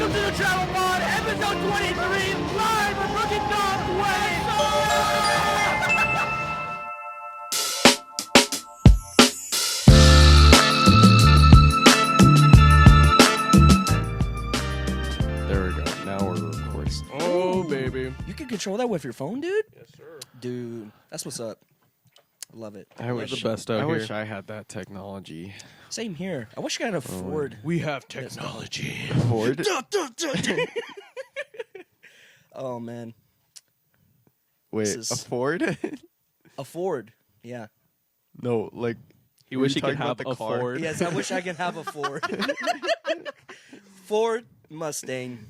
Welcome to the TravelPod, episode 23, live from Rookie Dog Way. There we go. Now we're recording. Oh, baby. You can control that with your phone, dude? Yes, sir. Dude, that's what's up. Love it. I wish the best out I here. wish I had that technology. Same here. I wish I could afford. We have technology. Ford? Oh, man. Wait, This is- a Ford? Afford. Yeah. No, like You were wish you you could talking have about a the car? Ford. Yes, I wish I could have a Ford. Ford Mustang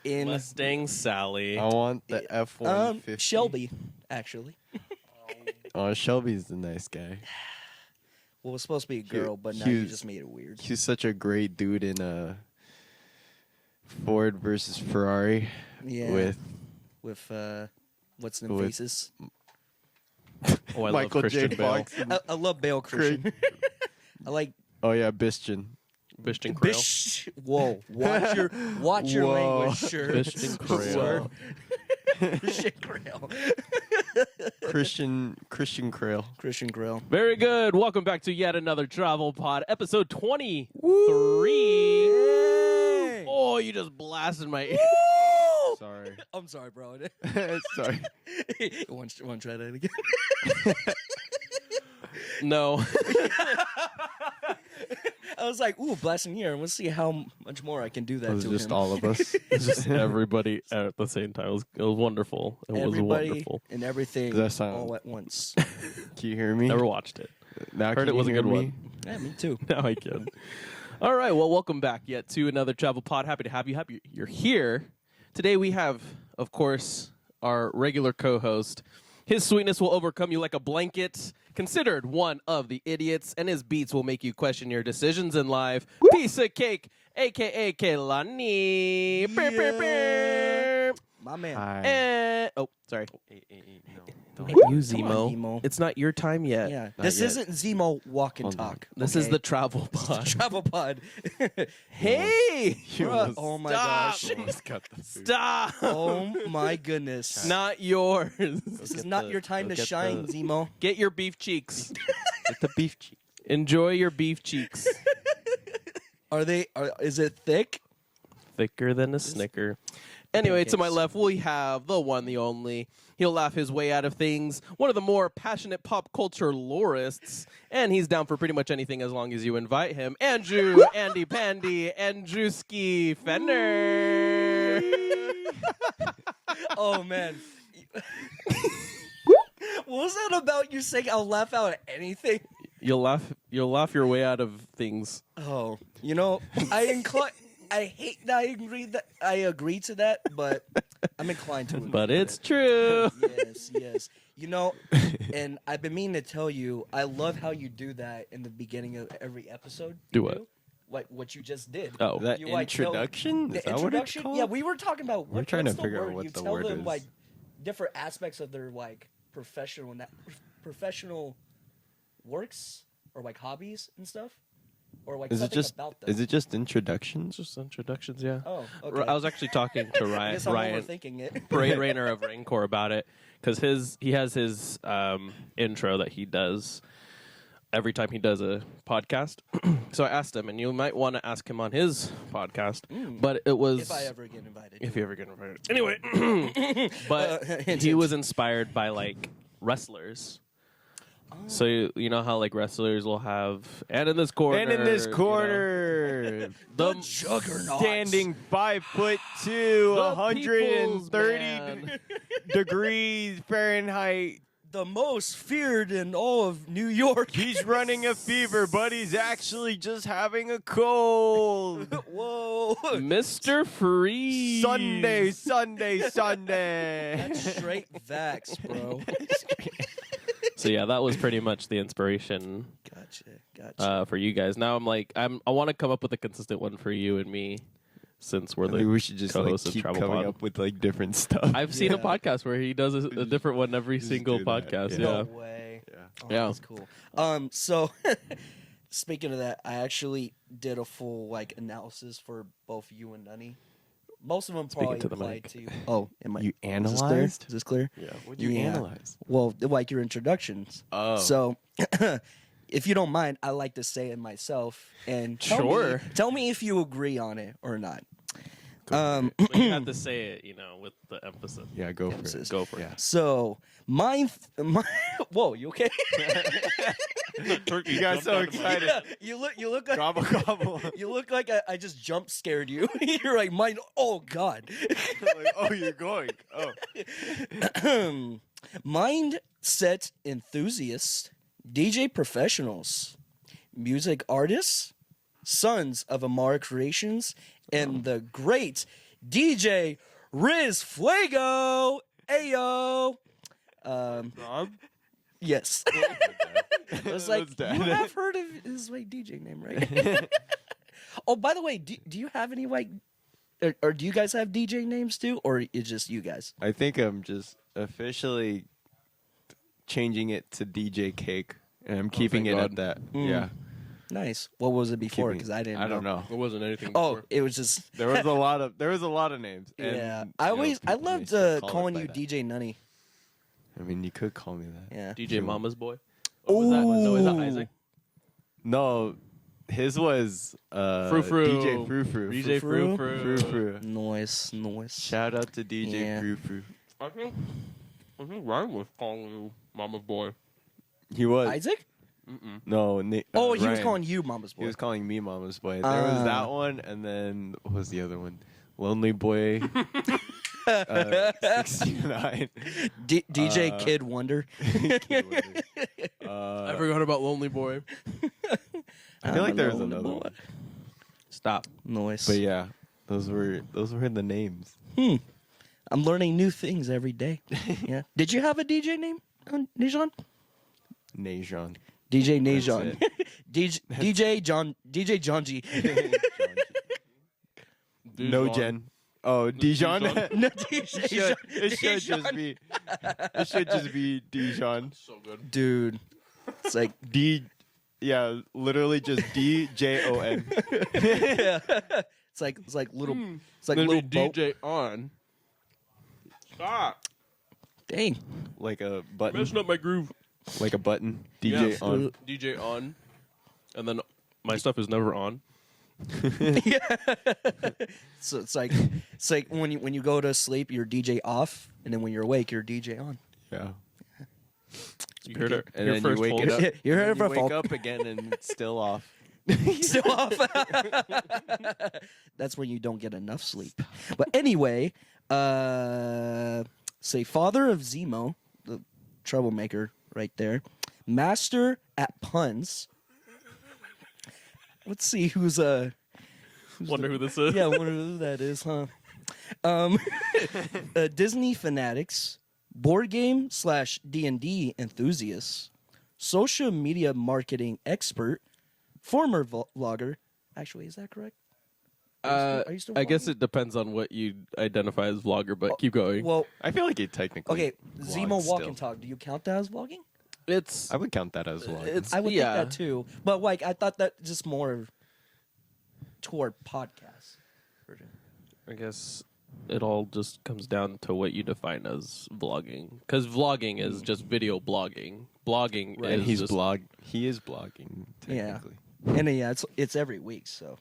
in Mustang Sally. I want the F-150. Shelby, actually. Oh, Shelby's the nice guy. Well, it was supposed to be a girl, but now he you was- just made it weird. He's such a great dude in Ford versus Ferrari Yeah. with With what's them With- faces? Oh, I Michael love Christian J. Bale. Fox. I love Bale Christian. I like Oh yeah, Bistian. Christian Creel. Bish. Whoa! Watch your Whoa. language, sir. Christian Creel. Christian Grill. Christian Creel. Christian Grill. Very good. Welcome back to yet another Travel Pod, episode 23. Yay! Oh, you just blasted my ear. Woo! Sorry. I'm sorry, bro. Sorry. Want to try that again? No. I was like, ooh, blasting here. Let's see how much more I can do that It was to just him. all of us. It's just everybody at the same time. It was wonderful. It was Everybody wonderful. and everything Does that sound- all at once. Can you hear me? Never watched it. Now Heard can it you was a hear good me? one. Yeah, me too. Now I can. All right. Well, welcome back yet to another Travel Pod. Happy to have you. Happy you're here. Today we have, of course, our regular co-host. His sweetness will overcome you like a blanket. Considered one of the idiots, and his beats will make you question your decisions in life. Piece of cake, a.k.a. Kehlani. Beep, beep, beep. My man. Hi. And, oh, sorry. No, Hey, don't. You, come on, Zemo. Zemo. It's not your time yet. Yeah. Not This yet. isn't Zemo walk and Hold on. talk. This is okay? the Travel Pod. Travel Pod. Hey! You Bruh, almost- oh my Stop. gosh. almost cut the food. Stop! Oh my goodness. Not yours. This is not your time to shine, Zemo. Get your beef cheeks. Get the beef cheek. Enjoy your beef cheeks. Is it thick? Thicker than a Snicker. Anyway, to my Pancakes. left, we have the one, the only. He'll laugh his way out of things. One of the more passionate pop culture lorists. And he's down for pretty much anything as long as you invite him. Andrew, Andy Pandy, Andrewski Fender. Oh man. What was that about you saying I'll laugh out at anything? You'll laugh your way out of things. Oh, I agree to that, but I'm inclined to. But agree it's to true. that. Yes. And I've been meaning to tell you, I love how you do that in the beginning of every episode. Do you what? Like what you just did. Oh. That You, like, tell- introduction? The Is that what it's introduction? called? Yeah, we were talking about. We're trying to what's the figure out word? what you the tell word them, is. like different aspects of their like professional works or like hobbies and stuff, or like Is it something just about them. is it just introductions? Just introductions, yeah. Oh, okay. I was actually talking to I Ryan, guess I'm overthinking it. Parade Rainer of Raincore about it because he has his intro that he does every time he does a podcast. So I asked him, and you might want to ask him on his podcast, but it was If I ever get invited. if you ever get invited. Anyway, but hint, he hint. was inspired by like wrestlers. So you know how like wrestlers will have, and in this corner, And in this you know, corner, the the juggernaut. standing 5'2", The 130 people's man. degrees Fahrenheit. the most feared in all of New York. He's running a fever, but he's actually just having a cold. Whoa. Mr. Freeze. Sunday. That's straight vax, bro. So yeah, that was pretty much the inspiration Gotcha. for you guys. Now I want to come up with a consistent one for you and me, since we're the Maybe we should just like, co-hosts of keep Travel coming Pod. up with like different stuff. I've seen a Yeah. podcast where he does a different one every just single do that, podcast. yeah. Yeah. No way. Yeah. Oh, Yeah. That's cool. So speaking of that, I actually did a full like analysis for both you and Nunny Most of them Speaking probably to the apply mic. to. Oh, am I? You Is this clear? analyzed? Is this clear? Yeah. What'd you Yeah. analyze? Well, like your introductions. Oh. So, if you don't mind, I like to say it myself and Sure. tell me if you agree on it or not. But you have to say it, with the emphasis. Yeah, go for Emphasis. it. Go for Yeah. So, my whoa, you okay? it. You got so excited. Yeah, you look like Gobble gobble. you look like I just jump scared you. You're like mine. Oh God. Like, oh, you're going. Oh. Mindset enthusiasts, DJ professionals, music artists, sons of Amara Creations, and the great DJ Riz Fuego. Ayo. Yes. I was like, That's you dead. have heard of his like DJ name, right? Oh, by the way, do you have any like, or do you guys have DJ names too, or it's just you guys? I think I'm just officially changing it to DJ Cake, and I'm keeping thank it God. at that. Mm. Yeah. Nice. What was it before? Keeping- Because I didn't. I don't know. It wasn't anything Oh, before. it was just. There was a lot of names. And, Yeah, you I know, always I people may loved still call it calling by you that. DJ Nunny. I mean, you could call me that. Yeah. DJ Mama's Boy. Oh, was that? No, is that Isaac? No, his was Frou Frou. DJ Frou Frou. DJ Frou Frou Frou. Frou. Noise. Shout out to DJ Yeah. Frou Frou. I think Ryan was calling you Mama's Boy. He was. Isaac? No. Oh, he was Ryan. calling you Mama's boy. He was calling me Mama's Boy. There was that one, and then what was the other one? Lonely Boy. 69. DJ Kid Wonder. I forgot about Lonely Boy. I feel like there was Lonely another boy. one. Stop. Noise. But yeah, those were the names. I'm learning new things every day. Yeah. Did you have a DJ name, Nijon? Najon. DJ That's Najon. DJ John G. No Jen. Oh, Dijon. No, DJ John. It should just be. It should just be Dijon. So good. Dude. It's like Yeah, literally just DJON. yeah. It's like little it's like Then little be boat. DJ on. Stop. Dang. Like a button. Messing up my groove. Like a button. DJ Yeah. on. DJ on. And then my stuff is never on. So it's like when you go to sleep, you're DJ off, and then when you're awake, you're DJ on. Yeah. You heard it. And Your then first you wake folks. it up. You heard and it you from wake folk. up again and it's still off. Still off. That's when you don't get enough sleep. But anyway, say father of Zemo, the troublemaker right there, master at puns. Let's see who's Wonder who this is. yeah, I wonder who that is, huh? Disney fanatics, board game / D&D enthusiasts, social media marketing expert, former vlogger. Actually, is that correct? Are you still I guess vlogging? it depends on what you identify as vlogger, but keep going. Well, I feel like it technically. okay, vlogs Zemo walk still. and talk. Do you count that as vlogging? it's I would count that as vlog. it's I would yeah. think that too. But like, I thought that just more toward podcast version. I guess it all just comes down to what you define as vlogging. Because vlogging is just video blogging. Blogging and is he's just, He is blogging Yeah. technically. And yeah, it's every week, so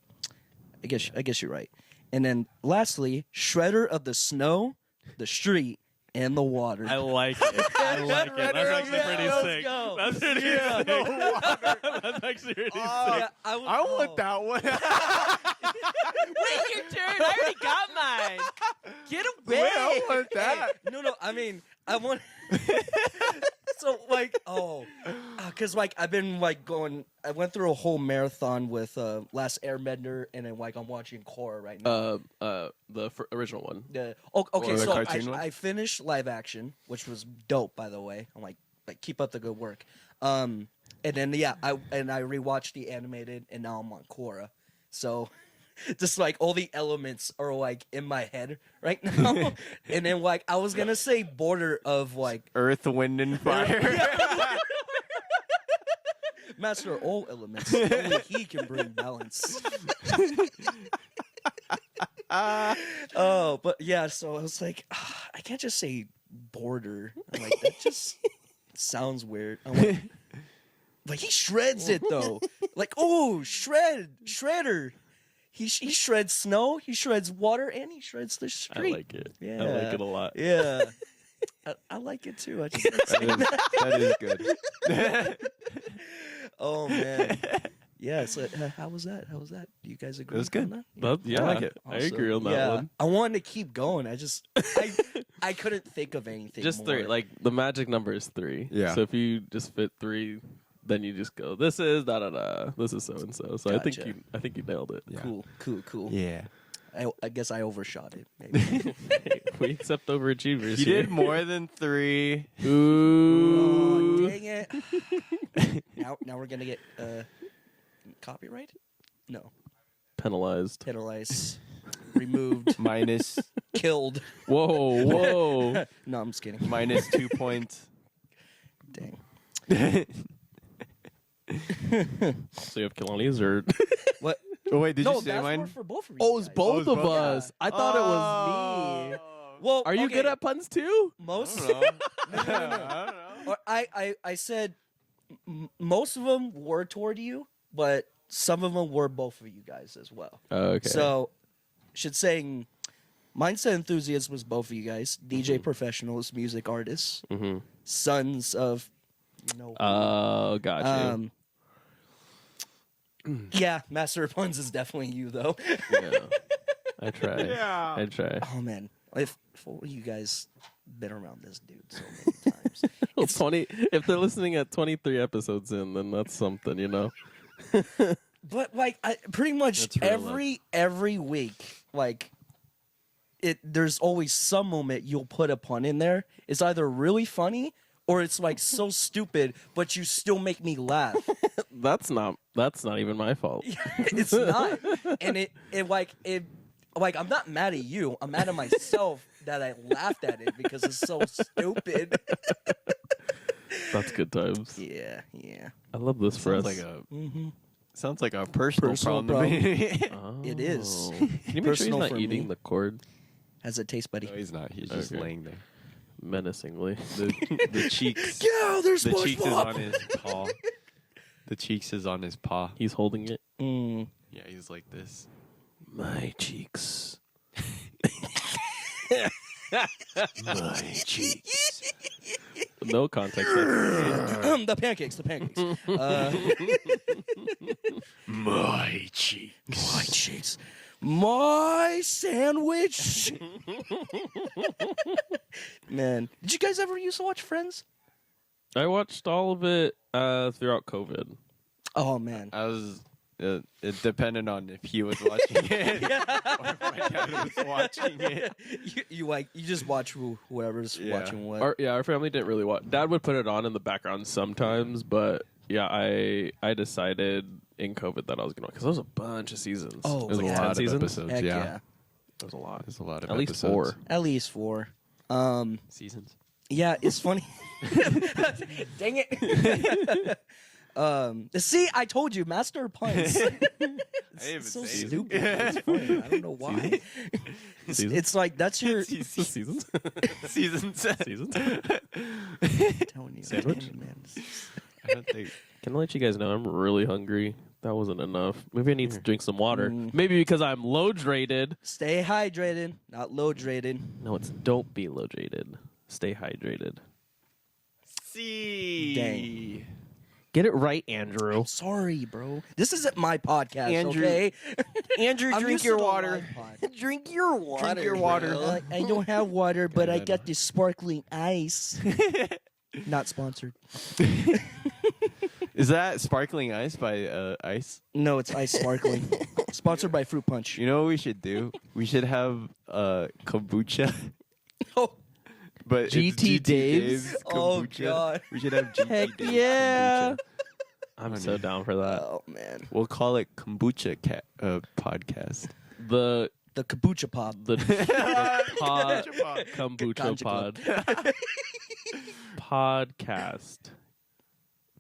I guess you're right. And then lastly, shredder of the snow, the street, and the water. I like it. I like it. That's actually pretty Let's sick. go. That's pretty sick. That's actually pretty sick. Yeah, I want that one. Wait your turn. I already got mine. Get away. Wait, I want that. Hey, no, I mean, I want. So like, because like I've been like going. I went through a whole marathon with Last Airbender, and then like I'm watching Korra right now. The original one. Okay, Or the so cartoon one? I finished live action, which was dope, by the way. I'm like keep up the good work. And then I rewatched the animated, and now I'm on Korra. So just like all the elements are like in my head right now. And then like I was gonna say border of like Earth, wind, and fire. master of all elements. Only he can bring balance. Oh, but yeah, so I was like, I can't just say border. I'm like, that just sounds weird. I'm like he shreds it though. Like, oh, shredder. He shreds snow, he shreds water, and he shreds the I street. like it. Yeah. I like it a lot. Yeah. I like it too. I just like saying that. That is good. Oh man. Yeah, so how was that? How was that? Do you guys agree? was good. On that? Yeah, I like it. I agree on that yeah, one. I wanted to keep going. I couldn't think of anything. Just more. 3. Like the magic number is 3. Yeah. So if you just fit 3, then you just go. This is da da da. This is so and so. So Gotcha. I think you nailed it. Yeah. Cool. Yeah. I guess I overshot it. Maybe. We accept overachievers. You here. did more than 3. Ooh. Oh, dang it. Now we're gonna get copyright? No. Penalized. Penalized. Removed. Minus Killed. Whoa. No, I'm just kidding. minus 2 points. Dang. So you have Kilani's or? What? Oh wait, did No, you say that's mine? more for both of you. Oh, it's guys. both of both. us. I thought it was me. Well, Are you okay, good at puns too? most? I don't know. No. I don't know. Or I said most of them were toward you, but some of them were both of you guys as well. Okay. So, should saying Mindset Enthusiast was both of you guys. DJ Professionals, music artists, Mm-hmm. sons of, Oh, gotcha. Yeah, Master of Puns is definitely you though. Yeah. I try. Yeah. I try. Oh man, if all you guys been around this dude so many times. It's funny if they're listening at 23 episodes in, then that's something, you know. But like, pretty much That's real every week, like, there's always some moment you'll put a pun in there. It's either really funny or it's like so stupid, but you still make me laugh. That's not even my fault. It's not, and it like I'm not mad at you. I'm mad at myself that I laughed at it because it's so stupid. That's good times. Yeah. I love this for us. Sounds like a Mm-hmm. sounds like a personal Personal problem to me. Oh. It is. Can you make sure he's Personal not for eating me. the cord How's it taste, buddy? No, he's not. He's just Okay. laying there. menacingly? The cheeks. Yeah, there's The cheeks is SpongeBob. on his paw. The cheeks is on his paw. He's holding it. Mm. Yeah, he's like this. My cheeks. My cheeks. No context. The pancakes. My cheeks. My cheeks. My sandwich. Man, did you guys ever used to watch Friends? I watched all of it throughout COVID. Oh man. I was. It depended on if he was watching it or if my dad was watching it. you just watch whoever's Yeah. watching what. Our family didn't really watch. Dad would put it on in the background sometimes, but yeah, I decided in COVID that I was gonna because there was a bunch of seasons. Oh, There's yeah. a lot of seasons? episodes. Heck yeah. yeah. There's a lot. There's a lot of At least episodes. 4 At least 4. Seasons. Yeah, it's funny. Dang it. See, I told you, Master of Puns. It's so say stupid. It's funny. I don't know why. It's like that's your Seasons. Seasons. Seasons. telling you, Sandwich? man. I don't think. Can I let you guys know I'm really hungry? That wasn't enough. Maybe I need to drink some water. Mm. Maybe because I'm low-drated. Stay hydrated, not low-drated. No, it's don't be low-drated. Stay hydrated. See. Dang. Get it right, Andrew. Sorry, bro. This isn't my podcast, Andrew, okay? Andrew, I'm drink used your to the water. live pod. Drink your water. Drink your water. I don't have water, but I God. got this sparkling ice. Not sponsored. Is that sparkling ice by Ice? No, it's ice sparkling. Sponsored by Fruit Punch. You know what we should do? We should have kombucha, Oh, but it's GT Dave's? Oh, kombucha. God. We should have GT Heck Dave's yeah. kombucha. I'm so down for that. oh man. We'll call it kombucha podcast. The The kombucha pop. the pod kombucha Ganja pod club. podcast.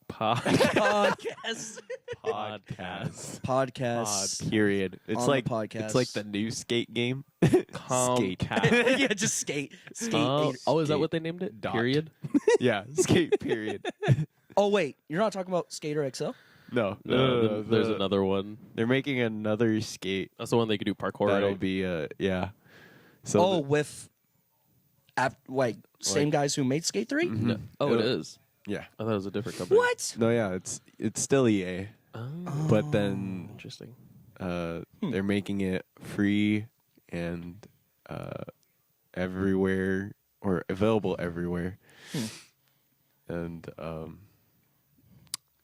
Podcast. Podcast. Podcasts. Period. It's On like the podcast. it's like the new skate game. Skate. Comcast. Yeah, just skate. Skate. Oh, is that Skate. what they named it? Dot. Period. Yeah, skate. Period. Oh wait, you're not talking about Skater XL? No, No, there's another one. They're making another skate. That's the one they could do parkour. That'll Right? be yeah. So Oh, with same Like- guys who made Skate 3? mhm. No. Oh, it It'll- is. Yeah. I thought it was a different company. What? No, yeah. It's still EA, Oh, but then interesting. they're making it free and everywhere or available everywhere. And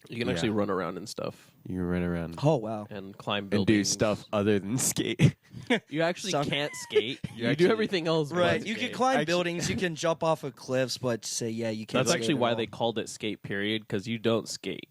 You can Yeah. actually run around and stuff you run around Oh wow. and climb and buildings. do stuff other than skate. You actually Some- can't skate. You do actually- everything else. but Right, you skate. can climb Actually- buildings, you can jump off of cliffs, but say you can't. That's skate actually at why all. they called it skate. Period. Because you don't skate.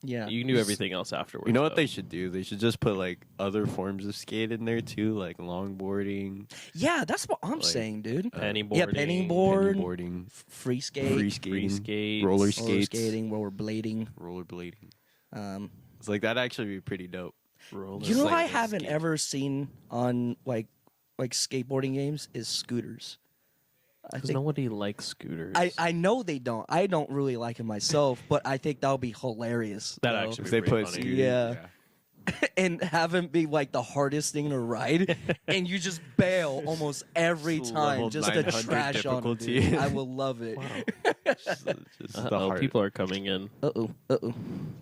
Yeah. You can do everything else afterwards. You know what though. they should do? They should just put like other forms of skate in there too, like longboarding, Yeah, that's what I'm Like, saying, dude. pennyboarding. Yeah, pennyboard, pennyboarding, free skate, free skating, Free skates. roller roller skates, skating, rollerblading. rollerblading. Um, It's like that'd actually be pretty dope. Roller you know, like I a haven't skate. ever seen on like skateboarding games is scooters. I Because think nobody likes scooters. I know they don't. I don't really like it myself, but I think that would be hilarious. That though. actually If they pretty put funny. scooters, Yeah. And have them be like the hardest thing to ride, and you just bail almost every Just time level just to 900 trash on them, dude. difficulty. I will love it. Just the Oh, hard, people are coming in. Uh-oh.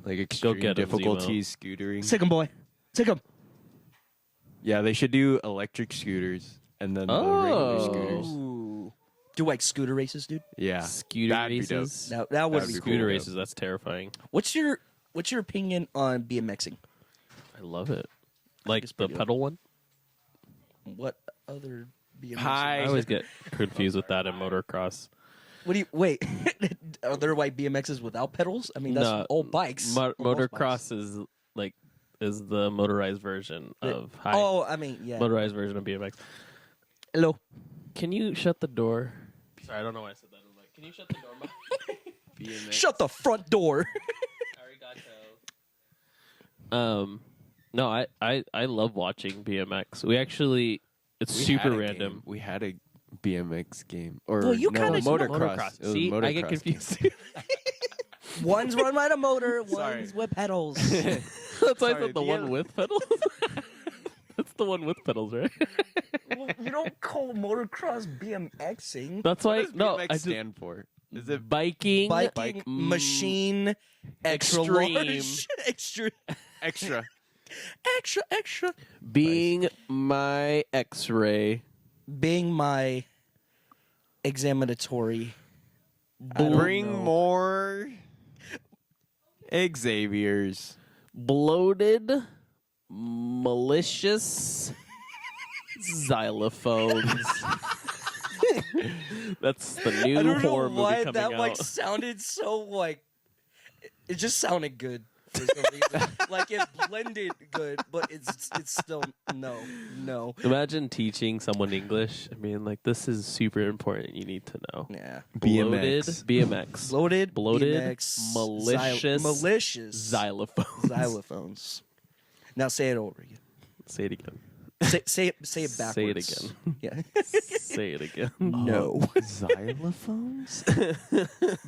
like extreme get 'em, difficulties scootering. Take 'em, boy. Take 'em. Yeah, they should do electric scooters and then the regular Oh. scooters. Ooh. Do like scooter races, dude? Yeah, Scooter that'd be dope. races. That would That'd be be cool. Scooter cool. races. That's terrifying. What's your opinion on BMXing? I love it. Like it's the pretty pedal one. What other BMXing? Hi. I always get confused with that in motocross. What do you wait? Are there like BMXs without pedals? I mean, that's No, old bikes. or most bikes. Motocross is the motorized version of Oh, I mean, yeah. motorized version of BMX. Hello. Can you shut the door? Sorry, I don't know why I said that. I'm like, can you shut the door? BMX. Shut the front door. Arigato. No, I love watching BMX. We actually, it's We super had a random. game. We had a BMX game or Well, you no, kinda- motocross. It was See, I get motocross confused. One's run by the motor, Sorry. one's with pedals. That's why I Sorry, said the one with pedals. That's the one with pedals, right? Well, you don't call motocross BMXing. That's What why. does No, BMX I just, stand for? Is it biking. Biking machine, extra extreme. large, extra, extra? extra. Being my X-ray. Being my examinatory. I don't Bring know. more Xavier's. Bloated, malicious xylophones. That's the new I don't know horror movie why coming that out. like sounded so like. It just sounded good for some reason. Like it blended good, but it's still no. Imagine teaching someone English and being like, "This is super important. You need to know." Yeah. Bloated BMX. BMX. Bloated, Bloated, BMX, malicious, malicious Xylophones. xylophones. Now say it over again. Say it again. Say it backwards. Say it again. Yeah. Say it again. No. Xylophones?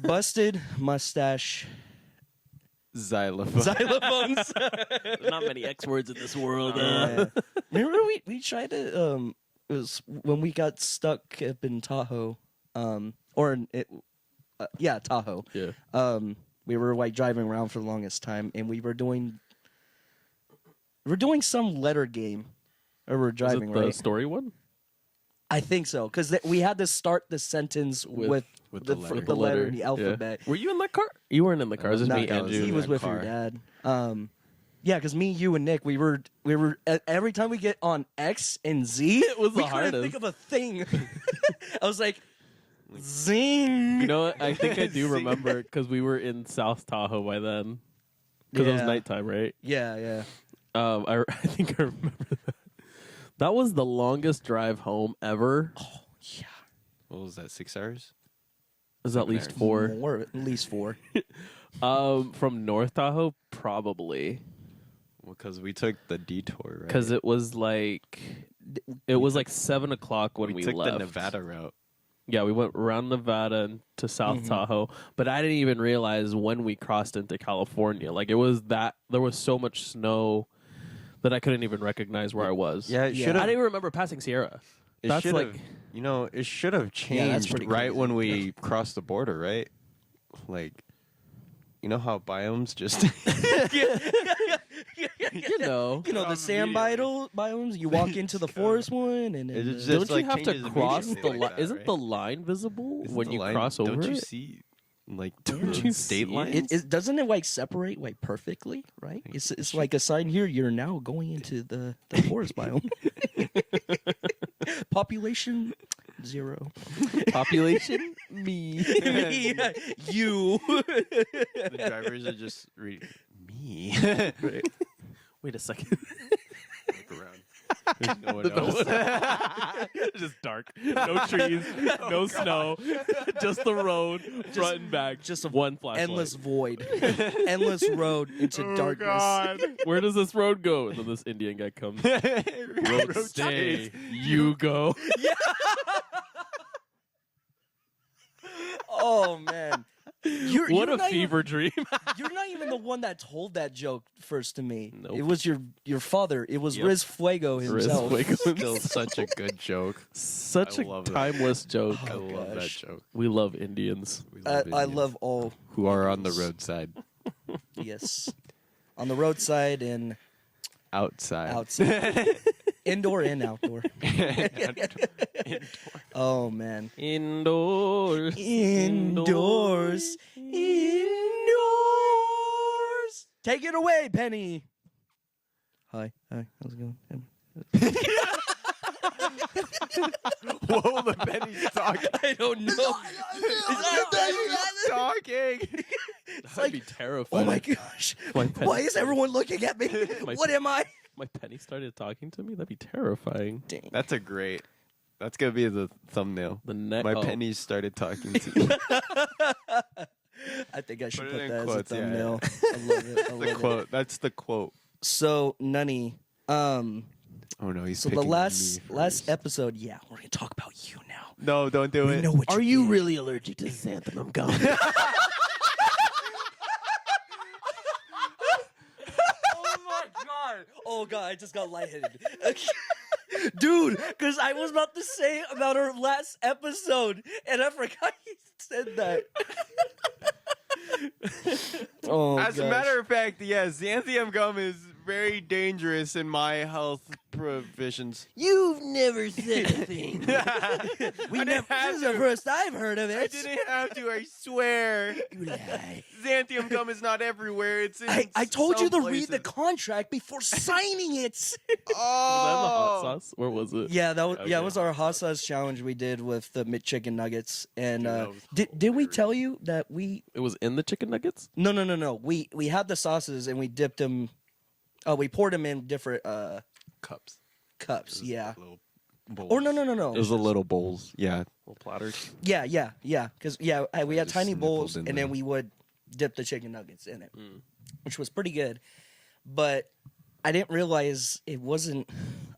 Busted mustache Xylophone. xylophones. There's not many X words in this world. Yeah. Remember we tried to it was when we got stuck up in Tahoe Tahoe. Yeah. We were like driving around for the longest time, and we were doing some letter game. Or we're Is driving, it the right? story one? I think so, because we had to start the sentence with the the, letter. letter in the Yeah. alphabet. Were you in that car? You weren't in the car. It was just Not me, guys, Andrew. he in was that with car. your dad. Yeah, because me, you, and Nick, we were every time we get on X and Z, it was we the couldn't think hardest. of a thing. I was like, zing. You know what? I think I do remember because we were in South Tahoe by then. Because it was Yeah. nighttime, right? Yeah. I think I remember that. That was the longest drive home ever. Yeah. What was that, 6 hours? Is that at least 4? More, at least 4. From North Tahoe, probably. Because we took the detour, right? Because it was like 7:00 when we took left. the Nevada route. Yeah, we went around Nevada to South Tahoe, but I didn't even realize when we crossed into California. Like there was so much snow that I couldn't even recognize where I was. Yeah, I didn't even remember passing Sierra. It should have, it should have changed pretty right crazy. when we crossed the border, right? Like, you know how biomes just You know, the sand biomes. You walk into the forest one, and then, It's don't just, you like, have to changes cross immediately the like line? that, Isn't right? the line visible Isn't when the you line- cross over Don't you it? see, like, Don't the you state see lines? doesn't it like separate like perfectly, right? It's like a sign here. You're now going into the forest biome. Population 0. Population me. You. The drivers are just reading me. Right. Wait a second. Look around. There's no one else. It's just dark. No trees. No snow. Just the road, front and back. just a one flashlight. Endless void. Endless road into darkness. Where does this road go? And then this Indian guy comes. Road stay. You go. Oh man. You're What a not fever dream. You're not even the one that told that joke first to me. Nope. It was your father. It was Yep. Riz Fuego himself. Still such a good joke. Such I a love that. timeless joke. I love that gosh. joke. We love Indians. We I Indians love all. who are on the roadside, Yes. On the roadside and outside. outside. Indoor and outdoor. Oh man. Indoors. Indoors. Indoors. Take it away, Penny. Hi. How's it going? Whoa, the Benny's talking. I don't know. Benny's talking. That'd like, be terrifying. Oh my gosh. My Penny, Why is everyone looking at me? My- What am I? my Penny started talking to me? That'd be terrifying. Dang. That's gonna be the thumbnail. The neck. My pennies started talking to me. I think I should Put it put in that quotes, as a yeah, thumbnail. I love it. I The love it. quote. That's the quote. So, Nunny, Oh no, he's so the picking last me first. episode, yeah, we're gonna talk about you now. No, don't do We it. know what Are you you did. really allergic to xanthan gum? Oh my god! Oh god, I just got lightheaded. Dude, because I was about to say about our last episode, and I forgot you said that. Oh, As a matter of fact, yes, xanthium gum is very dangerous in my health provisions. you've never said a thing. We didn't This is the first I've heard of it. I didn't have to. I swear. You lie. Xanthium gum is not everywhere. It's in I told you to some read the places. contract before signing it. Was that in the hot Oh, sauce? Where was it? Yeah, that was Okay. it was our hot sauce challenge we did with the McChicken nuggets. And Dude, that was did we tell you that we It was in the chicken nuggets? no we had the sauces and we dipped them. We poured them in different cups. cups. Yeah. Little bowls. Or no. It was the little bowls. Yeah. Little platters. Yeah. Because we had Just tiny nibbled bowls in and there. then we would dip the chicken nuggets in it, which was pretty good. But I didn't realize it wasn't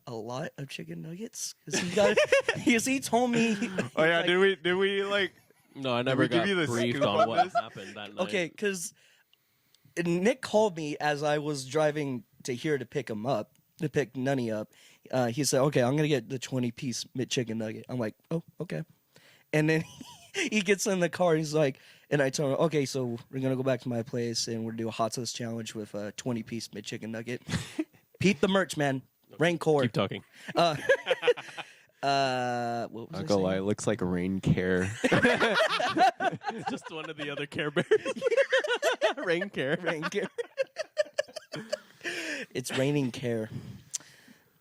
a lot of chicken nuggets because he told me. Oh yeah. like, Did we like? No, I never we give got you the briefed scoop on on what this? happened that night. Okay, because Nick called me as I was driving to here to pick him up, to pick Nunny up. He said, "Okay, I'm gonna get the 20-piece McChicken nugget." I'm like, "Oh, okay." And then he gets in the car. He's like, and I told him, "Okay, so we're gonna go back to my place and we're gonna do a hot sauce challenge with a 20-piece McChicken nugget." Peep the merch, man. Rain core. Keep talking. What was I Not gonna lie, saying? it looks like rain care. Just one of the other Care Bears. Rain Care. Rain care. It's raining care.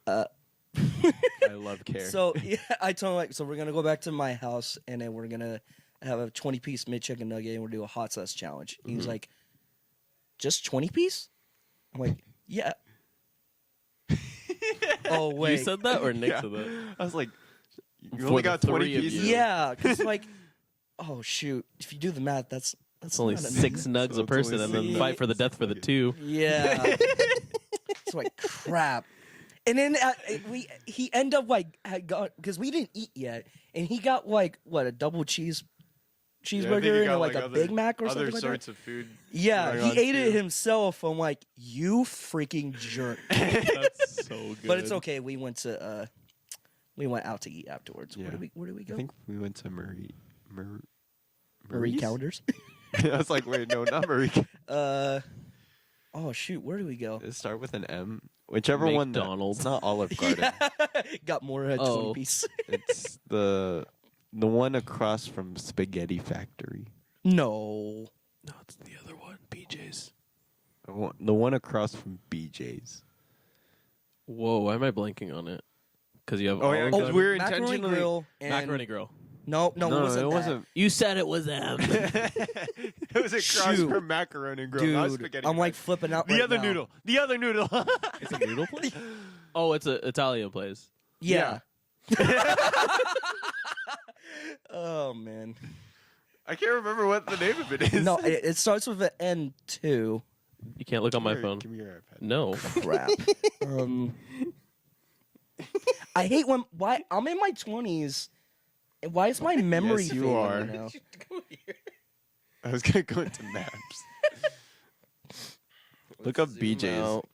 I love care. So yeah, I told him like, so we're gonna go back to my house and then we're gonna have a 20-piece McChicken nugget and we'll do a hot sauce challenge. He was like, "Just 20-piece?" I'm like, "Yeah." Oh wait, You said that or Nick Yeah. said that? I was like, you For only the got three 20 of pieces. you. yeah, because like Oh shoot! If you do the math, that's It's only not a- 6 nugs So a it's person, only and then six. fight for the death for the 2. Yeah. It's like crap. And then he ended up like had got because we didn't eat yet, and he got like what a double cheeseburger and like a Big Mac or something other like sorts that. of food. Yeah, going he on, ate it too. himself. I'm like, you freaking jerk. That's so good. But it's okay. We went out to eat afterwards. Yeah. Where did we go? I think we went to Marie Marie Callender's. I was like, wait, no, not Marie. Oh shoot, where do we go? It start with an M. Whichever one. McDonald's. It's not Olive Garden. Got more 20 Oh. piece. It's the one across from Spaghetti Factory. No. No, it's the other one. BJ's. The one across from BJ's. Whoa, why am I blanking on it? Because you have Oh, yeah, Olive 'cause Garden? we're Macaroni intentionally- Grill and Macaroni Grill. No, it wasn't. it that. wasn't. You said it was them. It was across Shoot. from Macaroni Grill, not Dude, Spaghetti I'm like Factory. flipping out. the right other now. noodle. The other noodle. It's a noodle place? Oh, it's an Italian place. Yeah. Oh man. I can't remember what the name of it is. No, it starts with an N too. You can't look on my Here, phone. Give me your iPad. No. Crap. I hate when I'm in my 20s. And why is my memory Yes, you fading are. right now? I was gonna go into maps. Look up Zoom BJ's. out.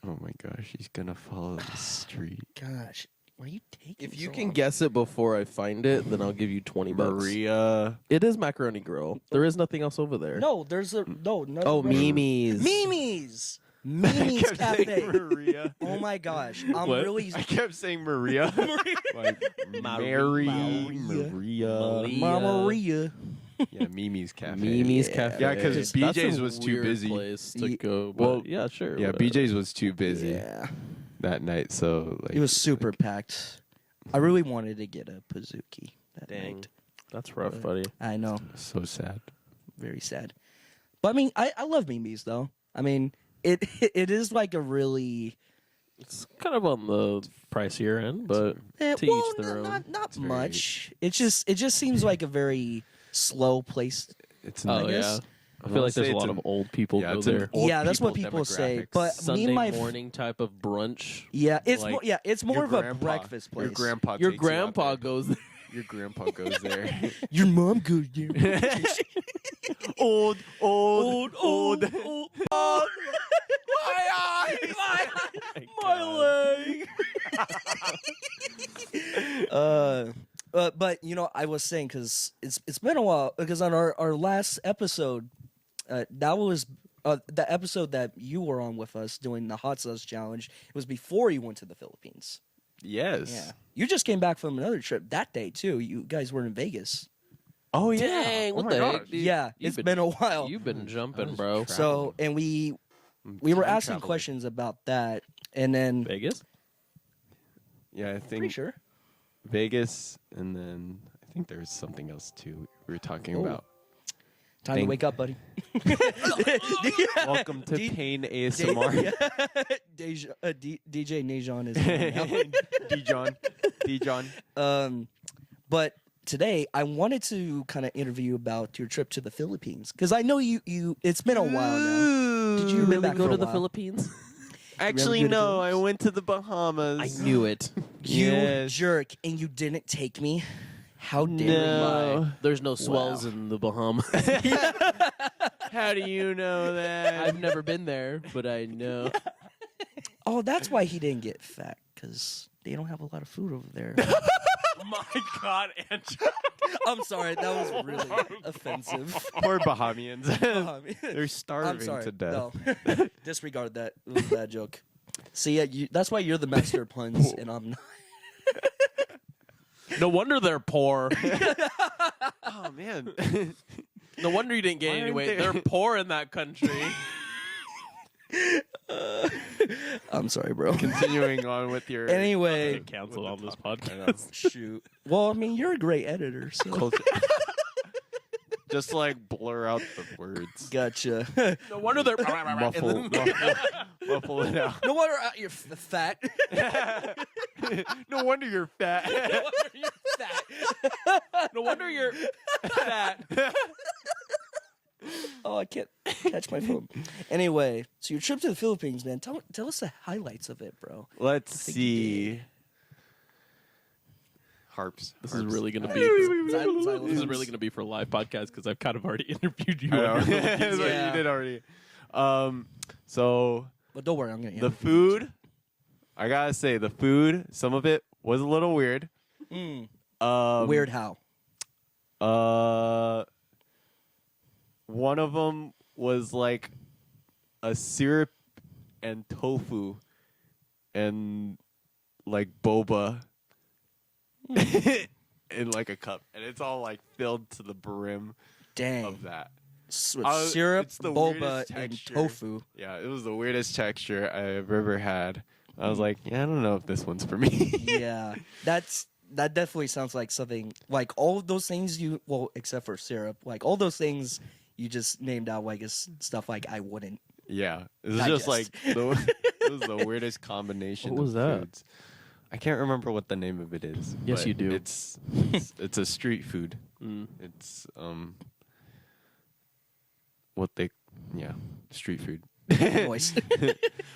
Oh my gosh, he's gonna follow the street. Gosh, where are you taking? If you so can long? guess it before I find it, then I'll give you 20 bucks. Maria. It is Macaroni Grill. There is nothing else over there. No, there's a no. Oh, restaurant. Mimi's. Mimi's. I Mimi's kept saying Cafe. Maria. Oh my gosh, I'm What? really. I kept saying Maria. Like Mary, Maria. Maria. Mama Maria. Yeah, Mimi's Cafe. Mimi's Yeah. Cafe. Yeah, 'cause That's BJ's a was too weird busy. place to Ye- go. But well, yeah, sure. Yeah, whatever. BJ's was too busy Yeah, that night, so like it was super packed. I really wanted to get a Pizookie that Dang. night. That's rough, buddy. I know, so sad. very sad. But I mean, I love Mimi's though. I mean, it is like a really It's kind of on the pricier end, but to well, each their own. not very- much. It just seems like a very slow place. It's Oh, nice. yeah. I wanna feel like say there's a it's lot an- of old people yeah, go it's an there. old Yeah, that's what people people say. demographics. But Sunday me and my morning type of brunch. yeah, it's like, it's more your of a grandpa- breakfast place. Your grandpa. Your takes you out grandpa there. goes there. Your grandpa goes there. Your mom goes there. old. old. My eyes. My leg. But you know, I was saying because it's been a while because on our last episode, that was the episode that you were on with us doing the hot sauce challenge. It was before you went to the Philippines. Yes. Yeah, you just came back from another trip that day too. You guys were in Vegas. Oh yeah. Dang, Oh what my the gosh. heck, dude? Yeah, You've it's been a while. You've been I jumping, was bro. traveling. So and we were Time asking traveling. questions about that, and then Vegas? Yeah, I think pretty sure. Vegas, and then I think there's something else too. We were talking Oh. about. Time to Thank- wake up, buddy. Welcome to D- Pain ASMR. DJ Najon is on now. Dijon. But today I wanted to kind of interview about your trip to the Philippines because I know you. It's been a while now. Did you really back go for a to the while? Philippines? Actually, good no. I experience? went to the Bahamas. I knew it. You Yes. jerk, and you didn't take me. How dare No. you? There's no swells in the Bahamas. How do you know that? I've never been there, but I know. Oh, that's why he didn't get fat because they don't have a lot of food over there. My God, Andrew. I'm sorry, that was really offensive. Poor Bahamians. They're I'm starving sorry. to death. No. Disregard that. It was a bad joke. See, yeah, that's why you're the master of puns, and I'm not. No wonder they're poor. Oh man. No wonder you didn't Why gain any aren't weight. they- They're poor in that country. I'm sorry, bro. Continuing on with your Anyway, Get canceled on this I podcast. know. shoot. Well, I mean, you're a great editor, so Culture. Just like blur out the words. gotcha. No wonder they're Muffle, muffle it out. No wonder you're fat. No wonder you're fat. No wonder you're fat. No wonder you're fat. Oh, I can't catch my phone. Anyway, so your trip to the Philippines, man. Tell us the highlights of it, bro. Let's think you see. Harps. This is harps. really going to be. Xylophones. This is really going to be for a live podcast because I've kind of already interviewed you. I know. on your That's Philippines. what Yeah. you did already. So But don't worry, I'm gonna. the food, I gotta say, the food. Some of it was a little weird. Weird how? One of them was like a syrup and tofu and like boba in like a cup, and it's all like filled to the brim Dang. of that. With syrup, it's the boba, weirdest and texture. tofu. Yeah, it was the weirdest texture I've ever had. I was like, yeah, I don't know if this one's for me. Yeah, that definitely sounds like something like all of those things except for syrup, like all those things you just named out, like is stuff like I wouldn't. Yeah, it was Digest. just like it was the weirdest combination. What was of that? foods. I can't remember what the name of it is. Yes, but you do. It's a street food. Mm. It's street food. Voice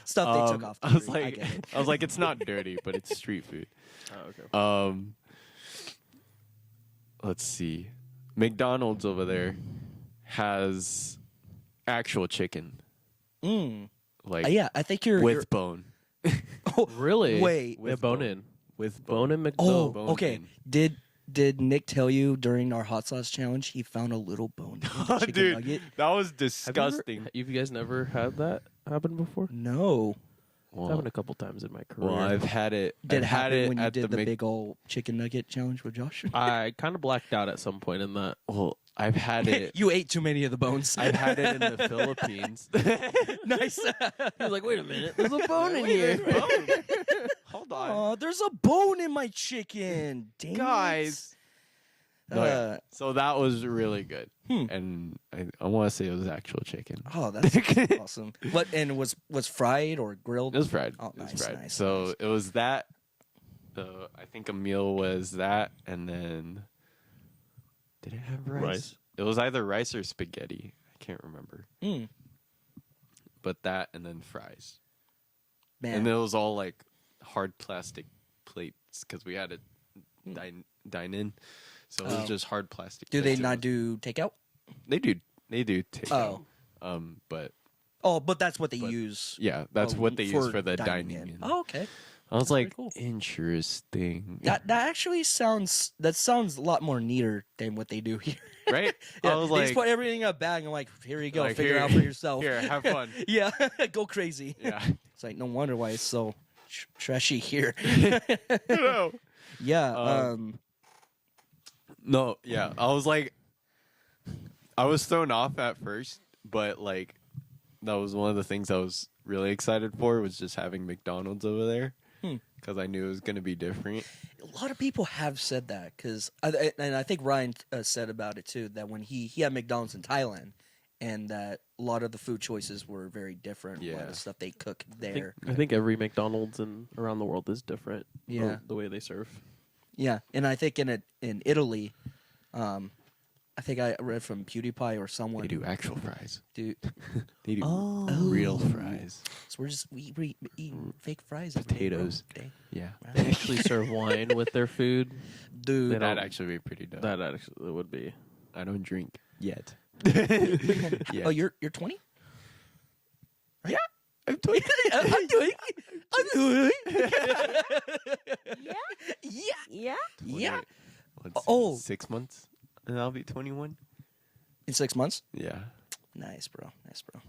stuff they took off. I was TV. like, get it. I was like, it's not dirty, but it's street food. Oh, okay. Let's see. McDonald's over there has actual chicken, like Yeah, I think you're with bone. Oh, Really? Wait. Yeah, bone in. With Bone in Oh, McDonald's. bone okay. in. Did Nick tell you during our hot sauce challenge he found a little bone in the chicken Dude, nugget? that was Have disgusting. you guys never had that happen before? No. It's happened a couple times in my career. Well, I've had it. Did it I've had happen it when you at did the Mc- big old chicken nugget challenge with Josh? I kind of blacked out at some point in that. Well, I've had it. You ate too many of the bones. I've had it in the Philippines. Nice. He was like, "Wait a minute, there's a bone in here." Hold on, Oh, there's a bone in my chicken. Dang it. guys. No, yeah. So that was really good, and I want to say it was actual chicken. Oh, that's awesome. What and was fried or grilled? It was fried. Oh, It was nice, fried. nice, So nice. it was that. I think a meal was that, and then did it have rice? Rice. It was either rice or spaghetti. I can't remember. But that, and then fries, Man, and it was all like hard plastic plates because we had to dine in, so it was just hard plastic. do they plates. It not was- do takeout? They do take Oh. out. But Oh, but that's what they use. yeah, that's what they use for the dining dining. in. in. Oh, okay. I was pretty like, cool. interesting. That actually sounds a lot more neater than what they do here. Right? Yeah, I was they like, just put everything in a bag and like, here you go, like, figure here- it out for yourself. Here, have fun. Yeah, go crazy. Yeah. It's like no wonder why it's so trashy here. No. Yeah. No, yeah. I was like, I was thrown off at first, but like, that was one of the things I was really excited for was just having McDonald's over there because I knew it was going to be different. A lot of people have said that because, and I think Ryan said about it too, that when he had McDonald's in Thailand, and that a lot of the food choices were very different. A lot Yeah. of the stuff they cook I there. think every McDonald's around the world is different. Yeah. the way they serve. Yeah, and I think in Italy, I think I read from PewDiePie or someone. They do actual fries. Dude, They do Oh. real fries. so we eating fake fries. every day, bro. Potatoes. Dang. Yeah. They actually serve wine with their food. Dude, They That'd don't- actually be pretty dope. That actually would be. I don't drink yet. oh, you're 20? Yeah. I'm 20. I'm doing. Yeah. Yeah. Let's see, Oh. 6 months, and I'll be 21. In 6 months. Yeah. Nice, bro. Nice, bro.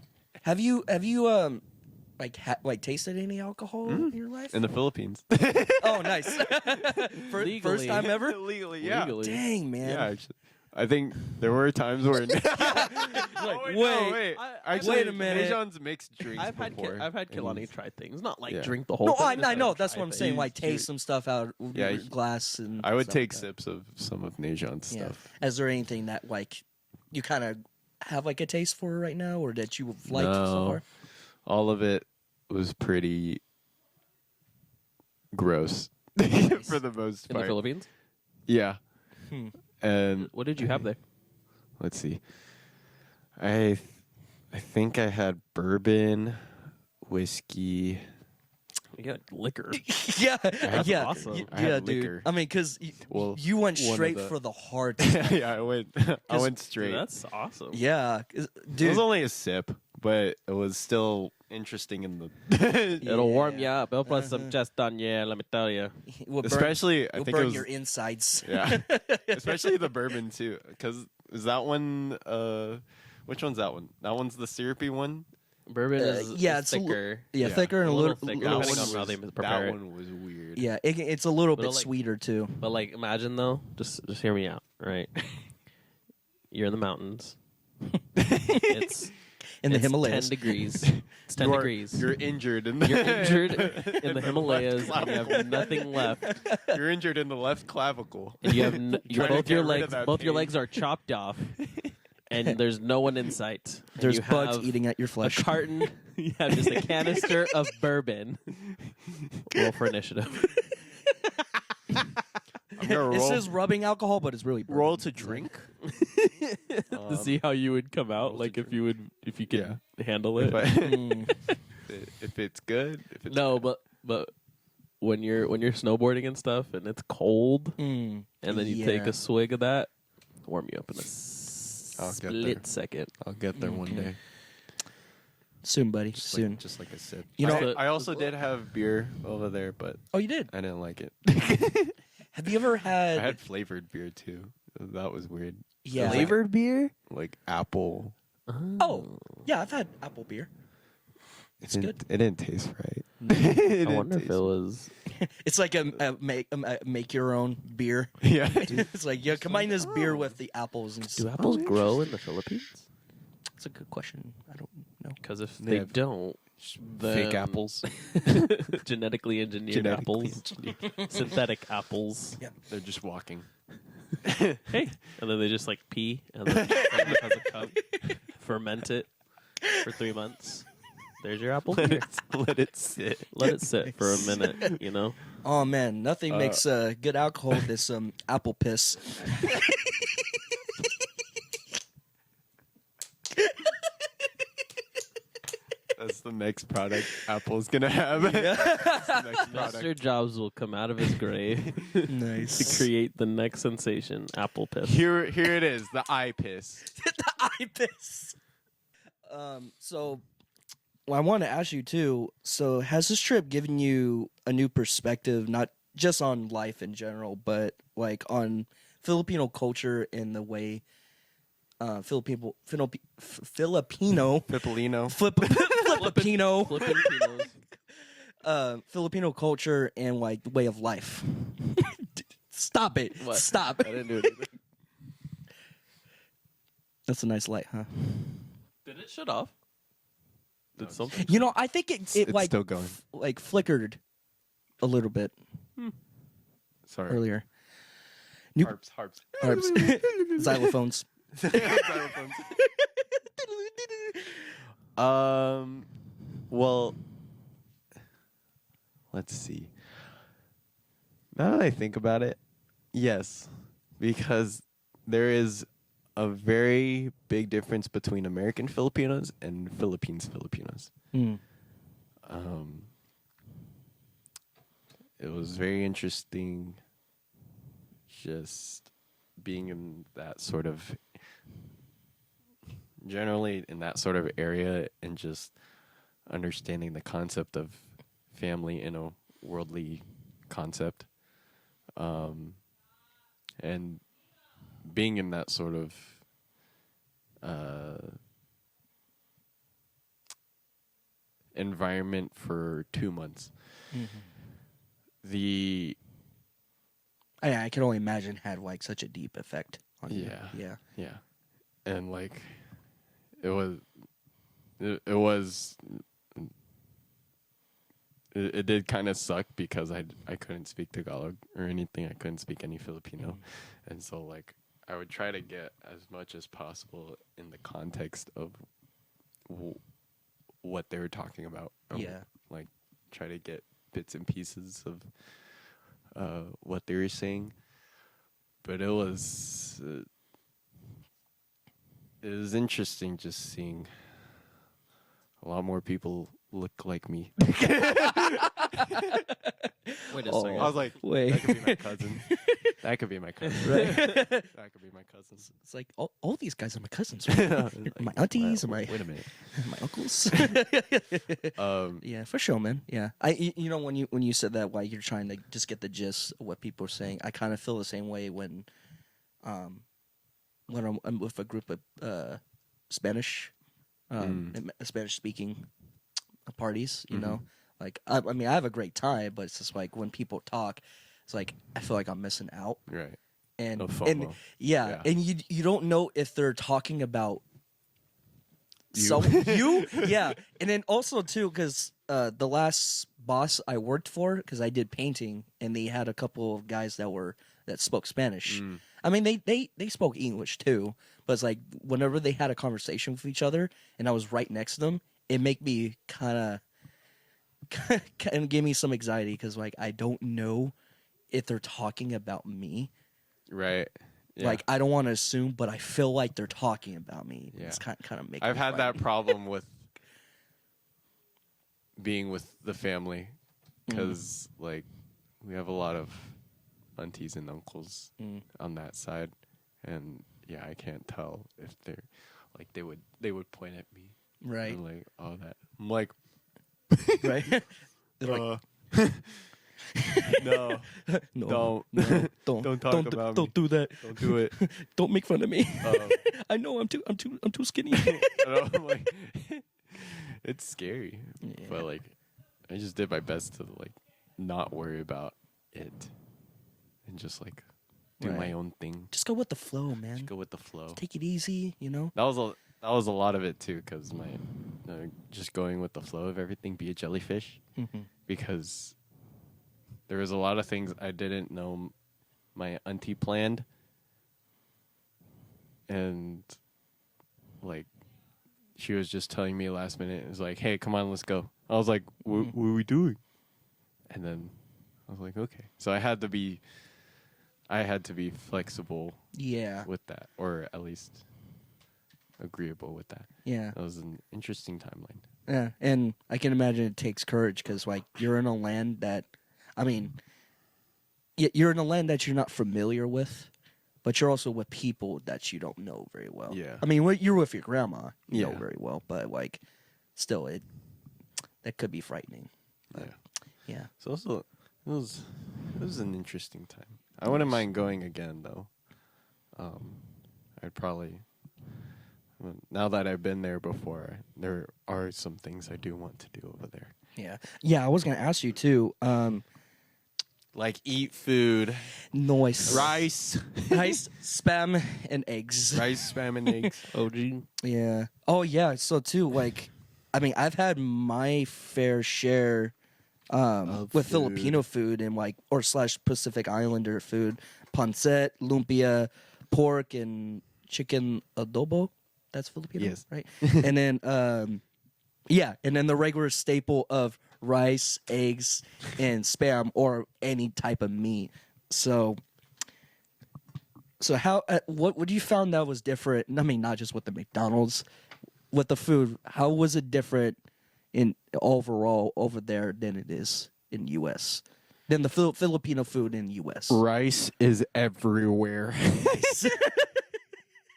Have you like tasted any alcohol in your life? In the Philippines. Oh, nice. First Legally. time ever. Legally, yeah. Legally. Dang, man. Yeah, actually. I think there were times where. wait, wait a minute. Nejon's mixed drinks I've had before. I've had and Kilani try things, not like Yeah. drink the whole No, thing. just I know. like That's try what I'm things. saying. Like You- taste some stuff out Yeah, your glass and. I would stuff take like that. sips of some of Nejon's Yeah. stuff. Is there anything that like you kind of have like a taste for right now, or that you've liked so No. far? All of it was pretty gross for the most In the part. Philippines. Yeah. And What did you have there? let's see. I think I had bourbon, whiskey. You got liquor. Yeah, had yeah, awesome. I had dude. liquor. I mean, because Well, you went one of straight the- for the hard. Yeah, I went straight. Dude, that's awesome. Yeah, It dude. was only a sip, but it was still interesting in the It'll warm you Yeah. up. It'll put some chest on you, let me tell you. will burn, especially I will think burn it was your insides. yeah, especially the bourbon too. Because is that one? Which one's that one? That one's the syrupy one. Bourbon is yeah, is it's a thicker. Yeah, thicker and A a little little. thicker, little depending s- on how they prepare that it. one was weird. yeah, it's a little But bit like- sweeter too. But like, imagine though, just hear me out, right? You're in the mountains. It's In the it's Himalayas. 10 degrees. It's 10 degrees. You're injured in the You're injured in the left Himalayas, and you have clavicle. nothing left. You're injured in the left clavicle. And you have Trying to both your get rid of legs. that Both your pain. legs are chopped off, and there's no one in sight. And There's you bugs have eating at your a flesh. carton. You have just a canister of bourbon. Roll for initiative. I'm gonna It roll, says rubbing alcohol, but it's really bourbon. roll to drink. To see how you would come out, roll like to if you could handle If, it. I- Mm. if it's good. If it's No, bad. but when you're snowboarding and stuff, and it's cold, Mm. and then you take Yeah. a swig of that, warm you up in a I'll get there. split second. I'll get there one day. Soon, buddy. Just Soon. like, just like I said. You know- I also did have beer over there, but Oh, you did. I didn't like it. Have you ever I had? had flavored beer too. That was weird. Yeah. Flavored beer? Like apple. Oh, yeah. I've had apple beer. It's it good. It didn't taste right. I wonder if it was. It's like a make your own beer. Yeah. It's like you combine this beer with the apples and Do stuff. apples grow in the Philippines? That's a good question. I don't know. Because if They they have don't, Fake then- apples. genetically engineered Genetically apples, synthetic apples. They're just walking. Hey, and then they just like pee and then put it as a cup, ferment it for 3 months. There's your apple beer. Let it sit. Let it sit for a minute, you know. Oh man, nothing makes good alcohol this apple piss. That's the next product Apple's gonna have. That's the next Mr. product. Jobs will come out of his grave to Nice. create the next sensation, apple piss. Here it is. The eye piss. The eye piss. So well, I want to ask you too. So, has this trip given you a new perspective, not just on life in general, but like on Filipino culture and the way Filipino Pippolino. Filipino Flipping Pinos. Filipino culture and like way of life? Stop it! What? Stop! I didn't do anything. That's a nice light, huh? Did it shut off? Did something? You know, I think it It's like still going. like flickered a little bit Sorry. earlier. New Harps. harps, xylophones. Well, let's see. Now that I think about it, yes, because there is a very big difference between American Filipinos and Philippines Filipinos. Mm. It was very interesting just being in that sort of generally in that sort of area and just understanding the concept of family in a worldly concept, and being in that sort of environment for 2 months. The I can only imagine had like such a deep effect on you. Yeah. Yeah. Yeah, and like it was it did kind of suck because I couldn't speak Tagalog or anything. I couldn't speak any Filipino, and so like I would try to get as much as possible in the context of what they were talking about. Yeah. Like try to get bits and pieces of what they were saying. But it was interesting just seeing a lot more people look like me. Wait a Oh. second. I was like, Wait. that could be my cousin. That could be my cousin. Right. That could be my cousin. It's like all these guys are my cousins, right? My aunties, Well, my wait a minute. my uncles. Yeah, for sure, man. Yeah, you know when you said that, why you're trying to just get the gist of what people are saying. I kind of feel the same way when I'm with a group of Spanish, Spanish speaking parties. You know, like I mean, I have a great time, but it's just like when people talk, it's like I feel like I'm missing out. Right. And No FOMO. yeah, and you don't know if they're talking about You. you, yeah, and then also too because the last boss I worked for, because I did painting, and they had a couple of guys that spoke Spanish. I mean, they spoke English too, but it's like whenever they had a conversation with each other, and I was right next to them, it made me kind of give me some anxiety because like I don't know if they're talking about me. Right. Yeah. Like I don't want to assume, but I feel like they're talking about me. Yeah. It's kind of making. I've me had that frightened. problem with being with the family because like we have a lot of aunties and uncles on that side, and yeah, I can't tell if they're like they would point at me, Right. and like all that. I'm like, Right. They're like, no, no, don't don't talk about me. Don't do that. Don't do it. Don't make fun of me. Um, I know I'm too skinny. and I'm like, it's scary, Yeah. but like, I just did my best to like not worry about it and just like do my Right. own thing. Just go with the flow, man. Just go with the flow. Take it easy, you know. That was a lot of it too, because my just going with the flow of everything, be a jellyfish, because there was a lot of things I didn't know my auntie planned, and like she was just telling me last minute. It was like, "Hey, come on, let's go." I was like, "What are we doing?" And then I was like, "Okay." So I had to be flexible Yeah. with that, or at least agreeable with that. Yeah. That was an interesting timeline. Yeah. And I can imagine it takes courage because like you're in a land that, I mean, you're in a land that you're not familiar with, but you're also with people that you don't know very well. Yeah. I mean, you're with your grandma, you know Yeah. very well, but like, still, that could be frightening. Yeah. Yeah. So also, it was an interesting time. I wouldn't mind going again though. I'd probably, now that I've been there before, there are some things I do want to do over there. Yeah. Yeah. I was gonna ask you too. Like eat food, Rice, rice, spam, and eggs. rice, spam, and eggs. OG. Yeah. Oh yeah. So too, like, I mean, I've had my fair share Of with food. Filipino food and like or / Pacific Islander food, pancit, lumpia, pork, and chicken adobo. That's Filipino, Yes. right? And then yeah, and then the regular staple of rice, eggs, and spam or any type of meat. So how what would you found that was different? I mean, not just with the McDonald's, with the food. How was it different in overall over there than it is in U.S. than the Filipino food in U.S. Rice is everywhere.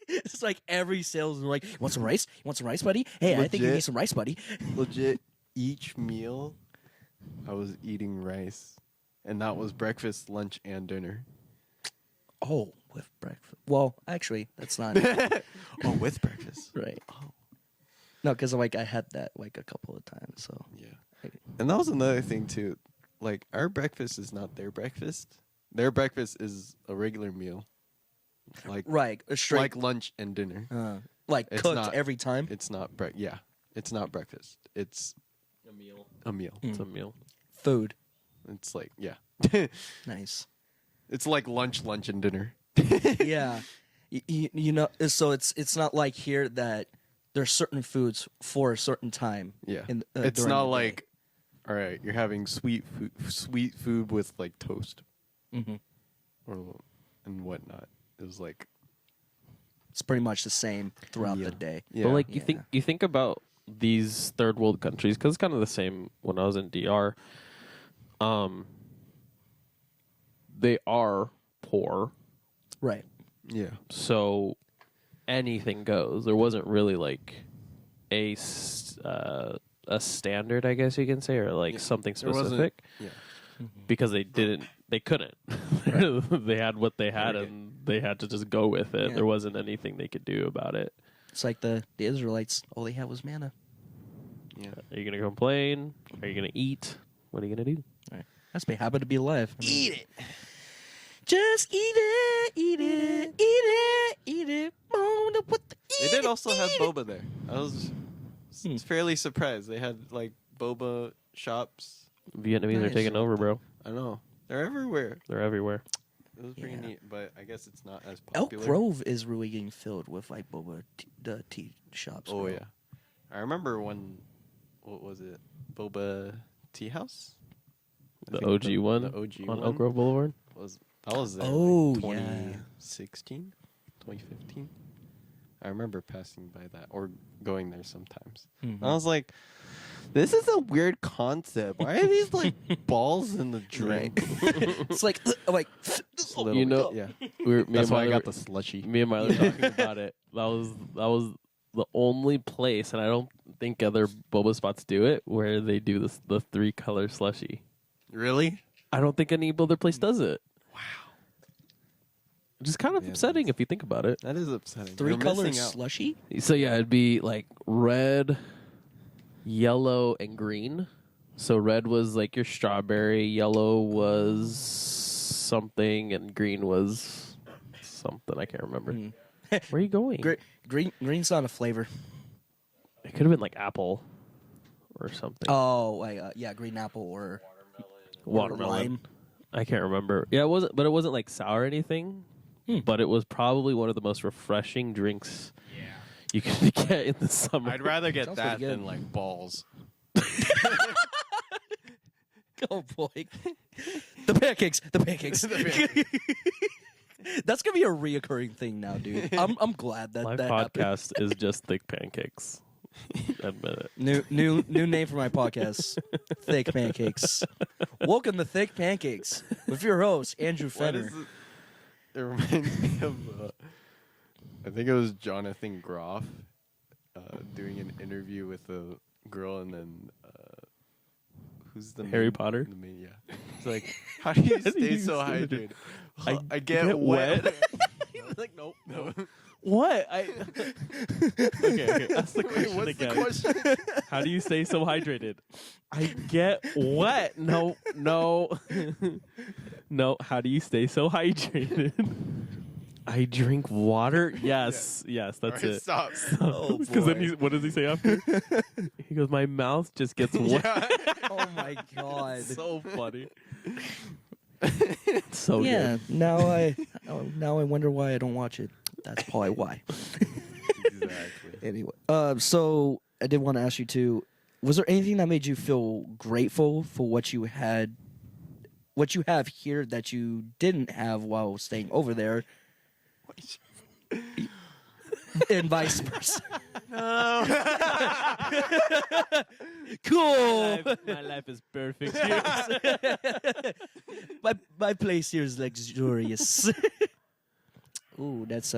It's like every salesman like, "You want some rice? You want some rice, buddy? Hey, I think you Legit. need some rice, buddy." Legit, each meal, I was eating rice, and that was breakfast, lunch, and dinner. Oh, with breakfast. Well, actually, that's not Oh, with breakfast. right. No, because like I had that like a couple of times. So Yeah. And that was another thing too. Like our breakfast is not their breakfast. Their breakfast is a regular meal. Like right, a straight like lunch and dinner. like It's cooked not- every time. It's not yeah. It's not breakfast. It's A meal. a meal. It's a meal. Food, It's like yeah. nice. It's like lunch, and dinner. Yeah, you know, so it's not like here that there's certain foods for a certain time. Yeah. during It's the not day. like all right, you're having sweet food with like toast. Mhm. Or and whatnot. It was like, It's pretty much the same throughout Yeah. the day. yeah, But like Yeah. you think about these third world countries because it's kind of the same when I was in DR. They are poor, Right. yeah, so anything goes. There wasn't really like a standard, I guess you can say, or like Yeah. something There wasn't- specific yeah. because they couldn't. They had what they had, Right. and they had to just go with it. Yeah. There wasn't anything they could do about it. It's like the Israelites. All they had was manna. Yeah. Are you gonna complain? Are you gonna eat? What are you gonna do? That's me happy to be alive. I mean, Eat it. just eat it, eat it, eat it, eat it. They did also have boba there. I was Hmm. fairly surprised. They had like boba shops. Vietnamese are Nice. taking over, bro. I know they're everywhere. They're everywhere. It was pretty Yeah. neat, but I guess it's not as Elk popular. Grove is really getting filled with like boba the tea shops. Oh bro. yeah, I remember when. What was it? Boba Tea House. I The think OG one The OG on one Elk Grove Boulevard. was that was there. Oh, like yeah. 2016, 2015. I remember passing by that or going there sometimes. Mhm. I was like, this is a weird concept. Why are these like balls in the drink? It's like Just little- You know- yeah. Me That's and why I Myler- got the slushy. Me and Myler were talking about it. That was the only place, and I don't think other boba spots do it, where they do the 3-color slushy. Really? I don't think any other place does it. Wow. Which is kind of Yeah, upsetting if you think about it. That is upsetting. 3 You're color missing out. slushy. So yeah, it'd be like red, yellow, and green. So red was like your strawberry, yellow was something, and green was something I can't remember. Hmm. Where are you going? Green's not a flavor. It could have been like apple or something. Oh, like yeah, green apple or Watermelon. lime. I can't remember. Yeah, it wasn't, but it wasn't like sour or anything. But it was probably one of the most refreshing drinks you could get in the summer. I'd rather get Sounds that pretty good. than like balls. Oh boy, the pancakes. That's gonna be a reoccurring thing now, dude. I'm glad that My that happened. podcast is just thick pancakes. Admit it. New name for my podcast, Thick Pancakes. Welcome to Thick Pancakes with your host Andrew What Fenner. is it? It reminds me of, I think it was Jonathan Groff doing an interview with a girl, and then who's the Harry main- Potter? The main, yeah. It's like, how do you do stay you so stay hydrated? I I get get wet. wet. He was like, nope, no. What? Okay. That's the question What's again. the question? How do you stay so hydrated? I get wet. No. No. How do you stay so hydrated? I drink water. Yes, that's Alright, it. Stop. Oh, Because then boy. what does he say after? He goes, "My mouth just gets wet." Yeah. Oh my god. So funny. So Yeah. good. Now I wonder why I don't watch it. That's probably why. Exactly. Anyway, so I did want to ask you too. Was there anything that made you feel grateful for what you have here that you didn't have while staying over there, and vice versa? Cool. My life is perfect. My place here is luxurious. Ooh, that's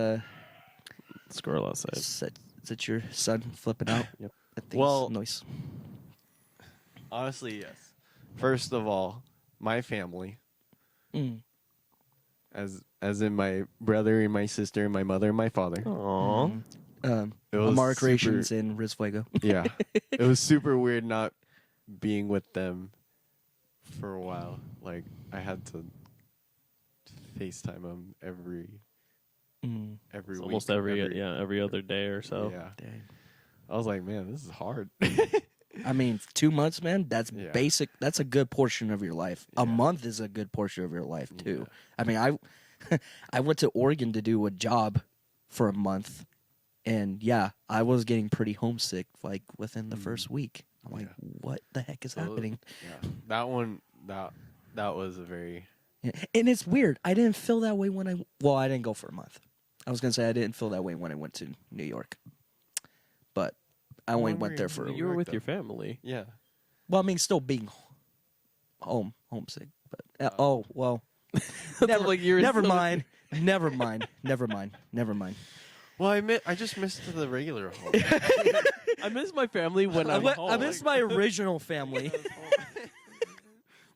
Squirrel outside. is that your son flipping out? Yep. I think Well- it's noise. Honestly, yes. First of all, my family, Mm. as in my brother and my sister and my mother and my father. Aww. It was Amara super- Creations in Riz Fuego. Yeah. It was super weird not being with them for a while. Like, I had to FaceTime them every Mm. week. Almost every other day or so. Yeah. Dang. I was like, man, this is hard. I mean, 2 months, man. That's Yeah. basic. That's a good portion of your life. A Yeah. month is a good portion of your life too. Yeah. I mean, I went to Oregon to do a job for a month, and yeah, I was getting pretty homesick like within the first week. I'm like, Yeah. what the heck is So, happening? Yeah. That one that was a very And it's weird. I didn't feel that way when I didn't go for a month. I was gonna say I didn't feel that way when I went to New York, but I only went there for. You were with your family. Yeah. Well, I mean, still being homesick. But well, never, like you were never still- mind, never mind. Well, I just missed the regular home. I miss my family when I'm home. I miss my original family.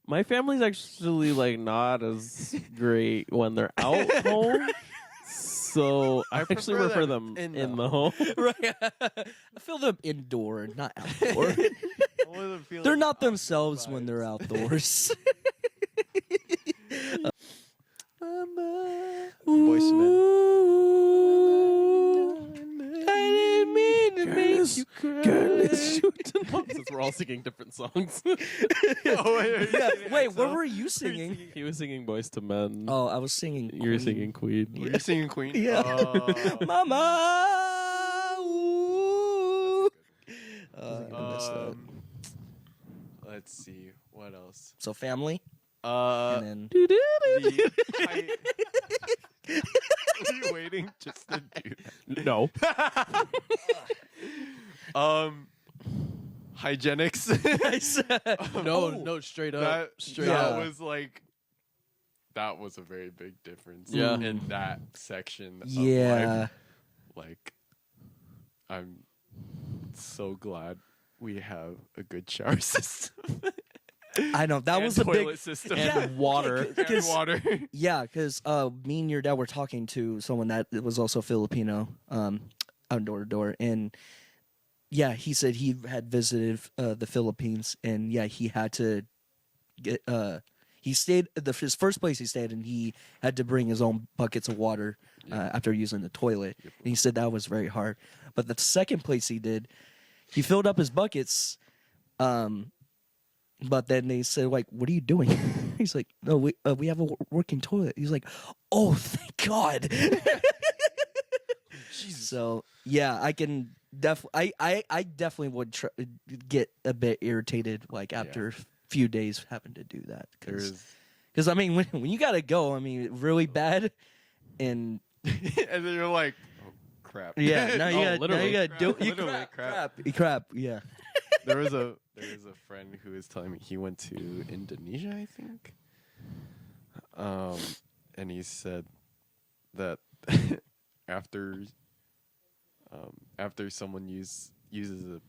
My family's actually like not as great when they're out home. So I actually prefer prefer them them in in the the home. Right? I feel them indoor, not outdoor. They're They're not themselves when they're outdoors. Voice I didn't mean to make you cry. Since we're all singing different songs. Wait, what were you singing? He was singing Boys to Men. Oh, I was singing. You were Queen. singing Queen. Were you singing Queen? Yeah. Oh. Mama. Ooh. I missed that. Let's see what else. So family, Uh, and then Were you waiting just to do No. that? Hygienics. No, straight up. that Yeah. was like that was a very big difference. Yeah. In that section. Of yeah. life. Like, I'm so glad we have a good shower system. I know that And was a toilet big system. And water. And water. yeah, because me and your dad were talking to someone that was also Filipino, on door to door, and yeah, he said he had visited the Philippines, and yeah, he had to get he stayed his first place he stayed, and he had to bring his own buckets of water after using the toilet, and he said that was very hard. But the second place he did, he filled up his buckets, but then they said, like, what are you doing? He's like, no, we have a working toilet. He's like, oh, thank God. So yeah, I can definitely, I definitely would get a bit irritated, like after a few days having to do that, because I mean, when you gotta go, I mean, really bad, and And then you're like, oh crap. yeah, now you gotta literally. do Literally crap, yeah. There was a friend who was telling me he went to Indonesia, I think. And he said that after someone uses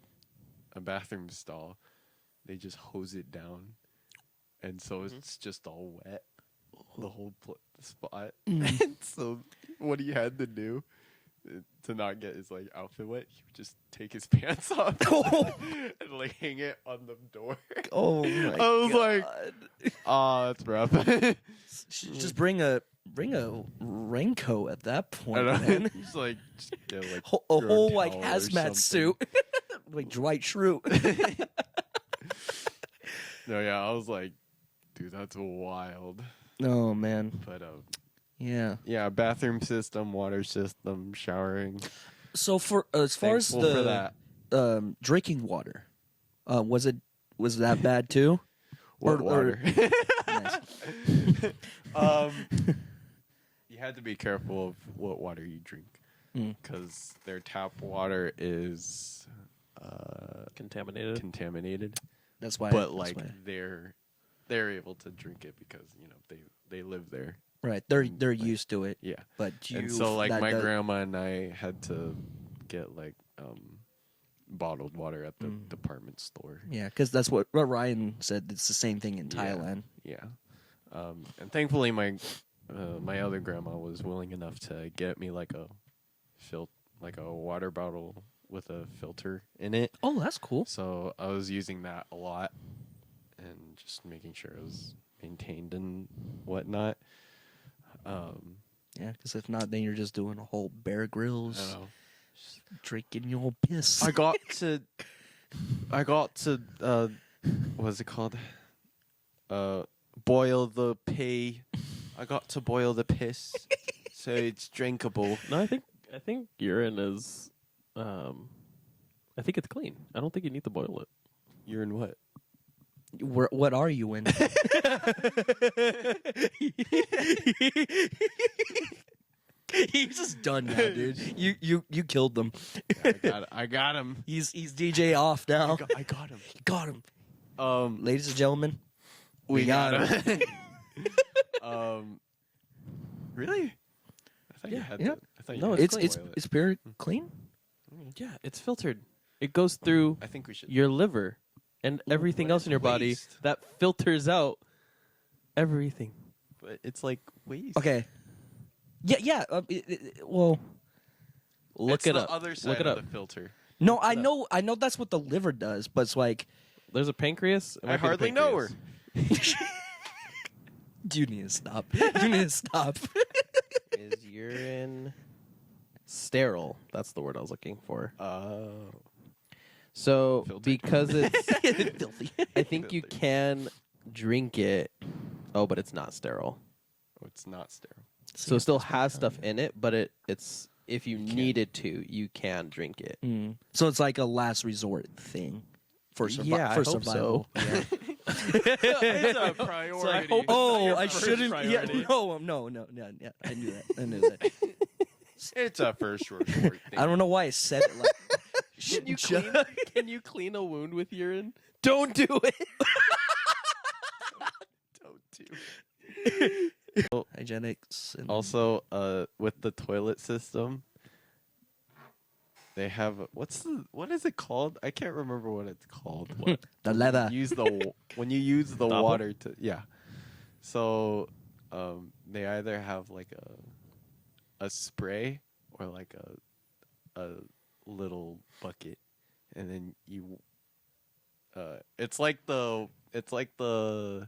a bathroom stall, they just hose it down, and so it's just all wet, the whole spot. And so what he had to do to not get his like outfit wet, he would just take his pants off and like hang it on the door. Oh my I was like, that's rough. just bring a raincoat at that I point, know. man. Just like A throw whole a like towel or hazmat something. suit, like Dwight Schrute. No, yeah, I was like, dude, that's wild. Oh man, But yeah. yeah, bathroom system, water system, showering. So for as far as Thankful for the that. drinking water, was that bad too? What Or- water? Nice. You had to be careful of what water you drink, Mm. because their tap water is Contaminated. contaminated. That's why. But that's like why. they're able to drink it because they live there. Right, they're like- used to it. Yeah. But And so like that my does- grandma and I had to get like bottled water at the department store. Yeah, because that's what Ryan said. It's the same thing in Yeah. Thailand. Yeah. And thankfully my other grandma was willing enough to get me like a water bottle with a filter in it. Oh, that's cool. So I was using that a lot and just making sure it was maintained and whatnot. Yeah, because if not, then you're just doing a whole Bear I Grylls, don't know. drinking your old piss. I got to what's it called? Boil the pee. I got to boil the piss so it's drinkable. No, I think urine is. I think it's clean. I don't think you need to boil it. You're in what? What are you in? He's just done now, dude. You killed them. I got him. He's DJ off now. I got him. You got him. Ladies Ladies and gentlemen, we got him. Really? I thought you had. yeah. I thought you No, had it's the clean. toilet. It's pure clean. Yeah, it's filtered. It goes through I think we should. your liver and everything what else is in your body waste? that filters out everything. But it's like waste. Okay. Yeah. Well, Look It's it the up. other side Look it of up. the filter. no, I know that's what the liver does, but it's like, There's a pancreas. It I might be the hardly know her. pancreas. you need to stop. You need to stop. Is urine sterile? That's the word I was looking for. Oh. So Filtered. because it's, Filthy. I think you can drink it. Oh, but it's not sterile. Oh, it's not sterile. So it still has stuff in it, but it's if you needed to, you can drink it. So it's like a last resort thing for Yeah, I for hope survival. so. Yeah. It's a priority. hope- Oh, your I first shouldn't. Yeah, priority. no. Yeah, I knew that. I knew that. It's a first short thing. I don't know why I said it like. Can you clean a wound with urine? Don't do it. Don't do. Hygienics. And Also, with the toilet system, they have what is it called? I can't remember what it's called. the leather. When you use the Double? water to So, they either have like a spray or like a little bucket, and then you. It's like the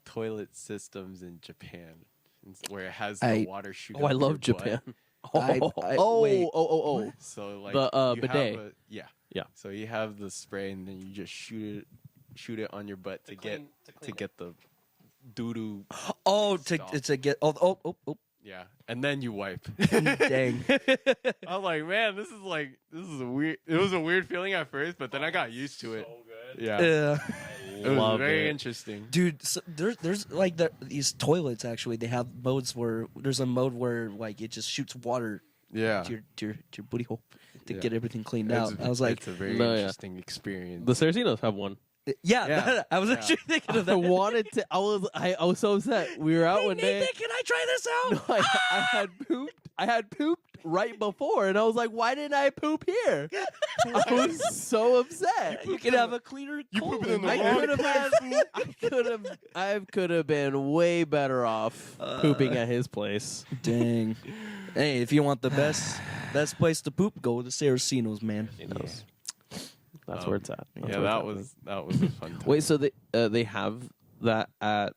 toilet systems in Japan, where it has the water shoot. Oh, I up love your butt. Japan. I- wait. Oh. So like The, you bidet. have Yeah. So you have the spray, and then you just shoot it on your butt to get the doo doo. Oh, Stop. to get. Oh. Yeah, and then you wipe. Dang. I was like, man, this is a weird. It was a weird feeling at first, but then I got used to it. Yeah, Yeah. it was Love very it. interesting. Dude, so there's like these toilets actually. They have modes where there's a mode where like it just shoots water Yeah, to your booty hole to Yeah. get everything cleaned It's- out. I was like, it's a very No, yeah. interesting experience. The Saracenos have one. yeah, Yeah. I was Yeah. actually thinking of I that. wanted to. I was so upset. We were out one day. Nathan, can I try this out? No, I had pooped. I had pooped right before, and I was like, "Why didn't I poop here?" I was so upset. You can have a cleaner. pooping colon. in the I wrong could have had. I could have been way better off pooping at his place. Dang. Hey, if you want the best place to poop, go to Saraceno's, man. He knows. That's where it's at. That's Yeah, where that it's at. was a fun time. Wait, so they have that at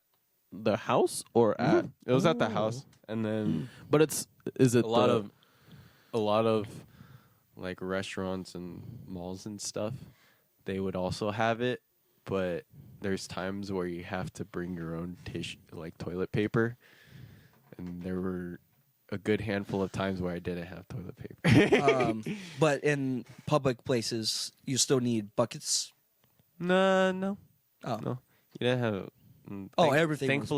the house or at? It was at the house, and then But is it a lot of like restaurants and malls and stuff. They would also have it, but there's times where you have to bring your own tissue, like toilet paper, and there were a good handful of times where I didn't have toilet paper. But in public places, you still need buckets. No. Oh. No. You didn't have. Oh, everything was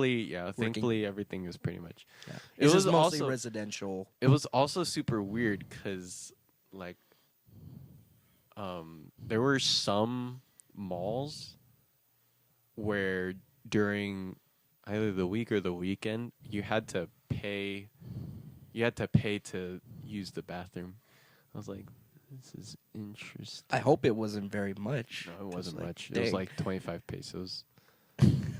Thankfully, everything was pretty much. Yeah. It It's was just mostly also- residential. It was also super weird because, like, there were some malls where during either the week or the weekend you had to pay. You had to pay to use the bathroom. I was like, this is interesting. I hope it wasn't very much. No, it wasn't Like, much. It was dang. like 25 pesos.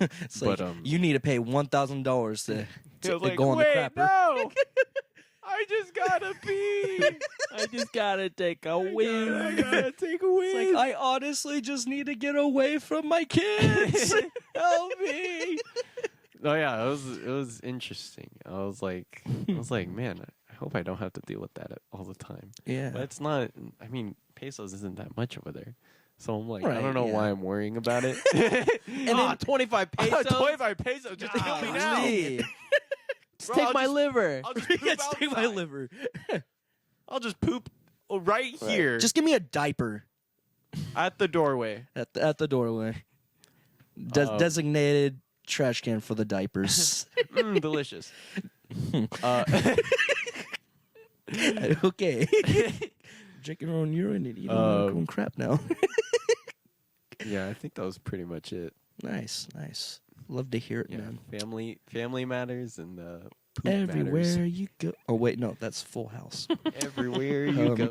It's like, but, you need to pay $1,000 to I was like, go on the wait, crapper. no! I just gotta pee! I just gotta take a wee. I gotta take a wee! It's like, I honestly just need to get away from my kids. Help me. Oh yeah, it was interesting. I was like, man, I hope I don't have to deal with that all the time. Yeah. But it's not. I mean, pesos isn't that much over there, so I'm like, I Right, don't know yeah. why I'm worrying about it. And then 25 pesos. 25 pesos, just kill me now. Golly. Just Bro, take I'll my just- liver. I'll just poop Yes, take my outside. liver. I'll just poop right here, Just give me a diaper at the doorway. at the doorway. Designated trash can for the diapers. Delicious. Okay. Drinking your own urine and eating your own crap now. Yeah, I think that was pretty much it. Nice. Love to hear it, Yeah, man. family matters and poop Everywhere matters. you go. Oh wait, no, that's Full House. Everywhere you go.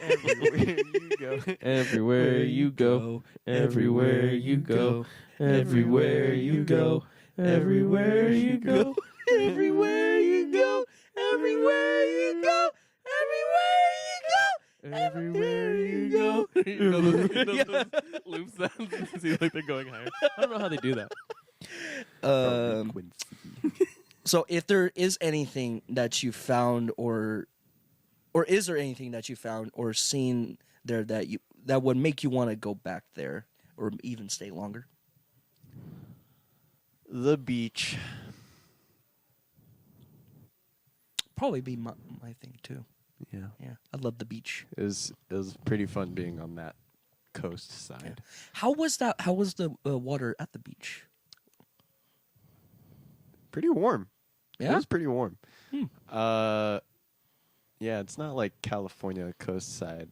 Everywhere you go. Everywhere you go, everywhere you go, everywhere you go, everywhere you go, everywhere you go, everywhere you go, everywhere you go. You know those loops that seem like they're going higher. I don't know how they do that. So if there is anything that you found or is there anything that you found or seen there that would make you want to go back there or even stay longer? The beach. Probably be my thing too. Yeah. Yeah, I love the beach. It was pretty fun being on that coast side. Yeah. How was that? How was the water at the beach? Pretty warm. Yeah? It was pretty warm. Hmm. Yeah, it's not like California coast side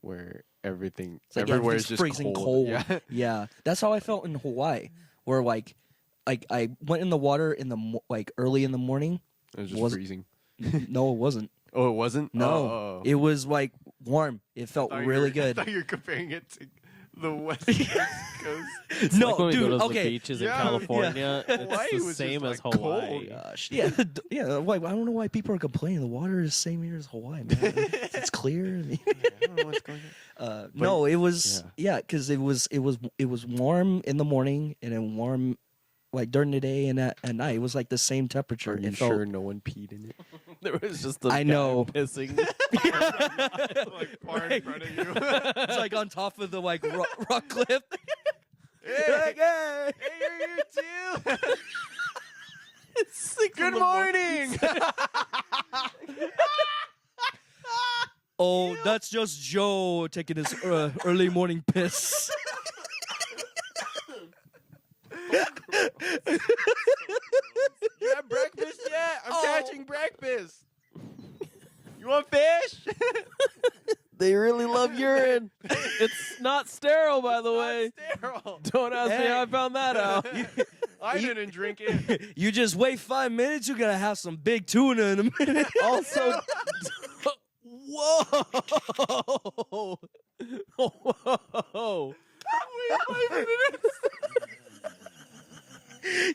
where everything It's like everywhere is everything's just freezing cold. Yeah. Yeah, that's how I felt in Hawaii, where like I went in the water in the early in the morning. It was just Was- freezing. No, it wasn't. Oh, it wasn't? No, Oh. it was like warm. It felt I thought really you were- good. I thought you were comparing it to the West Coast. No, Like when we dude. go to the Okay. beaches Yeah, in California, Hawaii it's the was same just, as like, Hawaii. cold. Gosh, yeah, yeah. Like, I don't know why people are complaining. The water is the same here as Hawaii, man. It's clear. I mean, I don't know what's going on. no, it was because it was warm in the morning and then warm like during the day and at night. It was like the same temperature. Are you It felt- sure no one peed in it? There was just a I guy know. pissing. Like far in front of you. It's like on top of the like rock cliff. Hey, Hey. you're here too. Good morning. Oh, that's just Joe taking his early morning piss. You have breakfast yet? I'm Oh. catching breakfast. You want fish? They really love urine. It's not sterile, by the way. Sterile. Don't ask me how I found that out. I didn't drink it. You just wait 5 minutes, you're gonna have some big tuna in a minute. Also, whoa, whoa.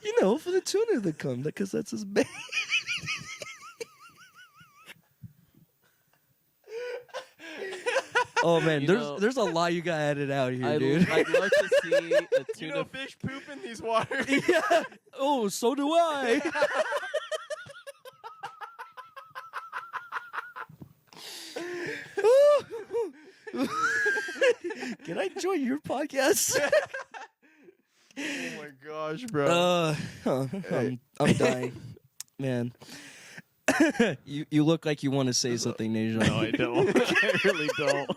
You know, for the tuna to come, because that's his bait. Oh man, You there's know- there's a lot you gotta edit out here, dude. I'd love to see a You tuna. know fish poop in these waters. Yeah. Oh, so do I. Can I join your podcast? Oh my gosh, bro. I'm dying, man. You look like you want to say something, Nejan. No, I don't. I really don't.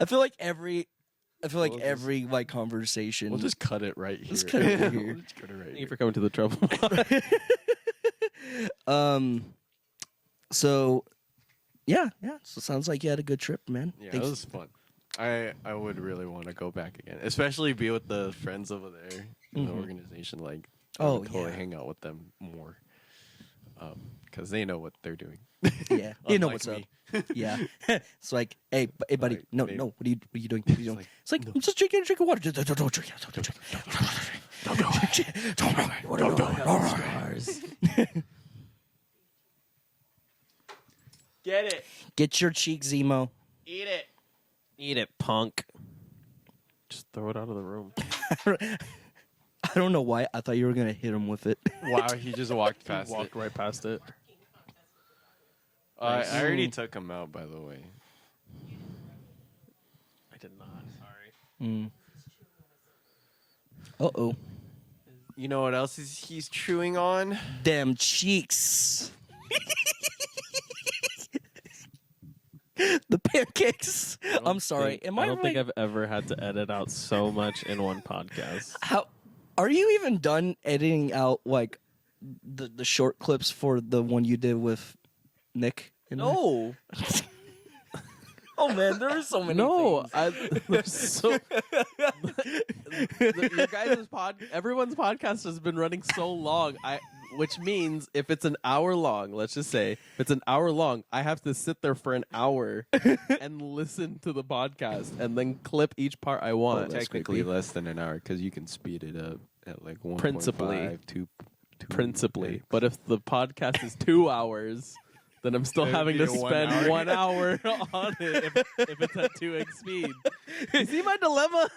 I feel like every like conversation. We'll just cut it right here. Let's cut it right here. We'll just cut it right Thank you here. for coming to the trouble. So, yeah. So sounds like you had a good trip, man. Yeah, Thanks. it was fun. I would really want to go back again, especially be with the friends over there in the organization. Like, I Oh, would totally yeah. hang out with them more, because they know what they're doing. Yeah, you know Unlike what's up. me. Yeah, it's like, hey, buddy, Like, no, maybe- no. What are you doing? What are you doing? like, It's like, I'm just drinking water. Don't drink. Don't drink. Get it, Get your cheeks emo. eat it. Eat it, punk. Just throw it out of the room. I don't know why. I thought you were gonna hit him with it. Wow, he just walked past Walked it. right past it. I already took him out, by the way. I did not. Sorry. Uh-oh. You know what else he's chewing on? Damn cheeks. The pancakes. I'm sorry. Am I don't think like- I've ever had to edit out so much in one podcast. How are you even done editing out like the short clips for the one you did with Nick? and I? No, Oh man, there are so many. no, things. there's so your guys' everyone's podcast has been running so long. Which means if it's an hour long, let's just say if it's an hour long, I have to sit there for an hour and listen to the podcast and then clip each part I want. Technically less than an hour because you can speed it up at like 1.5, Principally. 2. Principally, but if the podcast is 2 hours, then I'm still It would having be to a 1 spend hour. 1 hour on it if it's at 2x speed. You see my dilemma?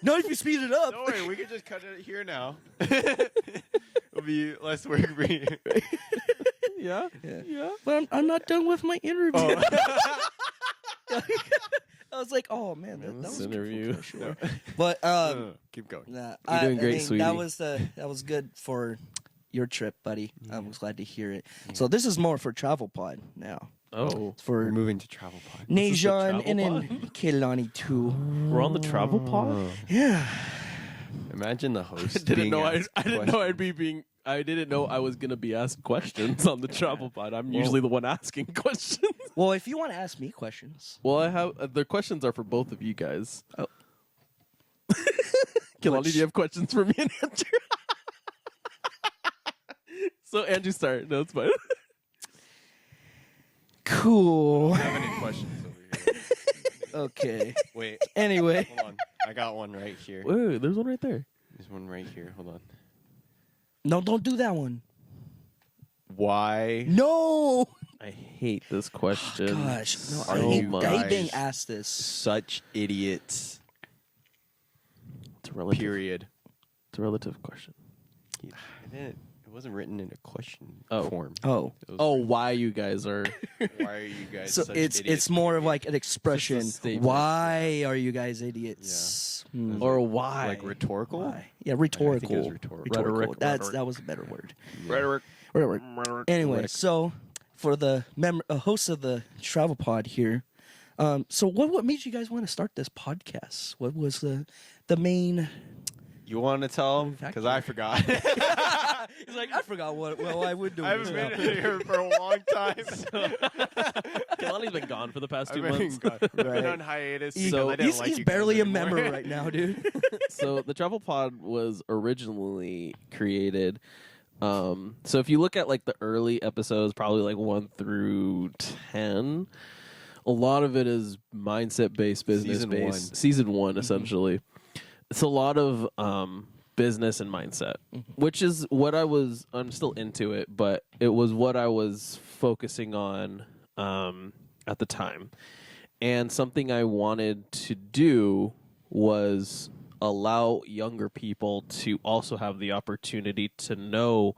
Not if you speed it up. Don't worry, we can just cut it here now. It'll be less work for you. Yeah. But I'm not done with my interview. Oh. I was like, oh man, that this was interview. sure. But Keep going. nah, You're doing great, sweetie. That was good for your trip, buddy. I was glad to hear it. So this is more for TravelPod now. Oh, It's We're for moving to TravelPod. Najan and travel then Kehlani too. we're on the travel pod. Yeah. Imagine the host. I didn't being know asked I didn't know I'd be being. I didn't know I was gonna be asked questions on the travel pod. I'm usually the one asking questions. Well, if you want to ask me questions, Well, I have the questions are for both of you guys. Oh. Kilani, Which- do you have questions for me and Andrew? So Andrew, start. No, it's fine. cool. I don't have any questions over here. Okay. Wait, Anyway, hold on. I got one right here. Wait, there's one right there. There's one right here. Hold on. no, don't do that one. Why? No. I hate this question. Gosh, no, Are I hate, you I hate being guys asked this. Such idiots. It's a relative. Period. It's a relative question. It wasn't written in a question Oh. form. Oh, It was Oh, why you guys are? why are you guys so such it's idiots? more of like an expression. statement. Why are you guys idiots? Hmm. Or why? like rhetorical? Why? Yeah, rhetorical. I think it was rhetorical. Rhetoric. That was a better word. Rhetoric. Rhetoric. Anyway, Rhetoric. so for the host of the travel pod here, so what made you guys want to start this podcast? What was the main? You want to tell them? Because I forgot. He's like, I forgot what I would do. I haven't been here for a long time. Kilani's been gone for the past 2 I've been, months. gone. I've been Right. on hiatus. He- because I didn't he's like he's you guys barely a anymore. member right now, dude. So the travel pod was originally created. So if you look at like the early episodes, probably like 1 through 10, a lot of it is mindset based, business Season based. one. Season 1, essentially. It's a lot of business and mindset, which is what I'm still into it, but it was what I was focusing on at the time. And something I wanted to do was allow younger people to also have the opportunity to know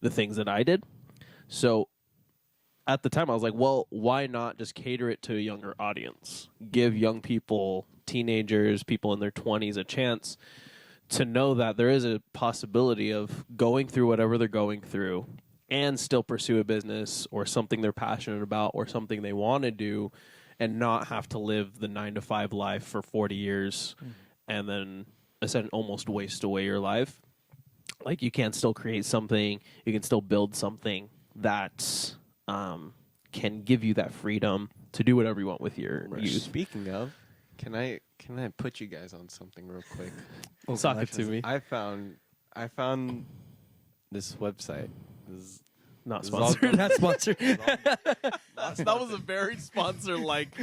the things that I did. So at the time I was like, well, why not just cater it to a younger audience? Give young people, teenagers, people in their 20s a chance to know that there is a possibility of going through whatever they're going through and still pursue a business or something they're passionate about or something they want to do and not have to live the 9-to-5 life for 40 years and then essentially almost waste away your life. Like you can still create something, you can still build something that can give you that freedom to do whatever you want with your youth. Speaking of, can I put you guys on something real quick? Sock it to me. I found this website. This Not is all sponsored. Not sponsored. That was a very sponsor like.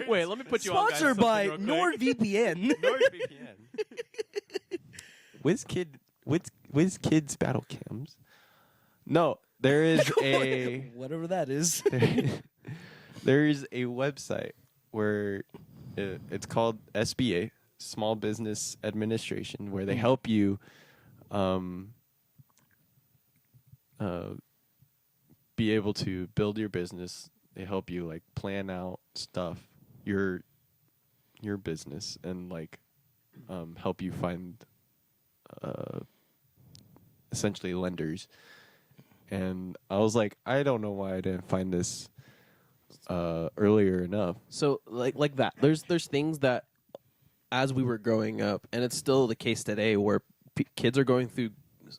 Wait, let me put you on. Sponsored by NordVPN. NordVPN. WizKids Battle Cams. No, there is a Whatever that is. there is a website where it's called SBA, Small Business Administration, where they help you be able to build your business. They help you like plan out stuff, your business, and like help you find essentially lenders. And I was like, I don't know why I didn't find this earlier enough. So like that. There's things that as we were growing up, and it's still the case today, where kids are going through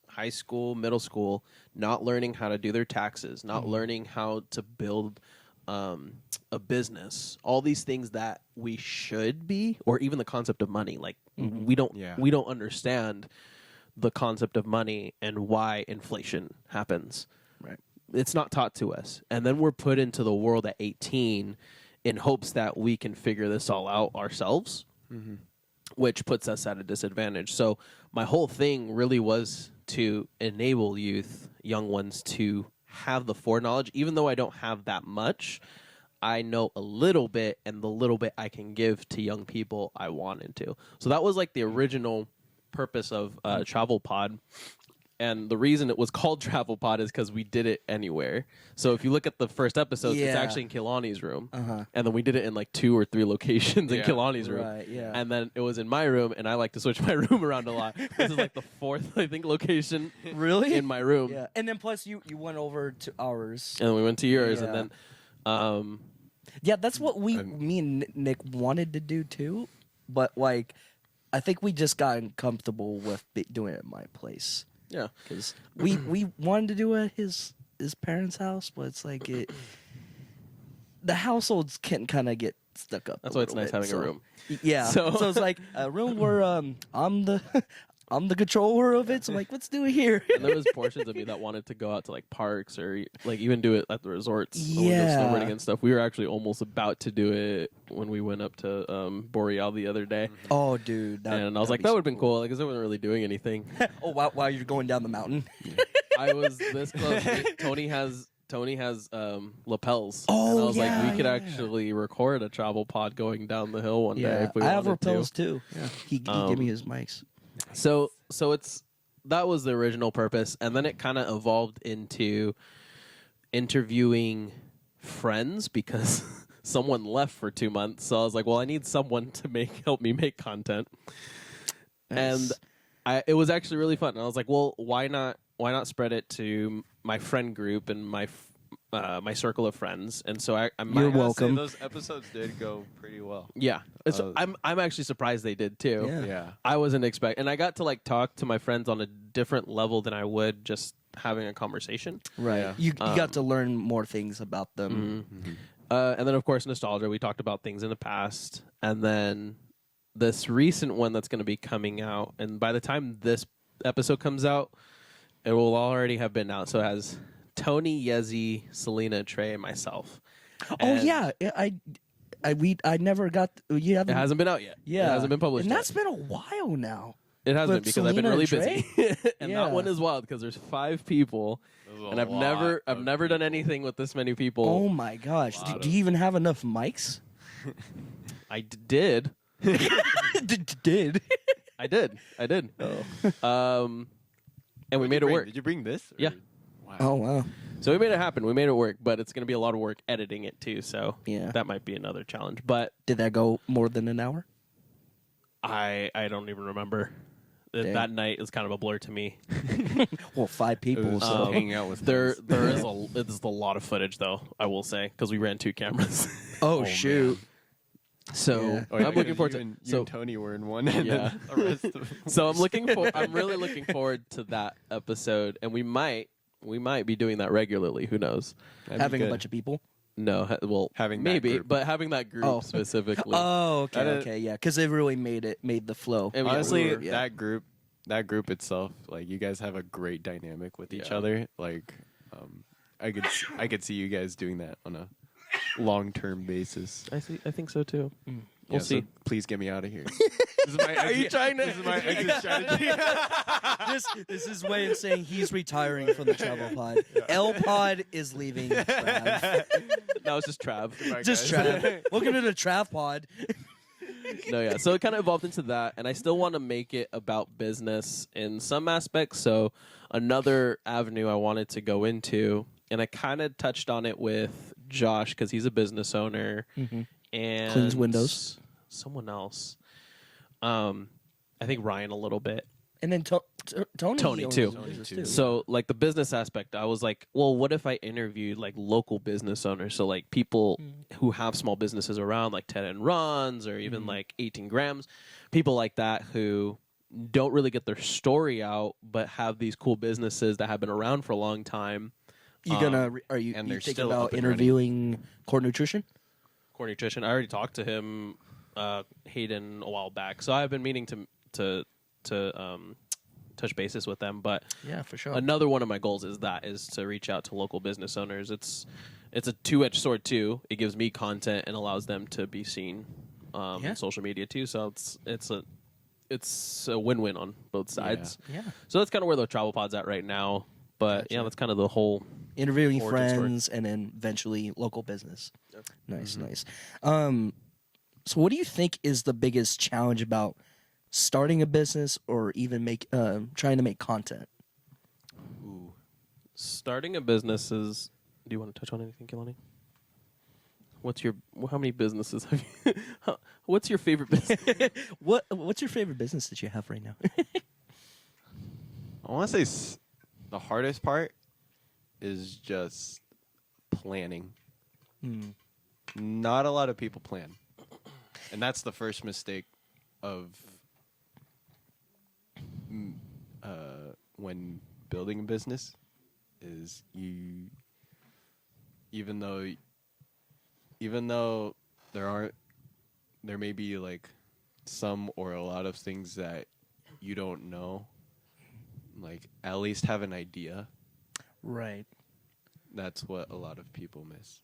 high school, middle school, not learning how to do their taxes, not learning how to build a business, all these things that we should be, or even the concept of money. Like we don't understand the concept of money and why inflation happens. Right. It's not taught to us. And then we're put into the world at 18 in hopes that we can figure this all out ourselves, which puts us at a disadvantage. So my whole thing really was to enable young ones, to have the foreknowledge. Even though I don't have that much, I know a little bit, and the little bit I can give to young people I wanted to. So that was like the original purpose of TravelPod. And the reason it was called TravelPod is because we did it anywhere. So if you look at the first episode, it's actually in Kehlani's room. And then we did it in like 2 or 3 locations in Kehlani's room. Right, yeah. And then it was in my room, and I like to switch my room around a lot. This is like the 4th, I think, location Really? in my room. Yeah. And then plus you went over to ours. And we went to yours, Yeah. and then Yeah, that's what me and Nick wanted to do too. But like, I think we just got comfortable with doing it at my place. yeah. Because we wanted to do it at his parents' house, but it's like the households can kind of get stuck up. That's a why it's little nice bit, having a so- room. Yeah, So- so it's like a room where I'm the I'm the controller of it. So I'm like, let's do it here. And there was portions of me that wanted to go out to like parks or like even do it at the resorts. When we go Yeah. snowboarding and stuff. We were actually almost about to do it when we went up to Boreal the other day. Oh, dude, And I was like, that would have been cool because I wasn't really doing anything. Oh, while you're going down the mountain. I was this close. Tony has lapels. Oh, and I was yeah, like, we could yeah. actually record a travel pod going down the hill one day Yeah, if we I have wanted to. repels too. Yeah, he gave me his mics. So that was the original purpose, and then it kind of evolved into interviewing friends because someone left for 2 months. So I was like, well, I need someone to help me make content. Nice. And it was actually really fun. And I was like, well, why not spread it to my friend group and my circle of friends? And so I'm You're welcome. Those episodes did go pretty well. Yeah, I'm actually surprised they did too. Yeah. Yeah. I wasn't expecting, and I got to like talk to my friends on a different level than I would just having a conversation. Right. Yeah. You got to learn more things about them. And then of course nostalgia. We talked about things in the past, and then this recent one that's going to be coming out. And by the time this episode comes out, it will already have been out. So it has Tony, Yezi, Selena, Trey, and myself. Oh And yeah, I never got. You haven't. It hasn't been out yet. Yeah, It hasn't been published and yet. that's been a while now. It has been But because I've been Selena really and busy, and Yeah. that one is wild because there's 5 people, and I've never done anything with this many people. Oh my gosh, Lot do you even have enough mics? I did, Did. I did, Oh. and we made it work. Did you bring this? or- Yeah. Wow. Oh wow. So we made it happen. We made it work, but it's going to be a lot of work editing it too. So Yeah. that might be another challenge. But Did that go more than an hour? I don't even remember. Dang. That night is kind of a blur to me. Well, 5 It people. was So hanging out with There friends. is a lot of footage though. I will say because we ran 2 cameras. oh Oh, shoot. So Yeah. Oh, yeah, I'm looking forward you to. and, you So and Tony were in one, and Yeah. then the rest of So I'm really looking forward to that episode, and we might be doing that regularly. Who knows? Having a bunch of people. No, well, Having that maybe, group. but having that group Oh. specifically. Oh, okay, That is- okay, yeah, because it really made the flow. And we- honestly, we were- yeah. that group itself, like you guys have a great dynamic with each Yeah. other. Like, I could see you guys doing that on a long-term basis. I think so too. Yeah, We'll so see. please get me out of here. This is my Are you trying to- This is my exit strategy. This is way of saying he's retiring from the travel pod. L pod is leaving. Trav. No, it's just Trav. Bye, Just guys. Trav. Welcome to the Trav pod. No, yeah. So it kind of evolved into that, and I still want to make it about business in some aspects. So another avenue I wanted to go into, and I kind of touched on it with Josh because he's a business owner and Cleans windows. Someone else, I think Ryan a little bit. And then Tony, owns too. a business, Tony, too. So, like the business aspect, I was like, well, what if I interviewed like local business owners? So, like people who have small businesses around, like 10 and Runs or even like 18 Grams, people like that who don't really get their story out, but have these cool businesses that have been around for a long time. Are you and you they're thinking still about up and interviewing Core Nutrition? Core Nutrition. I already talked to him, Hayden, a while back. So I've been meaning to touch bases with them. But Yeah, for sure. another one of my goals is to reach out to local business owners. It's a two-edged sword too. It gives me content and allows them to be seen Yeah. in social media too. So it's a win-win on both sides. Yeah. So that's kind of where the travel pod's at right now. But yeah, Gotcha. that's kind of the whole. Interviewing Origin story. friends and then eventually local business. Yep. Nice, nice. So what do you think is the biggest challenge about starting a business or even trying to make content? Ooh. Starting a business is. Do you want to touch on anything, Kilani? How many businesses have you? What's your favorite business? What's your favorite business that you have right now? I want to say the hardest part is just planning. Not a lot of people plan. And that's the first mistake of when building a business is even though there may be like some or a lot of things that you don't know, like at least have an idea. Right. That's what a lot of people miss.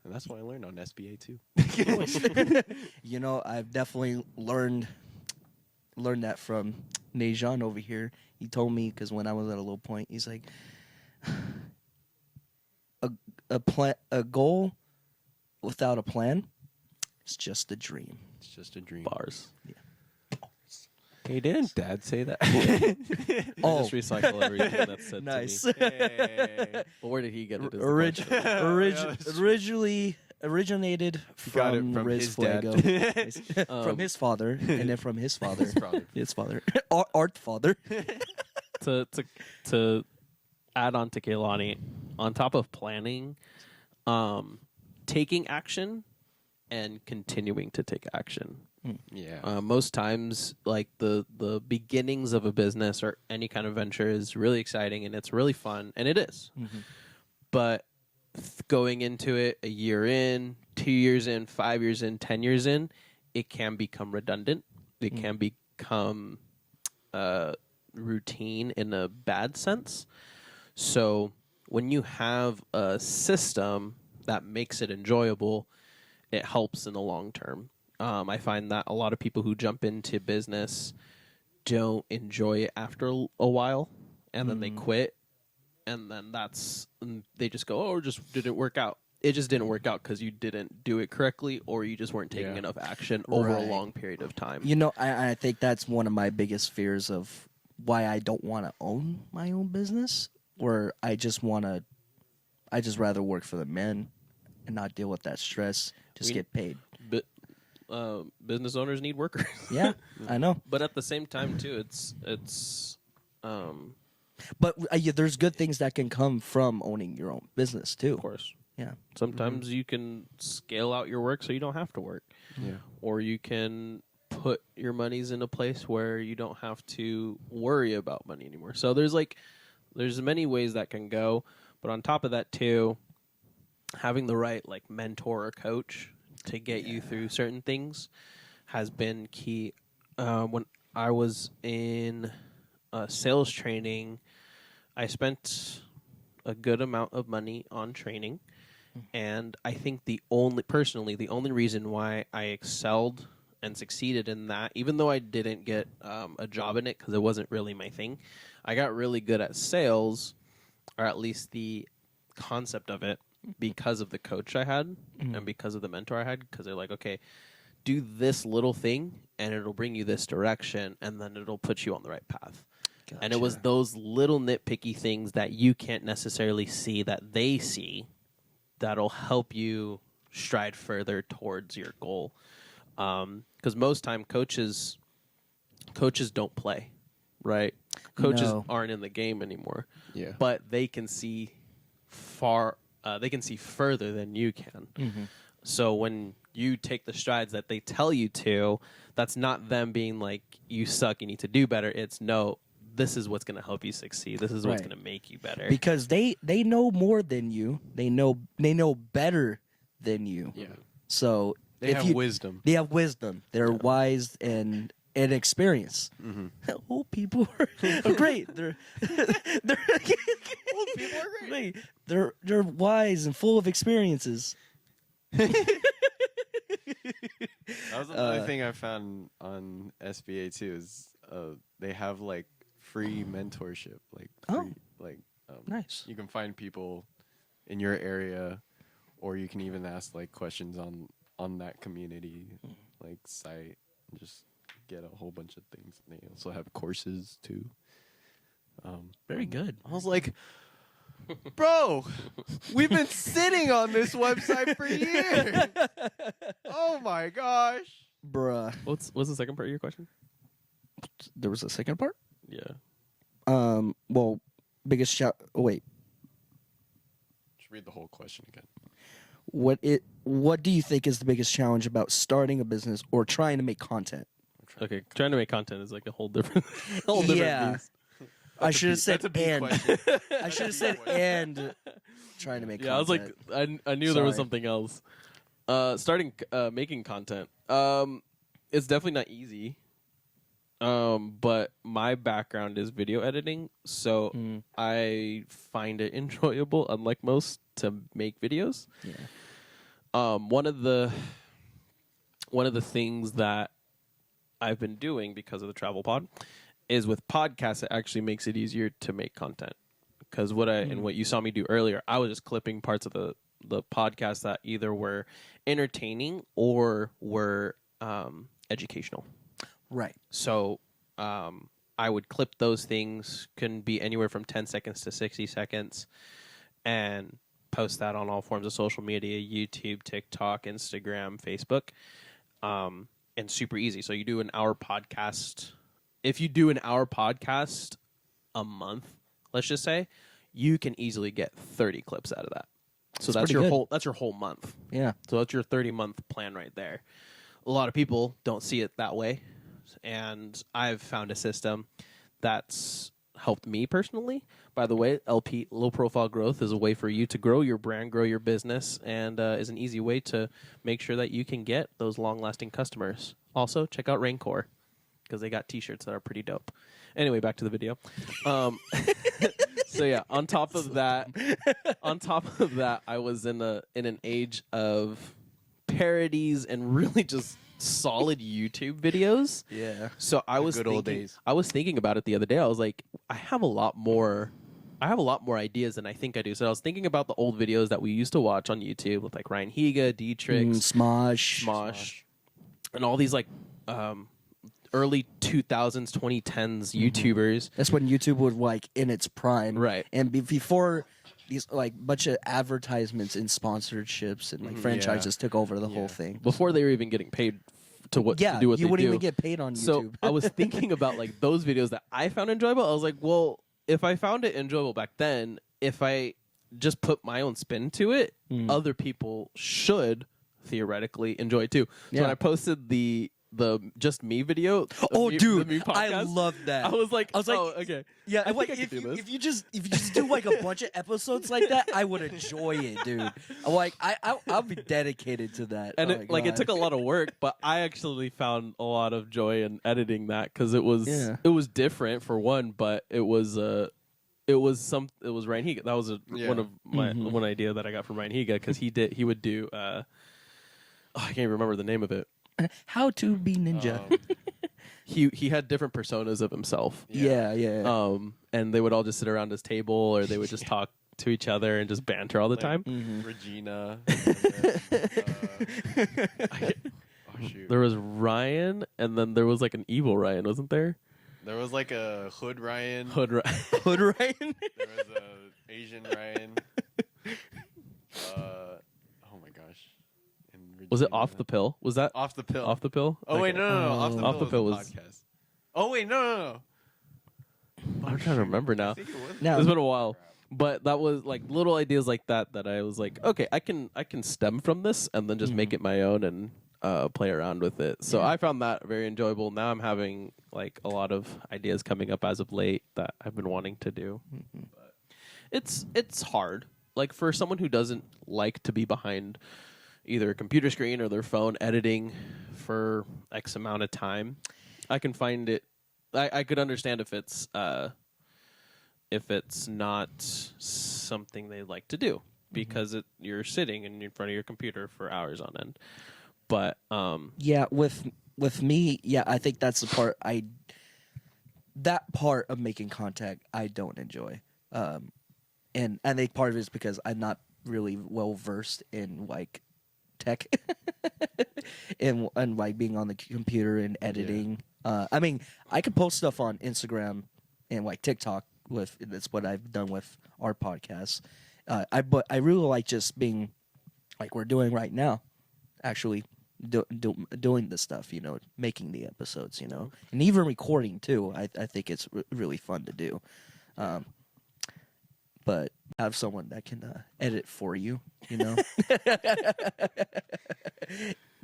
And that's what I learned on SBA too. You know, I've definitely learned that from Nejan over here. He told me because when I was at a low point, he's like, a goal without a plan is just a dream. It's just a dream. Bars. Yeah. Hey, didn't Dad say that? Oh. Just recycle everything that's said Nice. to me. Hey. Well, where did he get it? Is the question. Originally originated got it from from Riz his dad. Fuego. From his father, and then from his father. father. His father. Art father. to add on to Kehlani, on top of planning, taking action and continuing to take action. Yeah. Most times, like the beginnings of a business or any kind of venture is really exciting and it's really fun, and it is. But going into it a year in, 2 years in, 5 years in, 10 years in, it can become redundant. It can become routine in a bad sense. So when you have a system that makes it enjoyable, it helps in the long term. I find that a lot of people who jump into business don't enjoy it after a while, and then they quit, and then they just go, oh, it just didn't work out. It just didn't work out because you didn't do it correctly, or you just weren't taking enough action over a Right. long period of time. You know, I think that's one of my biggest fears of why I don't want to own my own business, where I just rather work for the men and not deal with that stress, just get paid. But business owners need workers. Yeah, I know. But at the same time, too, it's But there's good things that can come from owning your own business, too. of course. Yeah. Sometimes you can scale out your work so you don't have to work. Yeah. Or you can put your monies in a place where you don't have to worry about money anymore. So there's many ways that can go. But on top of that, too, having the right like mentor or coach to get you through certain things has been key. When I was in sales training, I spent a good amount of money on training, and I think the only reason why I excelled and succeeded in that, even though I didn't get a job in it because it wasn't really my thing, I got really good at sales, or at least the concept of it, because of the coach I had and because of the mentor I had, because they're like, okay, do this little thing and it'll bring you this direction, and then it'll put you on the right path. Gotcha. And it was those little nitpicky things that you can't necessarily see that they see that'll help you stride further towards your goal. Because most time coaches don't play, right? Coaches No. aren't in the game anymore. Yeah. But they can see far. They can see further than you can. Mm-hmm. So when you take the strides that they tell you to, that's not them being like, you suck, you need to do better. It's no, this is what's going to help you succeed. This is what's Right. going to make you better. Because they know more than you. They know better than you. Yeah. So They if have you, wisdom. They have wisdom. They're wise and experience. Mm-hmm. Old people are great. They're Old people are great. They're wise and full of experiences. That was another thing I found on SBA too. Is they have like free mentorship, like free, like Nice. You can find people in your area, or you can even ask like questions on that community like site, and just get a whole bunch of things. And they also have courses too. Very good. I was like, bro, we've been sitting on this website for years. Oh my gosh. Bruh. What's the second part of your question? There was a second part? Yeah. Well, biggest shout. Oh, wait. Just read the whole question again. What do you think is the biggest challenge about starting a business or trying to make content? Okay, trying to make content is like a whole different, Yeah. beast. I should have said That's a big and. question. I should have said and trying to make Yeah, I was like, content. I knew there was Sorry. something else. Starting making content. It's definitely not easy. But my background is video editing, so I find it enjoyable, unlike most, to make videos. Yeah. One of the things that I've been doing because of the TravelPod is with podcasts, it actually makes it easier to make content. Because what you saw me do earlier, I was just clipping parts of the podcast that either were entertaining or were educational. Right. So I would clip those things, can be anywhere from 10 seconds to 60 seconds, and post that on all forms of social media, YouTube, TikTok, Instagram, Facebook, and super easy. So you do an hour podcast. If you do an hour podcast a month, let's just say, you can easily get 30 clips out of that. So that's your pretty good. whole month. Yeah. So that's your 30-month plan right there. A lot of people don't see it that way, and I've found a system that's helped me personally. By the way, LP, low profile growth, is a way for you to grow your brand, grow your business, and is an easy way to make sure that you can get those long-lasting customers. Also, check out Raincore, because they got t-shirts that are pretty dope. Anyway, back to the video. So yeah, on top of that, I was in an age of parodies and really just solid YouTube videos. Yeah. So I was good old days. I was thinking about it the other day. I was like, I have a lot more ideas than I think I do. So I was thinking about the old videos that we used to watch on YouTube with like Ryan Higa, Dietrich, Smosh, and all these like early 2000s, 2010s YouTubers. That's when YouTube was like in its prime. Right. And before these like bunch of advertisements and sponsorships and like franchises took over the whole thing. Before they were even getting paid to do what you they wouldn't do. even get paid on YouTube. So I was thinking about like those videos that I found enjoyable. I was like, well, if I found it enjoyable back then, if I just put my own spin to it, other people should theoretically enjoy it too. So when I posted the just me video, dude, the me I podcast, love that. I was like, oh, okay, yeah. I Like think I could do this. if you just do like a bunch of episodes like that, I would enjoy it, dude. I'm like I'll be dedicated to that. And Oh it, my like it God. took a lot of work, but I actually found a lot of joy in editing that because it was Yeah. it was different for one, but it was Ryan Higa. That was one of my one idea that I got from Ryan Higa because he would do I can't even remember the name of it. How to be ninja. He had different personas of himself. Yeah. And they would all just sit around his table or they would just talk to each other and just banter all the time. Regina. And then, oh shoot. There was Ryan, and then there was like an evil Ryan, wasn't there? There was like a Hood Ryan. Hood Ryan. Hood Ryan. There was a Asian Ryan. Oh my gosh. And Was it Regina. Off the Pill? Was that Off the Pill? Off the Pill? Oh wait, Okay. no. Off the Pill, Off the Pill was was- a podcast. Oh wait, no. I'm trying to remember now. I think it was. Now- It's been a while. But that was like little ideas like that I was like, okay, I can stem from this and then just make it my own and play around with it. So I found that very enjoyable. Now I'm having like a lot of ideas coming up as of late that I've been wanting to do. But it's hard. Like for someone who doesn't like to be behind either a computer screen or their phone editing for X amount of time, I can find it. I could understand if it's not something they like to do because you're sitting in front of your computer for hours on end. But Yeah, with me, yeah, I think that's the part that part of making content I don't enjoy. And I think part of it is because I'm not really well versed in like tech and like being on the computer and editing. I mean, I could post stuff on Instagram and like TikTok that's what I've done with our podcast. But I really like just being like we're doing right now, actually doing the stuff, making the episodes, and even recording too. I think it's really fun to do. But have someone that can edit for you, yeah,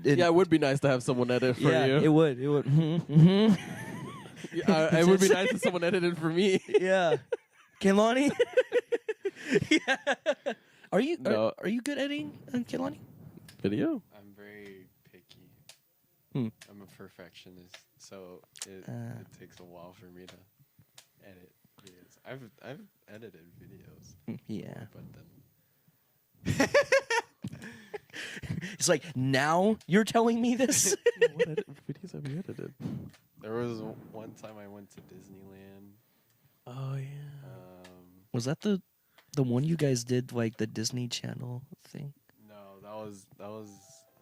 it would be nice to have someone edit for yeah, you. It would. Mm-hmm. It would be nice if someone edited for me. Yeah, Kehlani. Yeah. Are you No. are you good editing, Kehlani? Video. I'm very picky. Hmm. I'm a perfectionist, so it takes a while for me to edit videos. I've edited videos, Yeah. but then It's like, now you're telling me this? What videos have you edited? there was one time I went to Disneyland. Oh yeah. Was that the one you guys did, like the Disney Channel thing? No, that was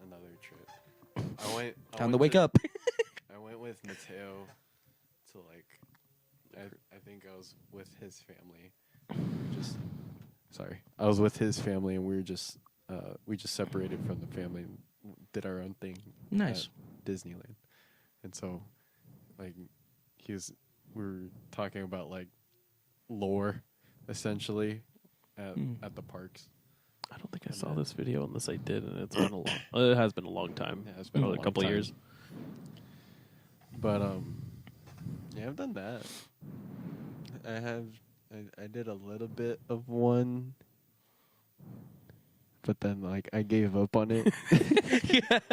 another trip. I went Time to wake up. I went with Mateo to like I think I was with his family. I was with his family and we just separated from the family and did our own thing. Nice. At Disneyland. And so like we were talking about like lore essentially at the parks. I don't think I saw this video unless I did, and it's been a long. It has been a long time. Yeah, it's been Probably a a couple long time. years. But yeah, I've done that. I did a little bit of one, but then like I gave up on it.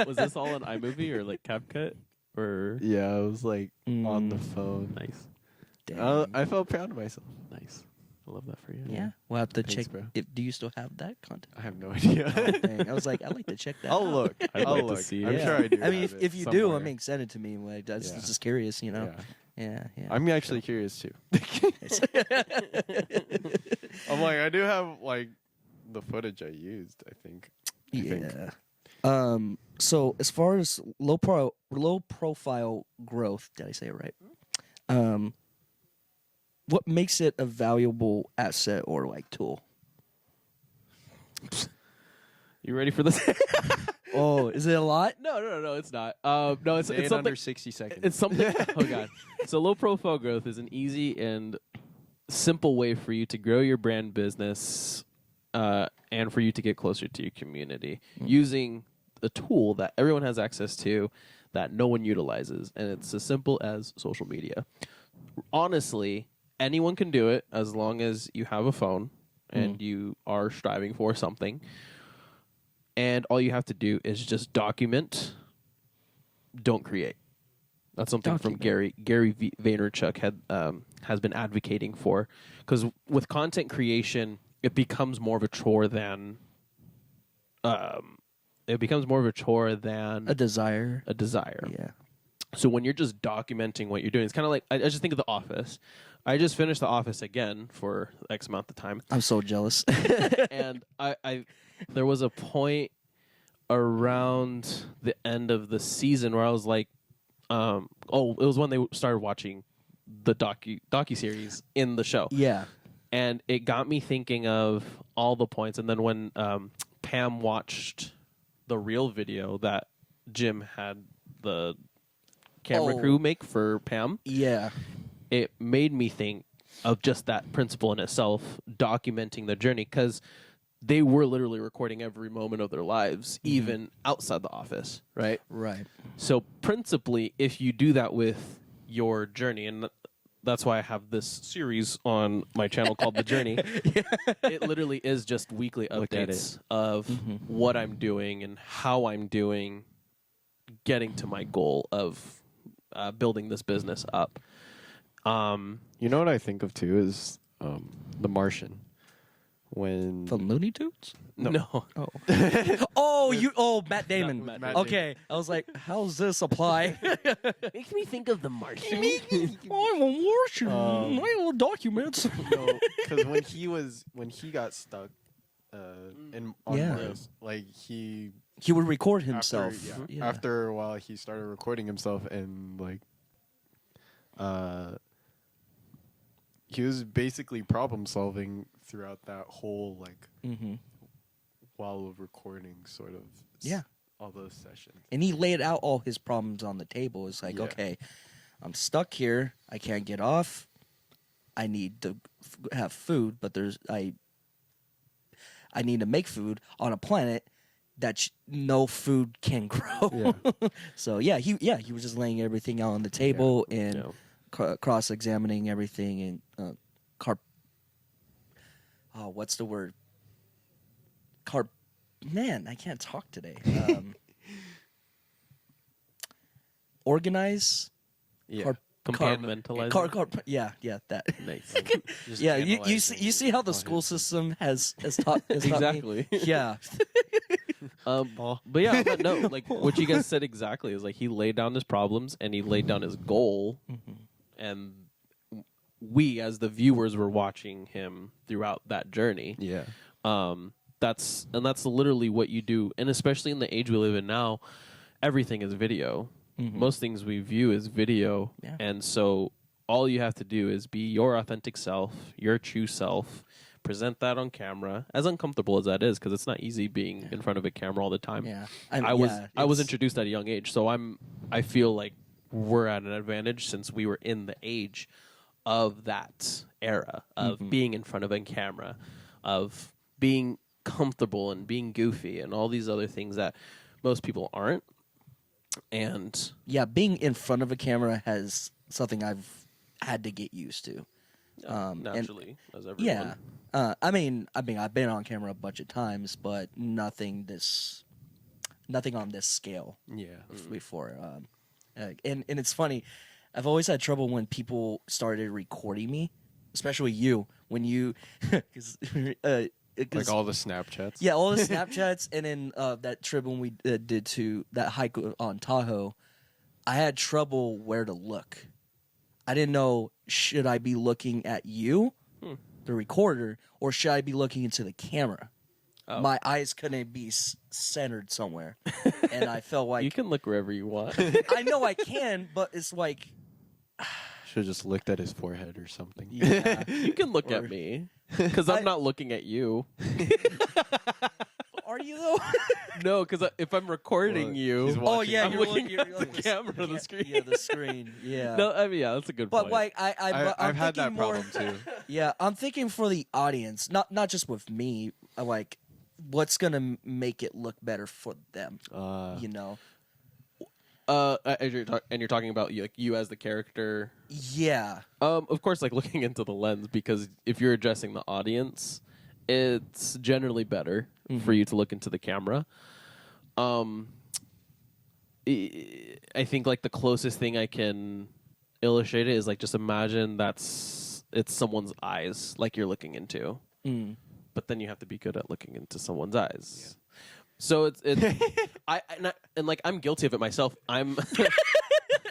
Was this all on iMovie or like CapCut or? Yeah, I was like on the phone. Nice, I felt proud of myself. nice. I love that for you. Yeah, we'll have to Thanks, check. bro. Do you still have that content? I have no idea. Dang, I was like, I'd like to check that. I'll out. look. I'd I'll like to look. see I'm it. sure I do. I mean, have if it you do, I somewhere. mean, send it to me. Like, I was Yeah. just curious, Yeah. Yeah. I'm actually curious too. I'm like, I do have like the footage I used. I think. Yeah. So as far as low profile growth, did I say it right? What makes it a valuable asset or like tool? You ready for this? Oh, is it a lot? No, it's not. No, it's Say it something. under 60 seconds. It's something. Oh god. So low profile growth is an easy and simple way for you to grow your brand business, and for you to get closer to your community using a tool that everyone has access to, that no one utilizes, and it's as simple as social media. Honestly, anyone can do it as long as you have a phone and you are striving for something. And all you have to do is just document, don't create. That's something from Gary Vaynerchuk has been advocating for, because with content creation, it becomes more of a chore than a desire. a desire. Yeah. So when you're just documenting what you're doing, it's kind of like I just think of The Office. I just finished The Office again for X amount of time. I'm so jealous. And I there was a point around the end of the season where I was like, it was when they started watching the docuseries in the show. Yeah. And it got me thinking of all the points. And then when Pam watched the real video that Jim had the camera crew make for Pam, Yeah. it made me think, just that principle in itself, documenting the journey, because they were literally recording every moment of their lives, even outside the office, right? Right. So principally, if you do that with your journey, and that's why I have this series on my channel called The Journey. It literally is just weekly Look at updates of what I'm doing and how I'm doing, getting to my goal of building this business up. You know what I think of too is The Martian. When From Looney Tunes? No. Matt Damon. Matt Damon. Okay, I was like, how's this apply? Makes me think of The Martian. I'm a Martian. I have documents. no, because when he got stuck on Yeah. Mars, like he would record himself. after a while he started recording himself and like he was basically problem solving throughout that whole like while recording sort of all those sessions. And he laid out all his problems on the table. It's like, okay, I'm stuck here. I can't get off. I need to have food, but I need to make food on a planet that no food can grow. So he was just laying everything out on the table and cross-examining everything and what's the word? Man, I can't talk today. Organize. Compartmentalize. That. Nice. Yeah, you see how the school system has taught Exactly. me? Yeah. But yeah, on that note, like what you guys said exactly is like he laid down his problems and he laid down his goal, and we as the viewers were watching him throughout that journey. Yeah. That's literally what you do, and especially in the age we live in now, everything is video. Most things we view is video, and so all you have to do is be your authentic self, your true self, present that on camera, as uncomfortable as that is, because it's not easy being in front of a camera all the time. Yeah, I was introduced at a young age, so I feel like we're at an advantage since we were in the age of that era of being in front of a camera, of being comfortable and being goofy and all these other things that most people aren't. And being in front of a camera has something I've had to get used to. naturally, as everyone. I mean, I've been on camera a bunch of times, but nothing on this scale. Before, and it's funny. I've always had trouble when people started recording me, especially you when you, because. Like all the Snapchats. Yeah, all the Snapchats, and then that trip when we did to that hike on Tahoe, I had trouble where to look. I didn't know, should I be looking at you, the recorder, or should I be looking into the camera? Oh. My eyes couldn't be centered somewhere, and I felt like you can look wherever you want. I know I can, but it's like should have just looked at his forehead or something. Yeah. You can look at me because I'm not looking at you. Are you though? No, because if I'm recording you, I'm looking at the camera, the screen. Yeah, the screen. Yeah. No, I mean, that's a good but point. Like I've had that problem too. Yeah, I'm thinking for the audience, not just with me. Like, what's gonna make it look better for them? You know. And you're talking about you as the character. Yeah. Of course, like looking into the lens, because if you're addressing the audience, it's generally better for you to look into the camera. I think like the closest thing I can illustrate it is like just imagine it's someone's eyes, like you're looking into, but then you have to be good at looking into someone's eyes. Yeah. So it's like I'm guilty of it myself. I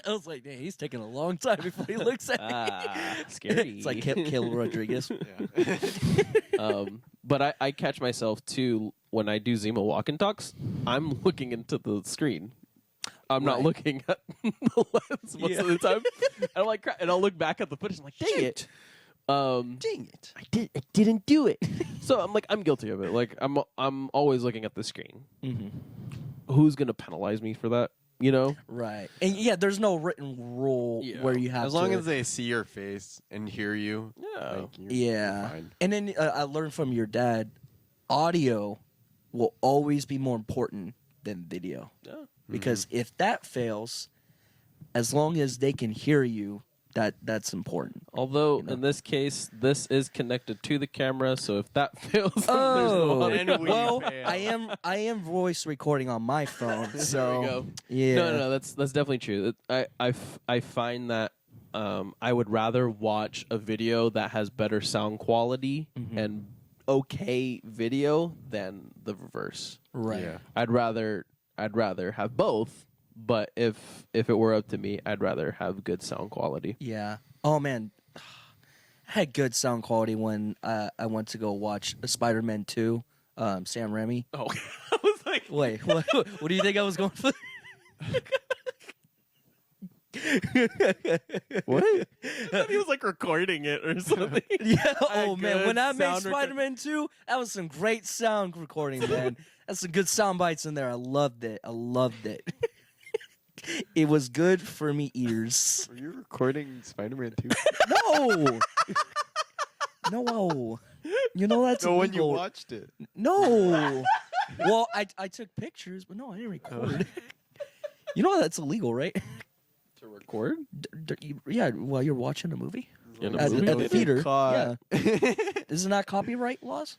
was like, "Hey, he's taking a long time before he looks at me." Scary. It's like Kill Rodriguez. But I catch myself too when I do Zima walk and talks. I'm looking into the screen. I'm not looking at the lens most of the time. And I'm like, crap, and I'll look back at the footage. I'm like, dang it. Dang it! I didn't do it. So I'm like, I'm guilty of it. Like I'm always looking at the screen. Who's gonna penalize me for that? you know. Right. And yeah, there's no written rule Yeah. where you have As long to, as they see your face and hear you, Yeah. like, you're yeah. fine. And then I learned from your dad, audio will always be more important than video. Yeah. Because if that fails, as long as they can hear you, that's important. Although You know? in this case, this is connected to the camera, so if that fails, there's no Oh, audio. And we well, fail. I am voice recording on my phone, so There we go. yeah. No, that's definitely true. I find that I would rather watch a video that has better sound quality and okay video than the reverse. Right. Yeah. I'd rather have both, but if it were up to me, I'd rather have good sound quality. Yeah. Oh man, I had good sound quality when I went to go watch Spider-Man 2, Sam Raimi. Oh, I was like, Wait, what do you think I was going for? what? I thought he was like recording it or something. Yeah. Oh Had man, good when I made sound Spider-Man 2, that was some great sound recording, man. That's some good sound bites in there. I loved it. It was good for me ears. Were you recording Spider-Man 2? No. No. You know that's No, when you illegal. watched it. No. Well, I took pictures, but no, I didn't record. You know that's illegal, right? To record? Yeah, while you're watching a movie In a at movie the theater? theater. Caught. Yeah. Isn't that copyright laws?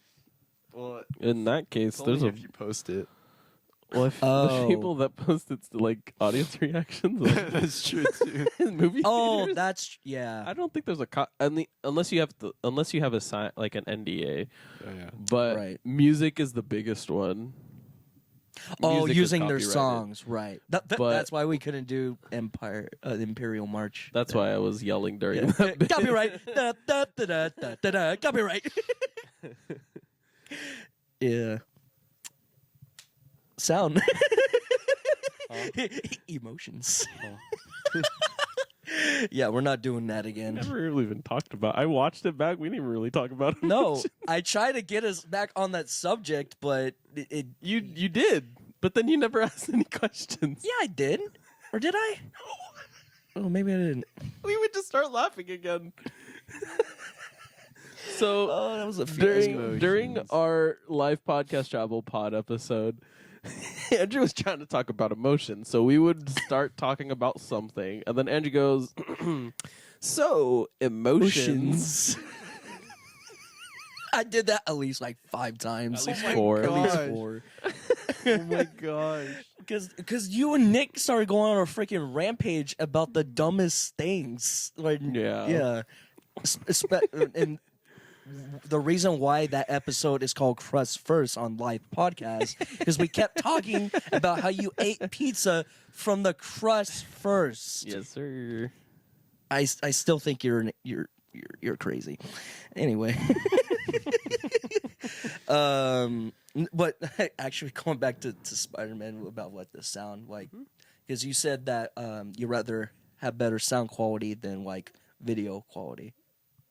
Well, In that case, it's only there's a if you post it. well, if Oh. the people that post it's like audience reactions, like, That's true too. in movie Oh, theaters. that's yeah. I don't think there's a unless you have a sign like an NDA, Oh, yeah. but Right. music is the biggest one. Oh, Music is using their copyrighted. songs, right? But- That's why we couldn't do Imperial March. That's why I was yelling during Yeah. that bit. Copyright. Da, da, da, da, da, da, da. Copyright. Yeah. Sound. Emotions. Yeah, we're not doing that again. Never really even talked about. I watched it back. We didn't even really talk about it. No, I tried to get us back on that subject, but you did, but then you never asked any questions. yeah, I did. Or did I? Oh, maybe I didn't. We would just start laughing again. So Oh, that was a few. during our live podcast travel pod episode, Andrew was trying to talk about emotions. So we would start talking about something, and then Andrew goes, "So emotions." I did that at least like 5 times. At least my 4. At least gosh. 4. Oh my gosh. Because you and Nick started going on a freaking rampage about the dumbest things. Like, Yeah. Yeah. And the reason why that episode is called Crust First on live podcast is we kept talking about how you ate pizza from the crust first. Yes, sir. I still think you're crazy. Anyway. But actually going back to Spider-Man about what the sound like, because you said that you rather have better sound quality than like video quality,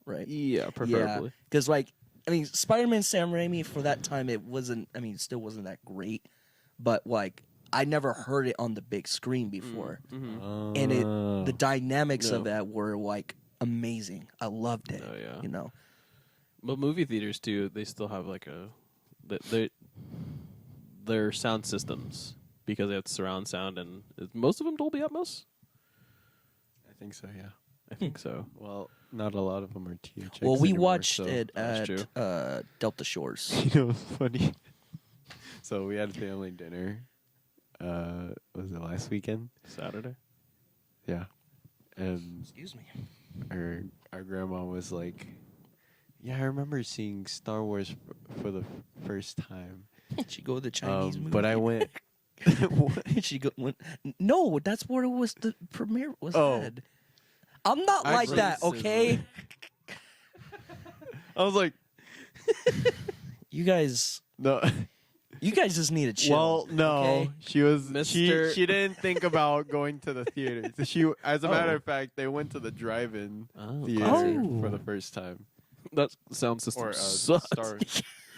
right? Yeah, preferably. Because like I mean, Spider-Man Sam Raimi for that time it wasn't. I mean, it still wasn't that great, but like I never heard it on the big screen before, and the dynamics of that were like amazing. I loved it. Oh, yeah. You know. But movie theaters too, they still have like their sound systems because they have surround sound, and is most of them Dolby Atmos? I think so, yeah. I think so. Well, not a lot of them are THX. Well, we anymore, watched so- it that's at true. Delta Shores. You know, it's funny. So we had family dinner. Was it last weekend? Saturday. Yeah. And Excuse me. our grandma was like, "Yeah, I remember seeing Star Wars for the first time." She go to the Chinese movie. But I went. She go went. No, that's where it was. The premiere was Oh. had. I'm not like Actually, that, okay? I was like, You guys no. just need to chill. Well, no, okay? she was Mr. she didn't think about going to the theater. So she, as a Oh. matter of fact, they went to the drive-in Oh, theater classy. for the first time. That sound system Or sucks. Star.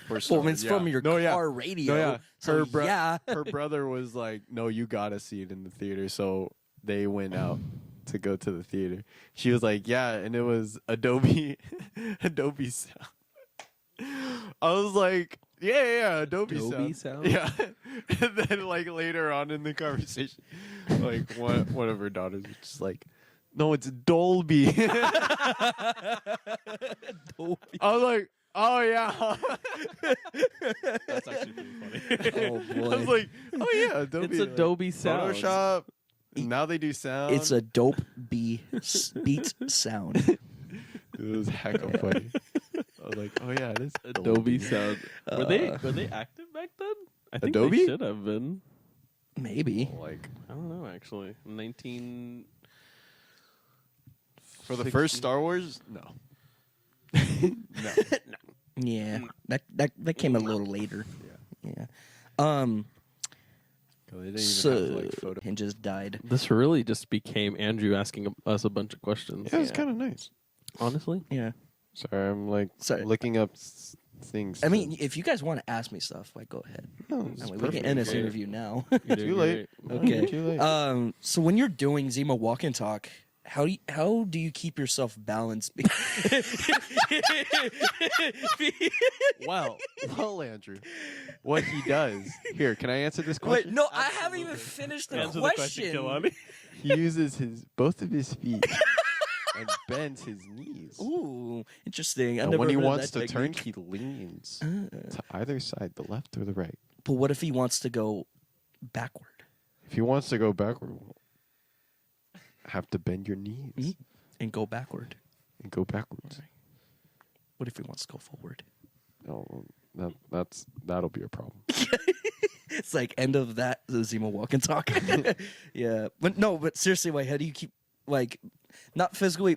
for Well, it's from your car No, radio. yeah. So, yeah. Her brother was like, "No, you gotta see it in the theater." So they went out to go to the theater. She was like, "Yeah," and it was Adobe, Adobe Sound. I was like, "Yeah, Adobe Sound? Yeah, and then like later on in the conversation, like one of her daughters was just like, "No, it's Dolby." Dolby. I was like, "Oh yeah." That's actually pretty funny. Oh, I boy. was like, "Oh yeah, Adobe." It's Adobe Sound. Photoshop. Now they do sound. It's a dope beat sound. It was hecka funny. I was like, "Oh yeah, it is Adobe Sound. Were they active back then? I think Adobe? they should have been. Maybe. Like I don't know actually. 19 for the first Star Wars, no, no. Yeah. That came a little later. Yeah. They didn't even So have to, like, photo. and just died. This really just became Andrew asking us a bunch of questions. Yeah, it was kind of nice. Honestly. Yeah. Sorry, I'm like looking up things. I mean, if you guys want to ask me stuff, like go ahead. no, I mean, we can end this Yeah. interview now. You're doing Too late. great. Okay. Too late. So when you're doing Zima Walk and Talk, how do you keep yourself balanced? Well, Andrew, what he does here? Can I answer this Wait, question? no, I haven't even finished the Answer question. the question, Kehlani. He uses both of his feet and bends his knees. Ooh, interesting. And I've never when he heard of wants that to turn, technique. he leans to either side, the left or the right. But what if he wants to go backward? If he wants to go backward, have to bend your knees And go backward. and go backwards. What if he wants to go forward? No, that'll be a problem. It's like end of that the Zima Walk and Talk. Yeah, but seriously, like, how do you keep not physically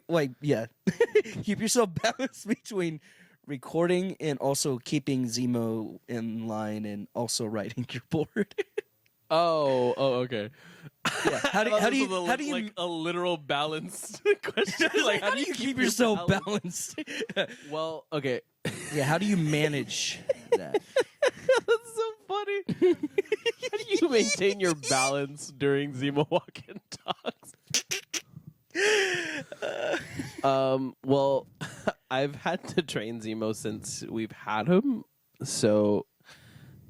keep yourself balanced between recording and also keeping Zemo in line and also writing your board? Oh, okay. Yeah. How do you like a literal balance question? like how do you keep yourself balanced? Well, okay. Yeah, how do you manage that? That's so funny. How do you maintain your balance during Zima Walk and Talks? Well, I've had to train Zemo since we've had him. So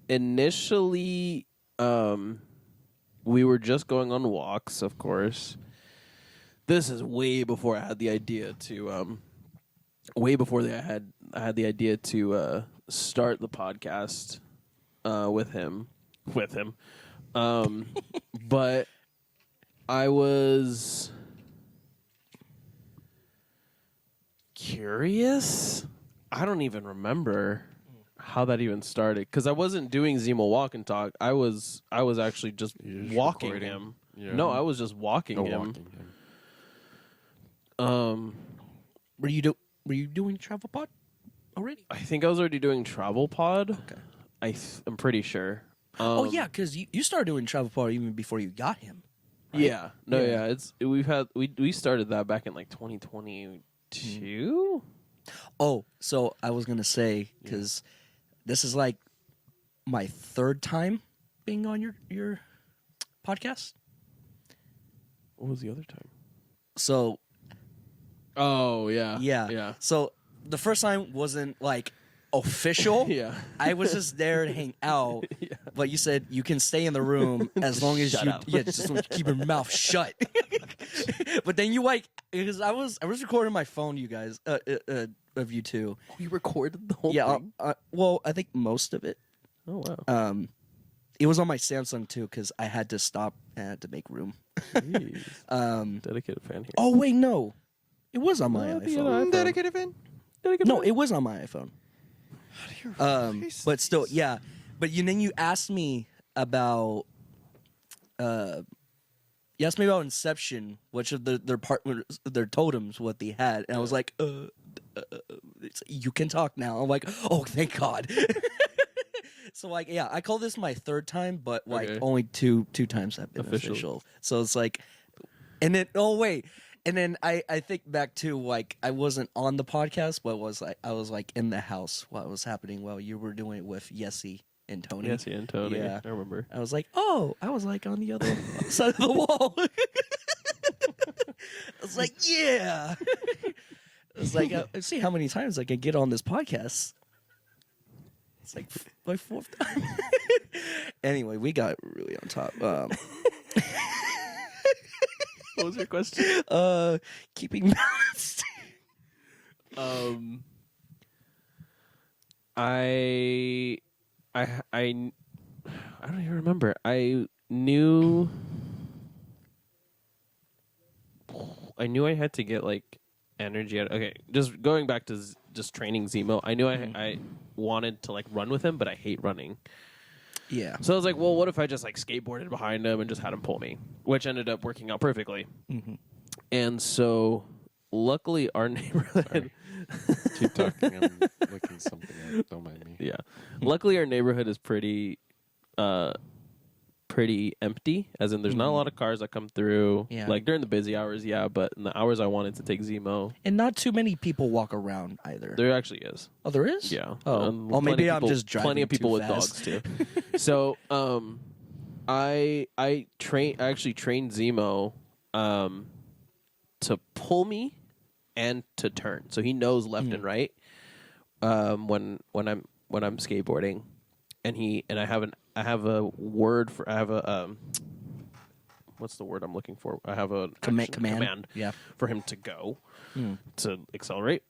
initially, we were just going on walks, of course. This is way before I had the idea to I had the idea to start the podcast with him. But I was curious. I don't even remember how that even started because I wasn't doing Zima Walk and Talk. I was actually just walking recording. him. Yeah. No, I was just walking him. Were you doing TravelPod already? I think I was already doing TravelPod. Okay. I'm pretty sure. Oh yeah, because you started doing TravelPod even before you got him. Right? Yeah. No, Yeah. yeah. We started that back in like 2022. Oh, so I was gonna say because this is like my third time being on your podcast. What was the other time? So Oh yeah. yeah, Yeah. So the first time wasn't like official. Yeah. I was just there to hang out. Yeah. But you said you can stay in the room as long as Shut up. just keep your mouth shut. But then you because I was recording my phone, you guys, of you two. We recorded the whole Yeah, thing. well, I think most of it. Oh wow. It was on my Samsung too because I had to stop and I had to make room. Jeez. Dedicated fan here. Oh wait, no, it was on my That'd be iPhone. an iPhone. Dedicated fan. No, it was on my iPhone. But still, yeah. But then you asked me about Inception, which of their totems, what they had, and I was like, you can talk now. I'm like, oh, thank God. So I call this my third time, but Okay. only two times have been official. So it's like, and then And then I think back to like I wasn't on the podcast, but I was like in the house while it was happening while you were doing it with Yessie and Tony. Yessie and Tony. Yeah. I remember. I was like, oh, I was like on the other side of the wall. I was like, yeah. I was like, let's see how many times I can get on this podcast. It's like my fourth time. Anyway, we got really on top. What was your question? Keeping balanced. I don't even remember. I knew I had to get like energy out. Okay, just going back to just training Zemo. I knew I wanted to like run with him, but I hate running. Yeah. So I was like, well, what if I just like skateboarded behind him and just had him pull me, which ended up working out perfectly. Mm-hmm. And so, luckily, our neighborhood. Keep talking. I'm looking something up. Don't mind me. Yeah. Luckily, our neighborhood is pretty empty, as in there's not a lot of cars that come through. Yeah. Like during the busy hours, yeah, but in the hours I wanted to take Zemo, And not too many people walk around either. there actually is. Oh, there is? Yeah. Oh, Plenty maybe of I'm people- just driving Plenty of people too with fast. dogs too. So, I actually trained Zemo to pull me and to turn. So he knows left and right when I'm skateboarding, and I have a word for what's the word I'm looking for? I have a command Yeah. for him to go to accelerate.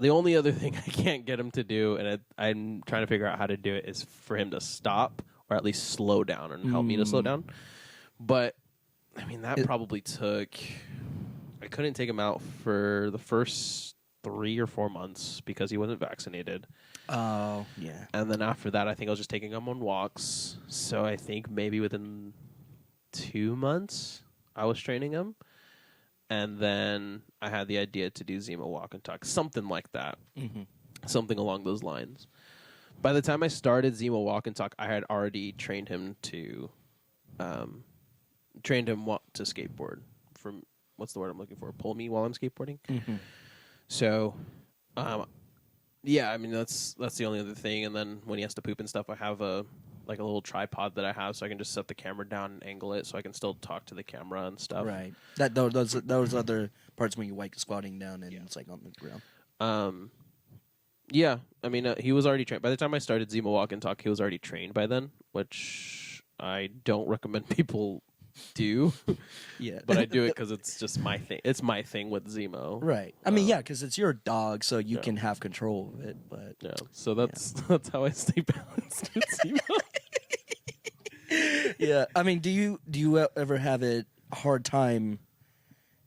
The only other thing I can't get him to do, and I'm trying to figure out how to do it, is for him to stop or at least slow down and help me to slow down. But I mean, that probably took. I couldn't take him out for the first 3 or 4 months because he wasn't vaccinated. Oh, yeah. And then after that, I think I was just taking him on walks. So I think maybe within 2 months, I was training him. And then I had the idea to do Zemo Walk and Talk, something like that. Mm-hmm. Something along those lines. By the time I started Zemo Walk and Talk, I had already trained him to skateboard. From what's the word I'm looking for? Pull me while I'm skateboarding. Mm-hmm. So, yeah, I mean that's the only other thing. And then when he has to poop and stuff, I have a little tripod that I have, so I can just set the camera down and angle it, so I can still talk to the camera and stuff. Right. Those other parts when you like squatting down and it's like on the ground. Yeah, I mean he was already trained. By the time I started Zemo Walk and Talk, he was already trained by then, which I don't recommend people do. Yeah. But I do it because it's just my thing. It's my thing with Zemo. Right. I mean, yeah, because it's your dog, so you can have control of it. But Yeah. So that's how I stay balanced with Zemo. yeah, I mean, do you ever have a hard time?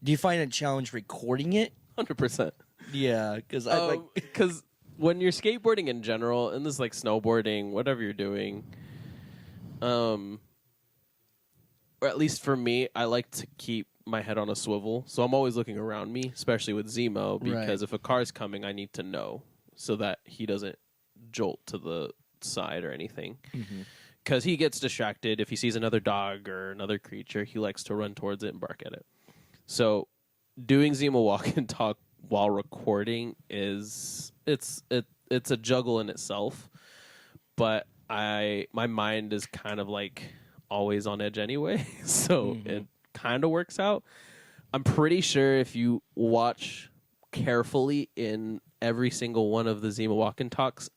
Do you find a challenge recording it? 100%. Yeah, because Because when you're skateboarding in general, and this is like snowboarding, whatever you're doing, or at least for me, I like to keep my head on a swivel. So I'm always looking around me, especially with Zemo, because if a car's coming, I need to know so that he doesn't jolt to the side or anything. Because he gets distracted. If he sees another dog or another creature, he likes to run towards it and bark at it. So doing Zemo Walk and Talk while recording it's a juggle in itself. But my mind is kind of like always on edge anyway, so it kind of works out. I'm pretty sure if you watch carefully in every single one of the Zemo Walk and Talks,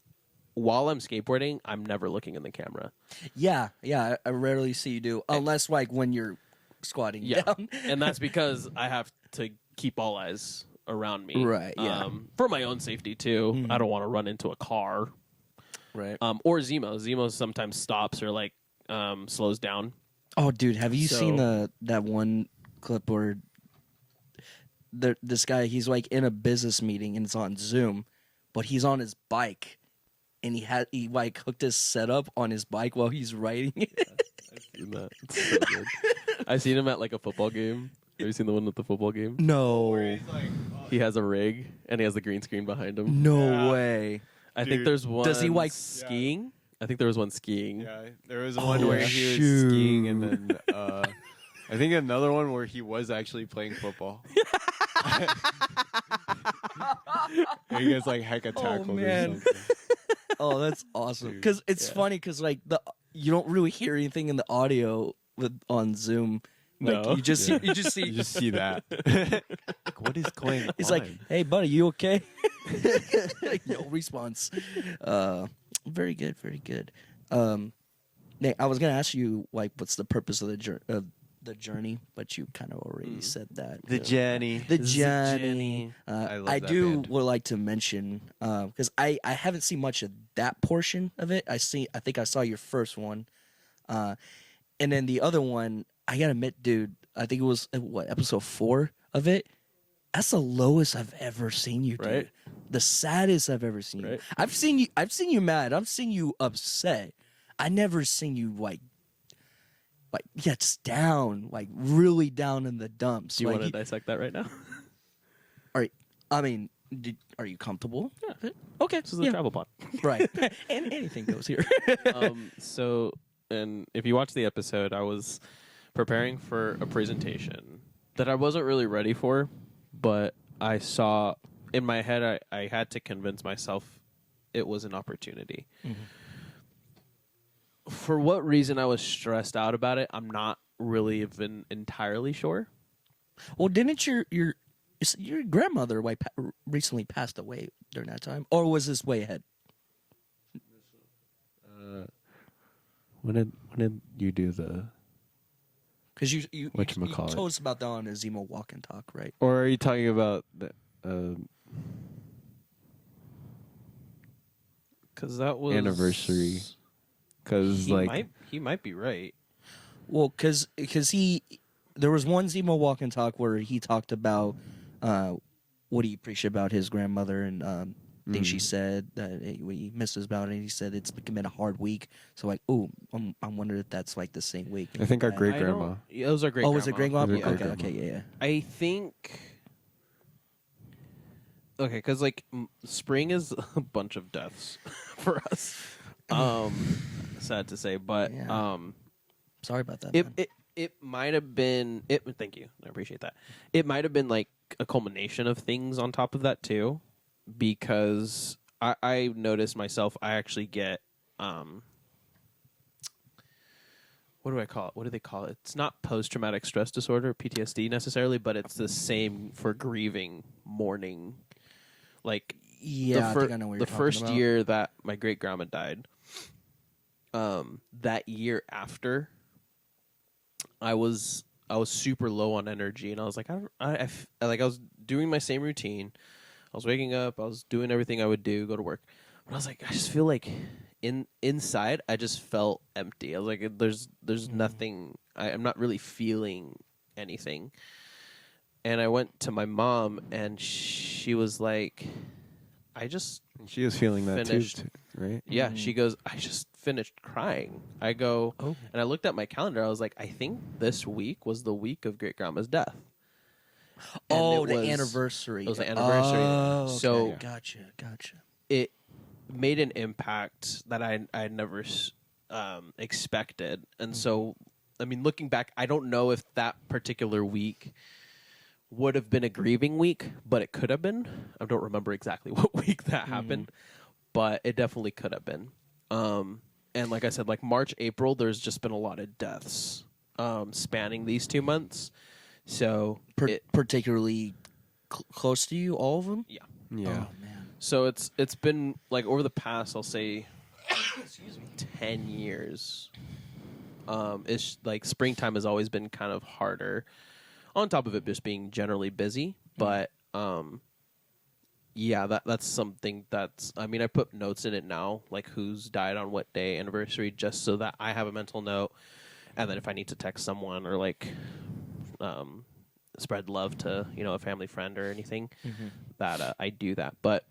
while I'm skateboarding, I'm never looking in the camera. yeah, I rarely see you do, unless like when you're squatting down. And that's because I have to keep all eyes around me. Right, yeah. For my own safety, too. I don't want to run into a car. Right. Or Zemo. Zemo sometimes stops or, like, slows down. Oh, dude, have you seen that one clip where this guy, he's like in a business meeting and it's on Zoom, but he's on his bike and he like hooked his setup on his bike while he's riding it. I've seen that. It's so good. I've seen him at like a football game. Have you seen the one at the football game? No. He has a rig and he has the green screen behind him. No way. I think there's one. Does he like skiing? I think there was one skiing. Yeah, there was one Oh, where he was shoot. skiing and then I think another one where he was actually playing football. And he gets like hecka tackled or man. something. Oh, that's awesome. Dude, Because it's funny because like you don't really hear anything in the audio on Zoom. Like No. you just Yeah. see, you just see. You just see that. Like, what is going on? He's like, "Hey, buddy, you okay?" No response. Very good, very good. Nate, I was gonna ask you like, what's the purpose of the journey, but you kind of already said that. the Jenny. The journey. I love I that do band. would like to mention because I haven't seen much of that portion of it. I think I saw your first one, and then the other one. I gotta admit, dude. I think it was episode 4 of it. That's the lowest I've ever seen you, dude. Right. The saddest I've ever seen you. Right. I've seen you mad. I've seen you upset. I never seen you like just down, like really down in the dumps. Do you like, want to dissect that right now? I mean, are you comfortable? Yeah. Okay. This is the travel pod. Right. And anything goes here. And if you watch the episode, I was preparing for a presentation that I wasn't really ready for, but I saw in my head I had to convince myself it was an opportunity. Mm-hmm. For what reason I was stressed out about it, I'm not really even entirely sure. Well, didn't your grandmother recently passed away during that time, or was this way ahead? When did you do the? Because you Whatchamacallit? told us about that on a Zemo Walk and Talk, right? Or are you talking about the? Because that was Anniversary. Because he might be right. Well, because there was one Zemo Walk and Talk where he talked about what he appreciated about his grandmother and things she said that he misses about it. He said it's been a hard week. So like, I'm wondering if that's like the same week. I think our great grandma. Yeah, it was our great. Oh, was it great grandma? It was Okay, great grandma. yeah. I think. Okay, because like spring is a bunch of deaths for us. Sad to say, but Yeah. Sorry about that. it might have been it. Thank you, I appreciate that. It might have been like a culmination of things on top of that too, because I noticed myself. I actually get what do I call it? What do they call it? It's not post-traumatic stress disorder, PTSD necessarily, but it's the same for grieving, mourning. Like Yeah, I think I know what you're the talking first about. year that my great grandma died, that year after, I was super low on energy, and I was like, I was doing my same routine. I was waking up, I was doing everything I would do, go to work, but I was like, I just feel like inside, I just felt empty. I was like, there's nothing. I'm not really feeling anything. And I went to my mom, and she was like, She was feeling that finished. too, right? Yeah, she goes, I just finished crying. I go, Oh. and I looked at my calendar. I was like, I think this week was the week of great grandma's death. And the anniversary. It was the anniversary. Oh, okay. So gotcha. it made an impact that I never expected. And so, I mean, looking back, I don't know if that particular week would have been a grieving week, but it could have been. I don't remember exactly what week that happened, but it definitely could have been. And like I said, like March, April, there's just been a lot of deaths spanning these 2 months. So Particularly close to you, all of them? yeah. Yeah. Oh, man. So it's been like over the past, I'll say, 10 years. It's like springtime has always been kind of harder. On top of it just being generally busy, but yeah, that's something that's. I mean, I put notes in it now, like who's died on what day, anniversary, just so that I have a mental note, and then if I need to text someone or like spread love to a family friend or anything, that I do that. But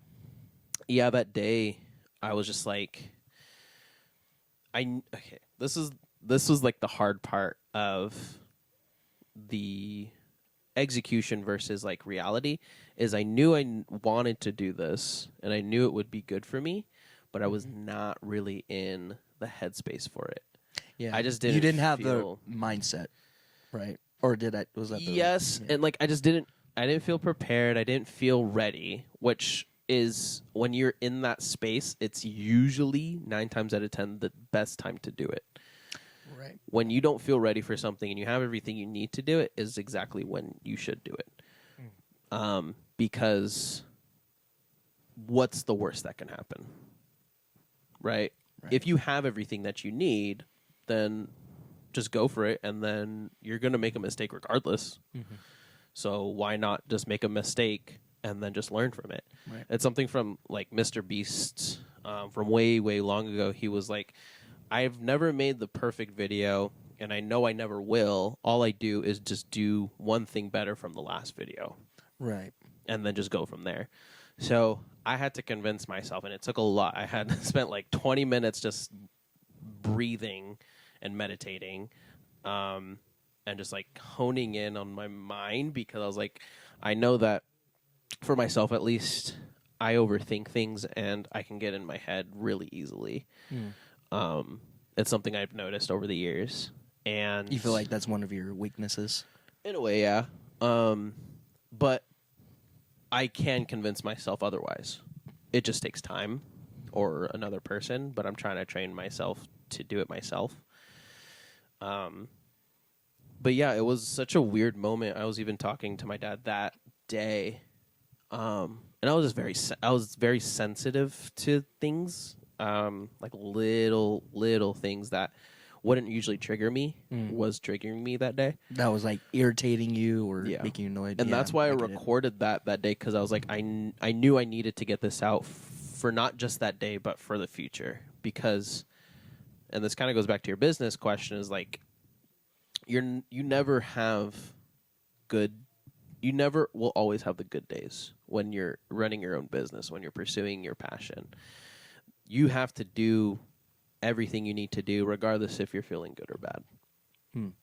yeah, that day I was just like, this was like the hard part of the execution versus like reality is I knew I wanted to do this and I knew it would be good for me, but I was not really in the headspace for it. Yeah. I just didn't You didn't have feel- the mindset, right? Or was that yes, yeah. and like I didn't feel prepared. I didn't feel ready, which is when you're in that space, it's usually 9 times out of 10 the best time to do it. Right. When you don't feel ready for something and you have everything you need to do it is exactly when you should do it. Because what's the worst that can happen? Right? If you have everything that you need, then just go for it, and then you're going to make a mistake regardless. So why not just make a mistake and then just learn from it? Right. It's something from like Mr. Beast from way, way long ago. He was like, I've never made the perfect video, and I know I never will. All I do is just do one thing better from the last video. Right. And then just go from there. So I had to convince myself, and it took a lot. I had spent like 20 minutes just breathing and meditating, and just like honing in on my mind, because I was like, I know that for myself at least, I overthink things and I can get in my head really easily. It's something I've noticed over the years. And You feel like that's one of your weaknesses? in a way, yeah. But I can convince myself otherwise. It just takes time or another person, but I'm trying to train myself to do it myself. But yeah, it was such a weird moment. I was even talking to my dad that day, and I was just very sensitive to things, like little things that wouldn't usually trigger me was triggering me that day. That was like irritating you or Yeah. making you annoyed. And Yeah, that's why I get it. recorded that day, because I was like, I knew I needed to get this out for not just that day, but for the future. Because, and this kind of goes back to your business question, is like, you never will always have the good days when you're running your own business, when you're pursuing your passion. You have to do everything you need to do, regardless if you're feeling good or bad.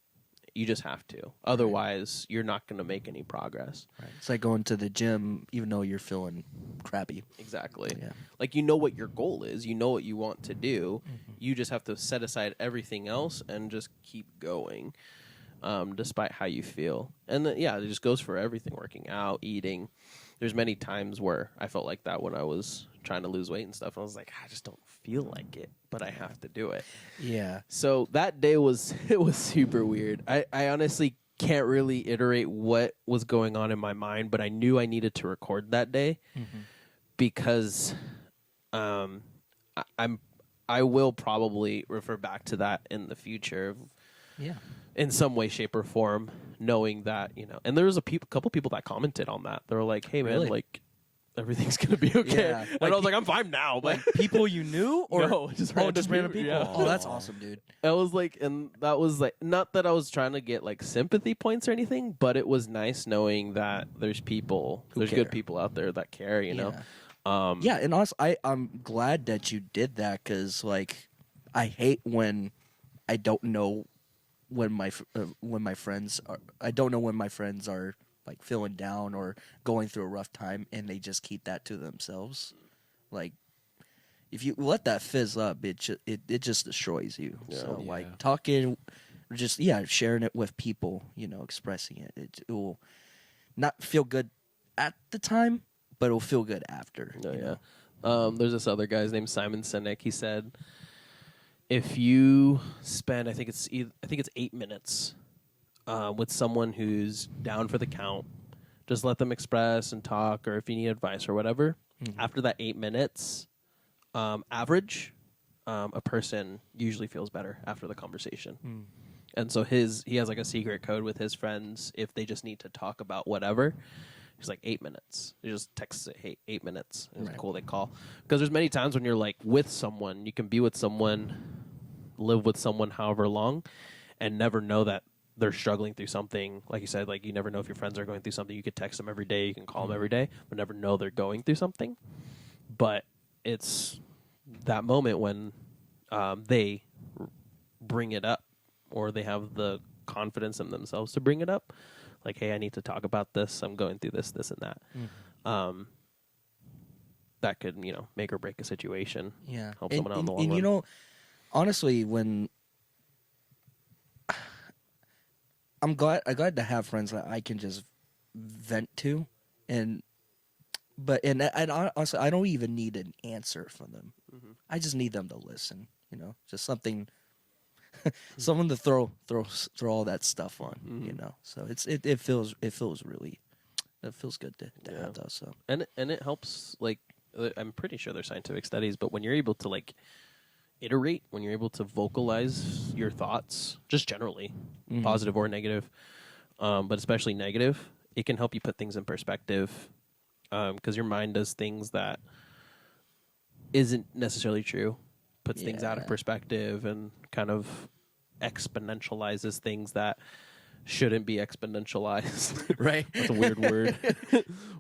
You just have to. Otherwise, you're not going to make any progress. Right. It's like going to the gym even though you're feeling crappy. Exactly. Yeah. Like, you know what your goal is. You know what you want to do. You just have to set aside everything else and just keep going, despite how you feel. And it just goes for everything, working out, eating. There's many times where I felt like that when I was trying to lose weight and stuff. I was like, I just don't feel like it, but I have to do it. Yeah. So that day was super weird. I honestly can't really iterate what was going on in my mind, but I knew I needed to record that day because I will probably refer back to that in the future. Yeah. In some way, shape, or form, knowing that, and there was a couple people that commented on that. They were like, hey, man, Really? like, everything's going to be okay. Yeah. And Like I was like, I'm fine now. But Like people you knew or No, just random random people, people? yeah. Oh, that's awesome, dude. I was like, and that was like, not that I was trying to get like sympathy points or anything, but it was nice knowing that there's Who good care. people out there that care, you know? Yeah, and honestly, I'm glad that you did that because, like, I hate when I don't know when my friends are. I don't know when my friends are like feeling down or going through a rough time, and they just keep that to themselves. Like, if you let that fizz up, it just destroys you. So, like, talking, just sharing it with people, expressing it, it will not feel good at the time, but it'll feel good after. Oh, you know? There's this other guy's named Simon Sinek. He said, if you spend, I think it's 8 minutes with someone who's down for the count, just let them express and talk, or if you need advice or whatever. After that 8 minutes, average, a person usually feels better after the conversation. And so he has like a secret code with his friends if they just need to talk about whatever. He's like 8 minutes. He just texts it, hey, 8 minutes. It's cool, they call. Because there's many times when you're like with someone, you can be with someone, live with someone however long, and never know that they're struggling through something. Like you said, like you never know if your friends are going through something. You could text them every day, you can call them every day, but never know they're going through something. But it's that moment when they bring it up, or they have the confidence in themselves to bring it up. Like, hey, I need to talk about this. I'm going through this, this, and that. That could, make or break a situation. Yeah. Help someone out in the long and run. honestly, when I'm glad to have friends that I can just vent to, and honestly, I don't even need an answer from them. Mhm. I just need them to listen. Just something, someone to throw all that stuff on. Mhm. So it feels really, it feels good to Yeah. have those. So And it helps. Like, I'm pretty sure there's scientific studies, but when you're able to like iterate, when you're able to vocalize your thoughts, just generally, Mhm. positive or negative, but especially negative, it can help you put things in perspective. Because your mind does things that isn't necessarily true, puts things out of Yeah. perspective, and kind of exponentializes things that shouldn't be exponentialized. right. That's a weird word.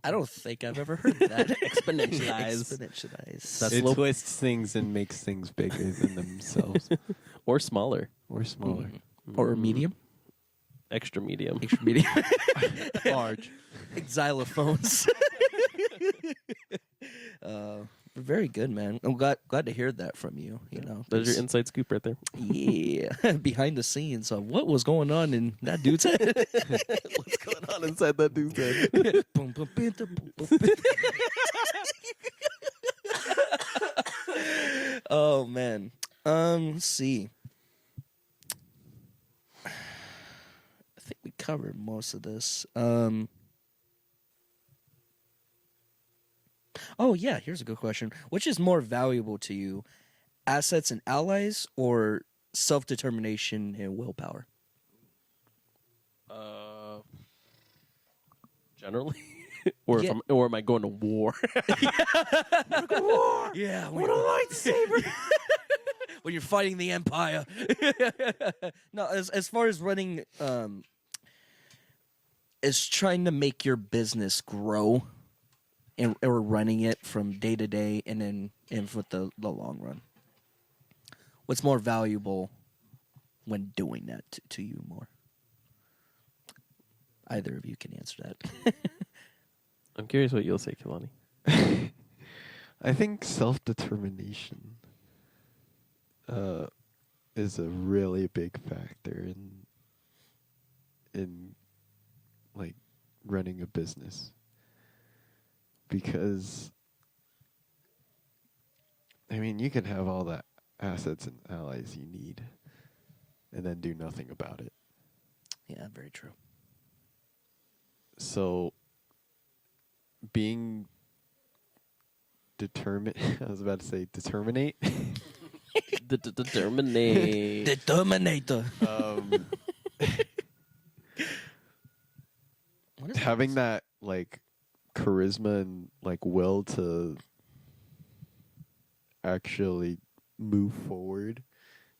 I don't think I've ever heard that. Exponentialize. Exponentialize. That's It low- twists things and makes things bigger than themselves Or smaller. or smaller. Or medium. Extra medium. Extra medium. Large. Xylophones. Very good, man. I'm glad to hear that from you. There's your inside scoop right there. yeah, behind the scenes of what was going on in that dude's head. What's going on inside that dude's head? Boom, boom, boom, boom, boom, boom. Oh man. Let's see. I think we covered most of this. Oh yeah, here's a good question. Which is more valuable to you, assets and allies, or self-determination and willpower? Generally, or Yeah. or am I going to war? Yeah, when a lightsaber. When you're fighting the Empire. No, as far as running, is trying to make your business grow, or running it from day to day, and then with the long run. What's more valuable when doing that to you more? Either of you can answer that. I'm curious what you'll say, Kalani. I think self-determination is a really big factor in like running a business, because I mean you can have all the assets and allies you need and then do nothing about it. Yeah, very true. So being determined I was about to say determinate. Determinate. The Terminator. What is Having that like charisma and like will to actually move forward.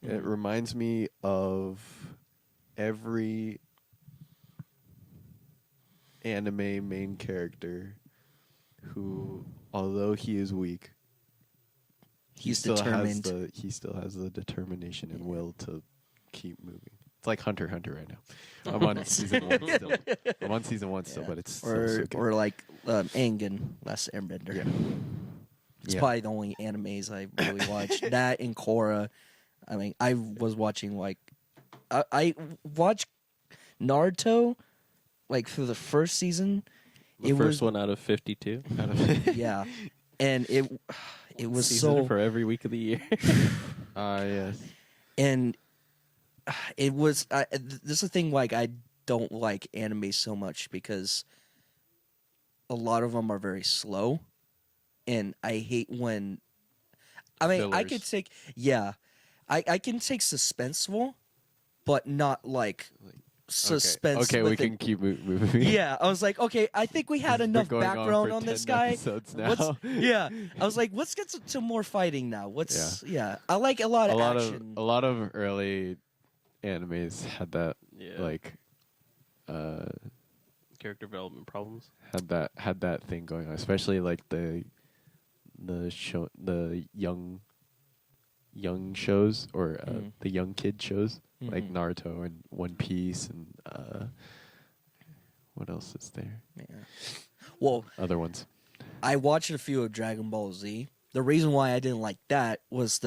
It reminds me of every anime main character who, although he is weak, He's still determined. he still has the determination and will to keep moving. It's like Hunter x Hunter right now. I'm on season 1 still. I'm on season 1 still, Yeah. but it's still so good. or like Angan, Last Airbender. Yeah. It's Yeah. probably the only animes I really watched. That and Korra. I mean, I was watching I watched Naruto like through the first season. The first one out of 52. Yeah, and it was Season so for every week of the year. Yes. and it was this is the thing, like I don't like anime so much because a lot of them are very slow, and I hate when I mean I could Fillers. take I can take suspenseful, but not like suspense. Okay, we with it. can keep moving. Yeah, I was like, okay, I think we had enough going on background for on this 10 guy. episodes now. Yeah, I was like, let's get to more fighting now. I like a lot of action. A lot of early animes had that Yeah. like Character development problems. had that thing going on, especially like the young shows or the young kid shows like Naruto and One Piece and what else is there? Yeah. Well, Other ones. I watched a few of Dragon Ball Z. The reason why I didn't like that was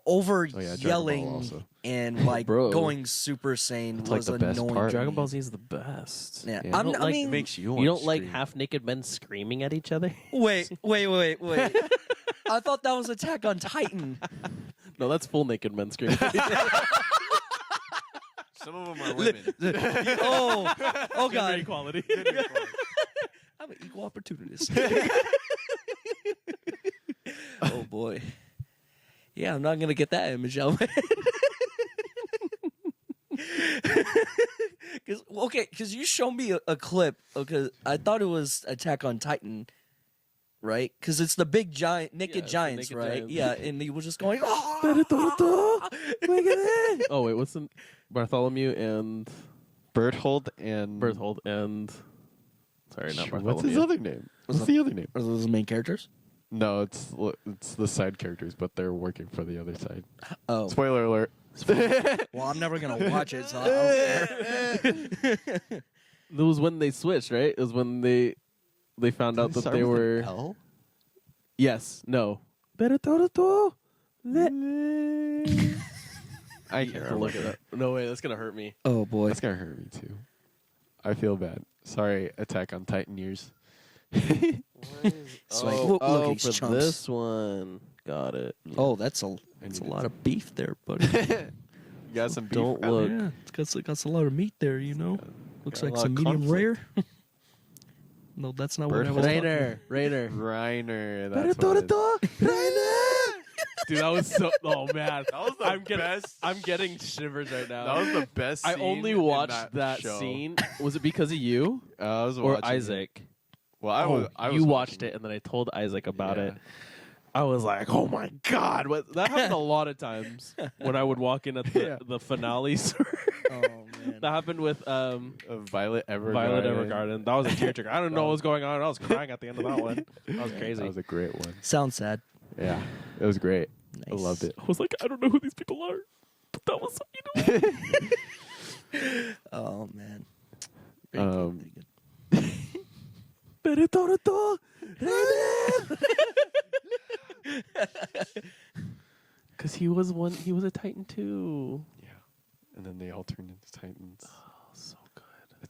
over Oh, yeah, Dragon Ball yelling also. and like Bro. going Super Saiyan It's like was the best annoying. part. to Dragon me. Ball Z is the best. Yeah, Yeah. I don't I like- mean, It makes you. You don't wanna like scream. half naked men screaming at each other? wait. I thought that was Attack on Titan. No, that's full naked men screaming at each other. Some of them are women. Oh Gender God, equality. I'm an equal opportunist. Oh boy. Yeah, I'm not gonna get that image out. Because you showed me a clip. Okay, I thought it was Attack on Titan, right? Because it's the big giant, naked it's the giants, naked right? giants. Yeah, and he was just going. Oh, Oh wait, what's the Bartholomew and Berthold and Berthold and sorry, not Bartholomew. What's his other name? What's the other name? Are those the main characters? No, it's the side characters, but they're working for the other side. Oh, Spoiler alert. well, I'm never gonna watch it, so I don't care. It was when they switched, right? It was when they found out that they were L? yes, no. Bertoldo. I can't remember. Look it up. No way, that's gonna hurt me. Oh boy. That's gonna hurt me too. I feel bad. Sorry, Attack on Titan years. It's like, look at these for chumps. this one, got it. Oh, that's a needed lot of beef there, buddy. You got some beef. Don't out look. there? Yeah, it's got a lot of meat there, you know. Looks got a like lot some of medium conflict. rare. No, that's not what I was talking about. Rainer. Reiner. That's what it is. Dude, that was so. Oh man, That was the I'm getting, best. I'm getting shivers right now. That was the best. I Scene only in watched that show. scene. Was it because of you I was or watching it. Isaac? Well, I was. You watched watching it, and then I told Isaac about Yeah. it. I was like, "Oh my god!" That happened a lot of times when I would walk in at the finales. Oh man. That happened with Violet Evergarden. Violet Evergarden. That was a tearjerker. I don't know what was going on. I was crying at the end of that one. That was crazy. That was a great one. Sounds sad. Yeah, it was great. I Nice. loved it. I was like, I don't know who these people are, but that was Oh man. Um, Very good. Because he was a Titan too. Yeah, and then they all turned into Titans. Oh, so good.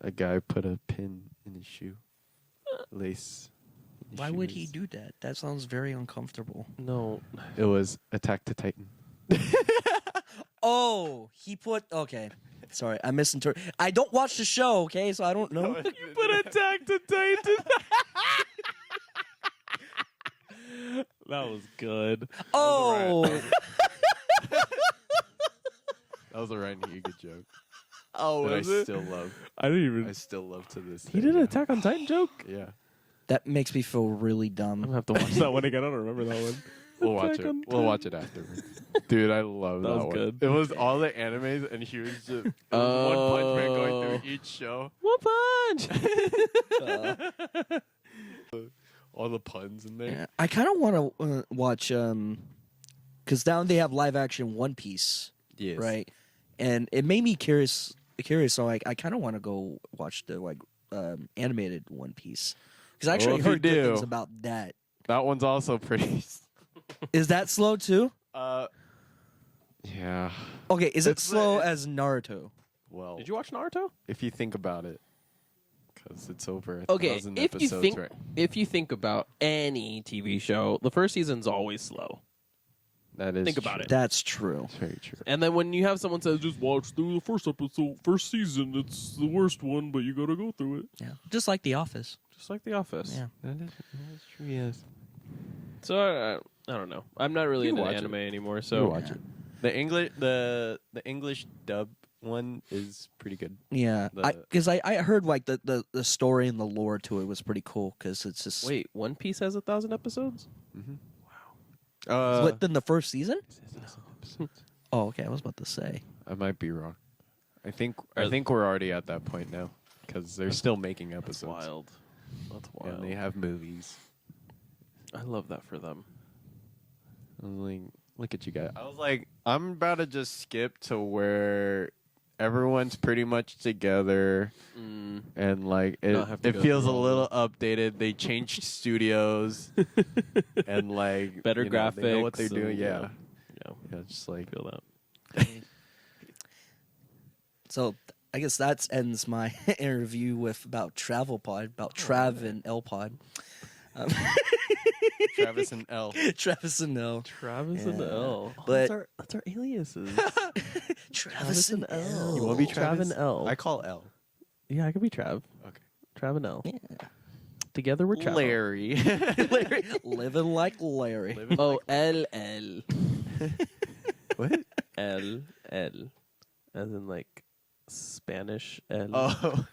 A guy put a pin in his shoe, lace. in his Why would he shoes. do that? That sounds very uncomfortable. No, It was Attack to Titan. Oh, he put. Okay, sorry, I misinterpreted. I don't watch the show. Okay, so I don't know. you put Attack to Titan. That was good. Oh, That was a Ryan Higa joke Oh, that I was it? still love. I didn't even. I still love to this. He day, did an yeah. Attack on Titan joke. Yeah, that makes me feel really I'm dumb. gonna have to watch that one again. I don't remember that one. we'll watch Attack it. on We'll watch it afterwards. Dude, I love That that, was one. good. It was all the animes, and he was just it was One Punch Man going through each show. One punch. All the puns in there. Yeah, I kind of want to watch because now they have live action One Piece, Yes. right? And it made me curious. So I kind of want to go watch the animated One Piece because I actually Well, if you heard good do- things about that. That one's also pretty. Is that slow too? Yeah. Okay, is it It's- slow as Naruto? Well, Did you watch Naruto? if you think about it, because it's over 1,000 if you episodes, think right? if you think about any TV show, the first season's always slow. That is Think about true. it. That's true. It's very true. And then when you have someone says, just watch through the first episode, first season, it's the worst one, but you gotta go through it. Yeah, just like The Office. Just like The Office. Yeah. That is true. Yes. So I don't know. I'm not really You into watch anime it. anymore. You So watch it. The English dub one is pretty good. Yeah, The- because I heard like the story and the lore to it was pretty cool because it's just wait, One Piece has 1,000 episodes? within the first season. Oh, okay. I was about to say. I might be wrong. I think we're already at that point now because they're still making That's episodes. wild. That's wild. And they have movies. I love that for them. I was like, look at you guys. I was like, I'm about to just skip to where everyone's pretty much together, and like Not have to it go feels a through all little updated. They changed studios, and like Better you know, they know what graphics they're doing. and, Yeah, Yeah, yeah, just like feel that. So I guess that ends my interview with about TravelPod, about Trav and L Pod. Travis and L. Travis and L. Travis and Yeah. L. Oh, But- that's our aliases. Travis and L. You want to be Trav Travis? and L. I call L. Yeah, I could be Trav. Okay. Trav and L. Yeah. Together we're Trav. Larry. Larry, living like Larry. Oh, L L What? L L, as in like Spanish L. Oh.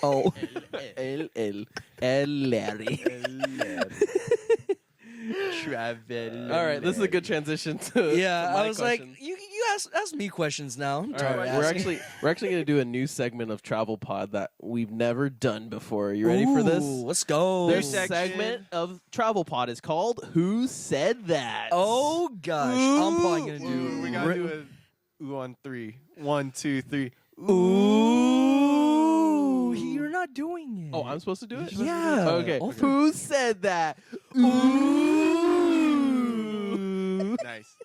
Oh, L L L Larry. Travel. All right, this is a good transition to. yeah. to my I was questions. like, you ask me questions now. I'm All tired right, of we're asking. actually gonna do a new segment of TravelPod that we've never done before. You ready for this? Ooh, let's go. This section. segment of TravelPod is called "Who Said That." Oh gosh, I'm probably gonna do. We gotta do a ooh on 3. 1, 2, 3. Ooh, you're not doing it. Oh, I'm supposed to do it. Yeah. Okay. Okay. Who said that? Ooh. Nice.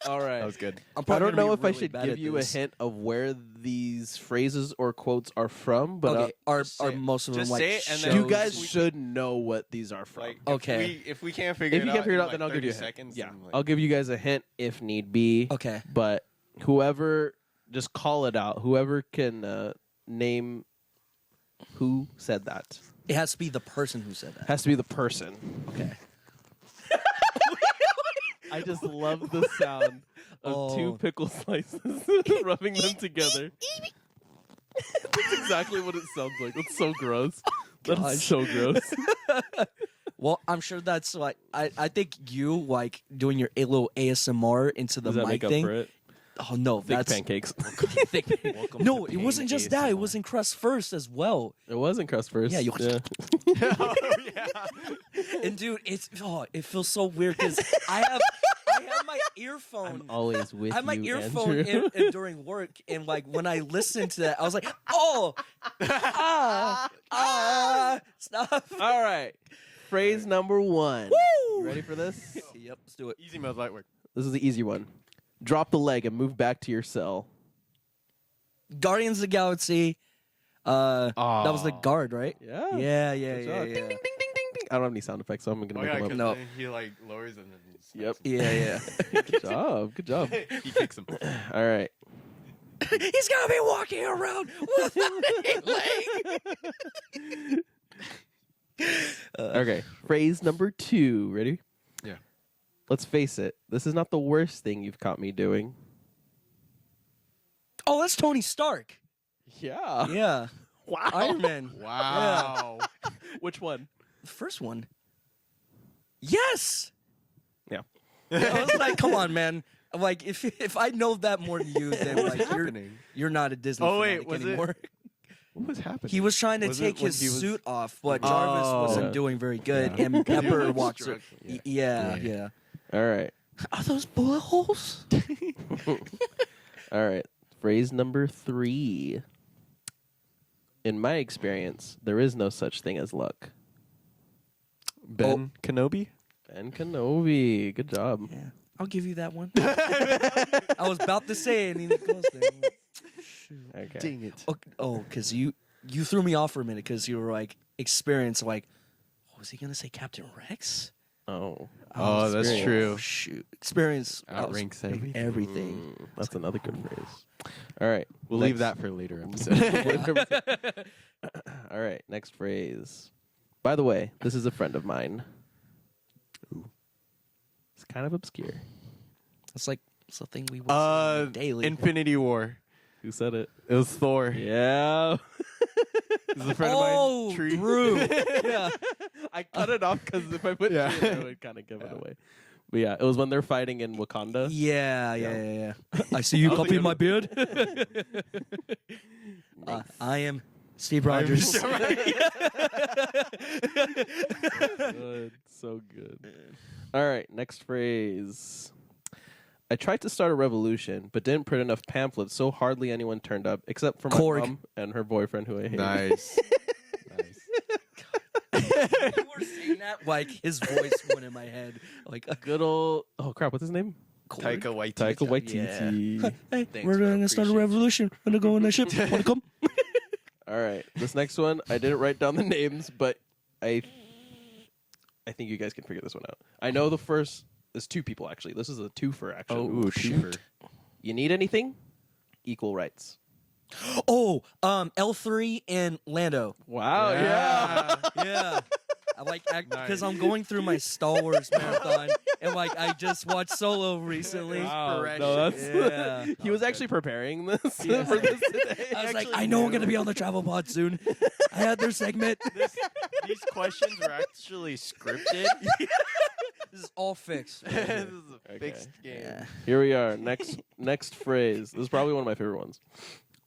All right. That was good. I'm I probably don't know gonna if be I really should bad give at you this. a hint of where these phrases or quotes are from, but Okay, are Just say it. most of them Just like say it and then shows? you guys we- should know what these are from. Like, Okay. If we can't figure if it you out, can't figure it in, out, then like, I'll give you a 30 hint. seconds. Yeah, then, like- I'll give you guys a hint if need be. Okay. But whoever, just call it out. Whoever can name who said that. It has to be the person who said that. Has to be the person. Okay. I just love the sound of two Oh. pickle slices rubbing them together. That's exactly what it sounds like. That's so gross. That's Gosh. so gross. Well, I'm sure that's like I think you like doing your a little ASMR into the Does that mic make up thing. for it? Oh no, Thick that's pancakes. thick. No, it wasn't just that. It ASMR. was in crust first as well. It wasn't crust first. Yeah, you- Oh, yeah. And dude, it feels so weird because I have my earphone. Always with I have my you, earphone Andrew. in during work, and like when I listened to that, I was like, stop. All right. Phrase number one. Woo! You ready for this? Yep, let's do it. Easy mode, light work. This is the easy one. Drop the leg and move back to your cell. Guardians of the Galaxy. That was the guard, right? Yeah. Yeah. Good job. Ding, ding, ding, ding, ding, ding. I don't have any sound effects, so I'm gonna Oh, make yeah, them up. 'cause No. then he like lowers and then he Yep. Yeah. Good job. Good job. he kicks him. All right. He's gonna be walking around without a leg. Okay. Phrase number two. Ready? Yeah. Let's face it. This is not the worst thing you've caught me doing. Oh, that's Tony Stark. Yeah. Yeah, Wow. Iron Man. Wow. Which one? The first one. Yes. Yeah. I was like, come on, man. Like, if I know that more than you, then What's like happening? you're not a Disney Oh, wait, fanatic was it- anymore. What was happening? He was trying to Was it take when his he was- suit off, but Jarvis Oh. wasn't doing very good, Yeah. and Pepper was walks. struggling. Yeah. Yeah. All right. Are those bullet holes? All right. Phrase number three. In my experience, there is no such thing as luck. Ben Kenobi? Ben Kenobi. Good job. Yeah, I'll give you that one. I was about to say it, and he goes there. Shoot. Okay. Dang it. Oh, because you threw me off for a minute because you were like experience. Like, was he gonna say Captain Rex? Oh. Oh, that's Experience. true. Shoot, experience Outranks everything. everything. That's another good phrase. All right. We'll leave next- that for a later episode. All right. Next phrase. By the way, this is a friend of mine. Ooh. It's kind of obscure. It's like something we watch daily. Infinity War. Who said it? It was Thor. Yeah. This is a friend Oh, of mine. Tree. Drew. Yeah. I cut it off because if I put Yeah. Tree, I would kind of give it away. But yeah, it was when they're fighting in Wakanda. Yeah. I see you That was a copying good my one. beard. I am Steve Rogers. Good. So good. All right, next phrase. I tried to start a revolution, but didn't print enough pamphlets, so hardly anyone turned up, except for my Korg. mom and her boyfriend, who I hate. Nice. Nice. You were saying that like his voice went in my head. Like Good old... Oh, crap. What's his name? Taika Waititi. Taika Waititi. Hey, Thanks, we're bro. gonna start a Appreciate you. revolution. We're gonna go on that ship. Wanna come? All right. This next one, I didn't write down the names, but I think you guys can figure this one out. I know the first... There's two people, actually. This is a twofer, actually. Ooh, shoot. You need anything? Equal rights. Oh, L3 and Lando. Wow, Yeah. I like because I'm going through my Star Wars marathon and like I just watched Solo recently. Wow. Inspiration. No, that's... Yeah. He was actually preparing this Yeah. for this today. I was like, I know I'm gonna be on the travel pod soon. I had their segment. These questions were actually scripted. This is all fixed. This is a Okay. fixed game. Yeah. Here we are. Next phrase. This is probably one of my favorite ones.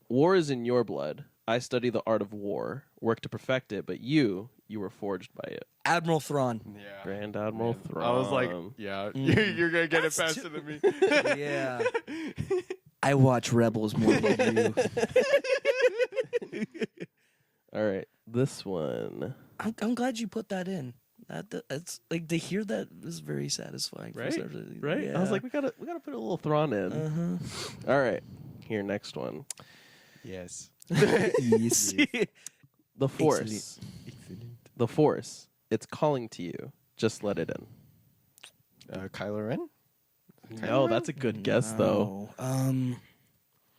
War is in your blood. I study the art of war, work to perfect it, but you were forged by it. Admiral Thrawn. Yeah. Grand Admiral Thrawn. I was like, yeah, you're gonna get it faster than me. Yeah. I watch Rebels more than you. all right, this one. I'm glad you put that in. That's like to hear that is very satisfying. Right? For some- Right? Yeah. I was like, we gotta put a little Thrawn in. uh-huh. All right, here, next one. Yes. Yes. The Force. The Force. It's calling to you. Just let it in. Kylo Ren? No, that's a good guess though. No.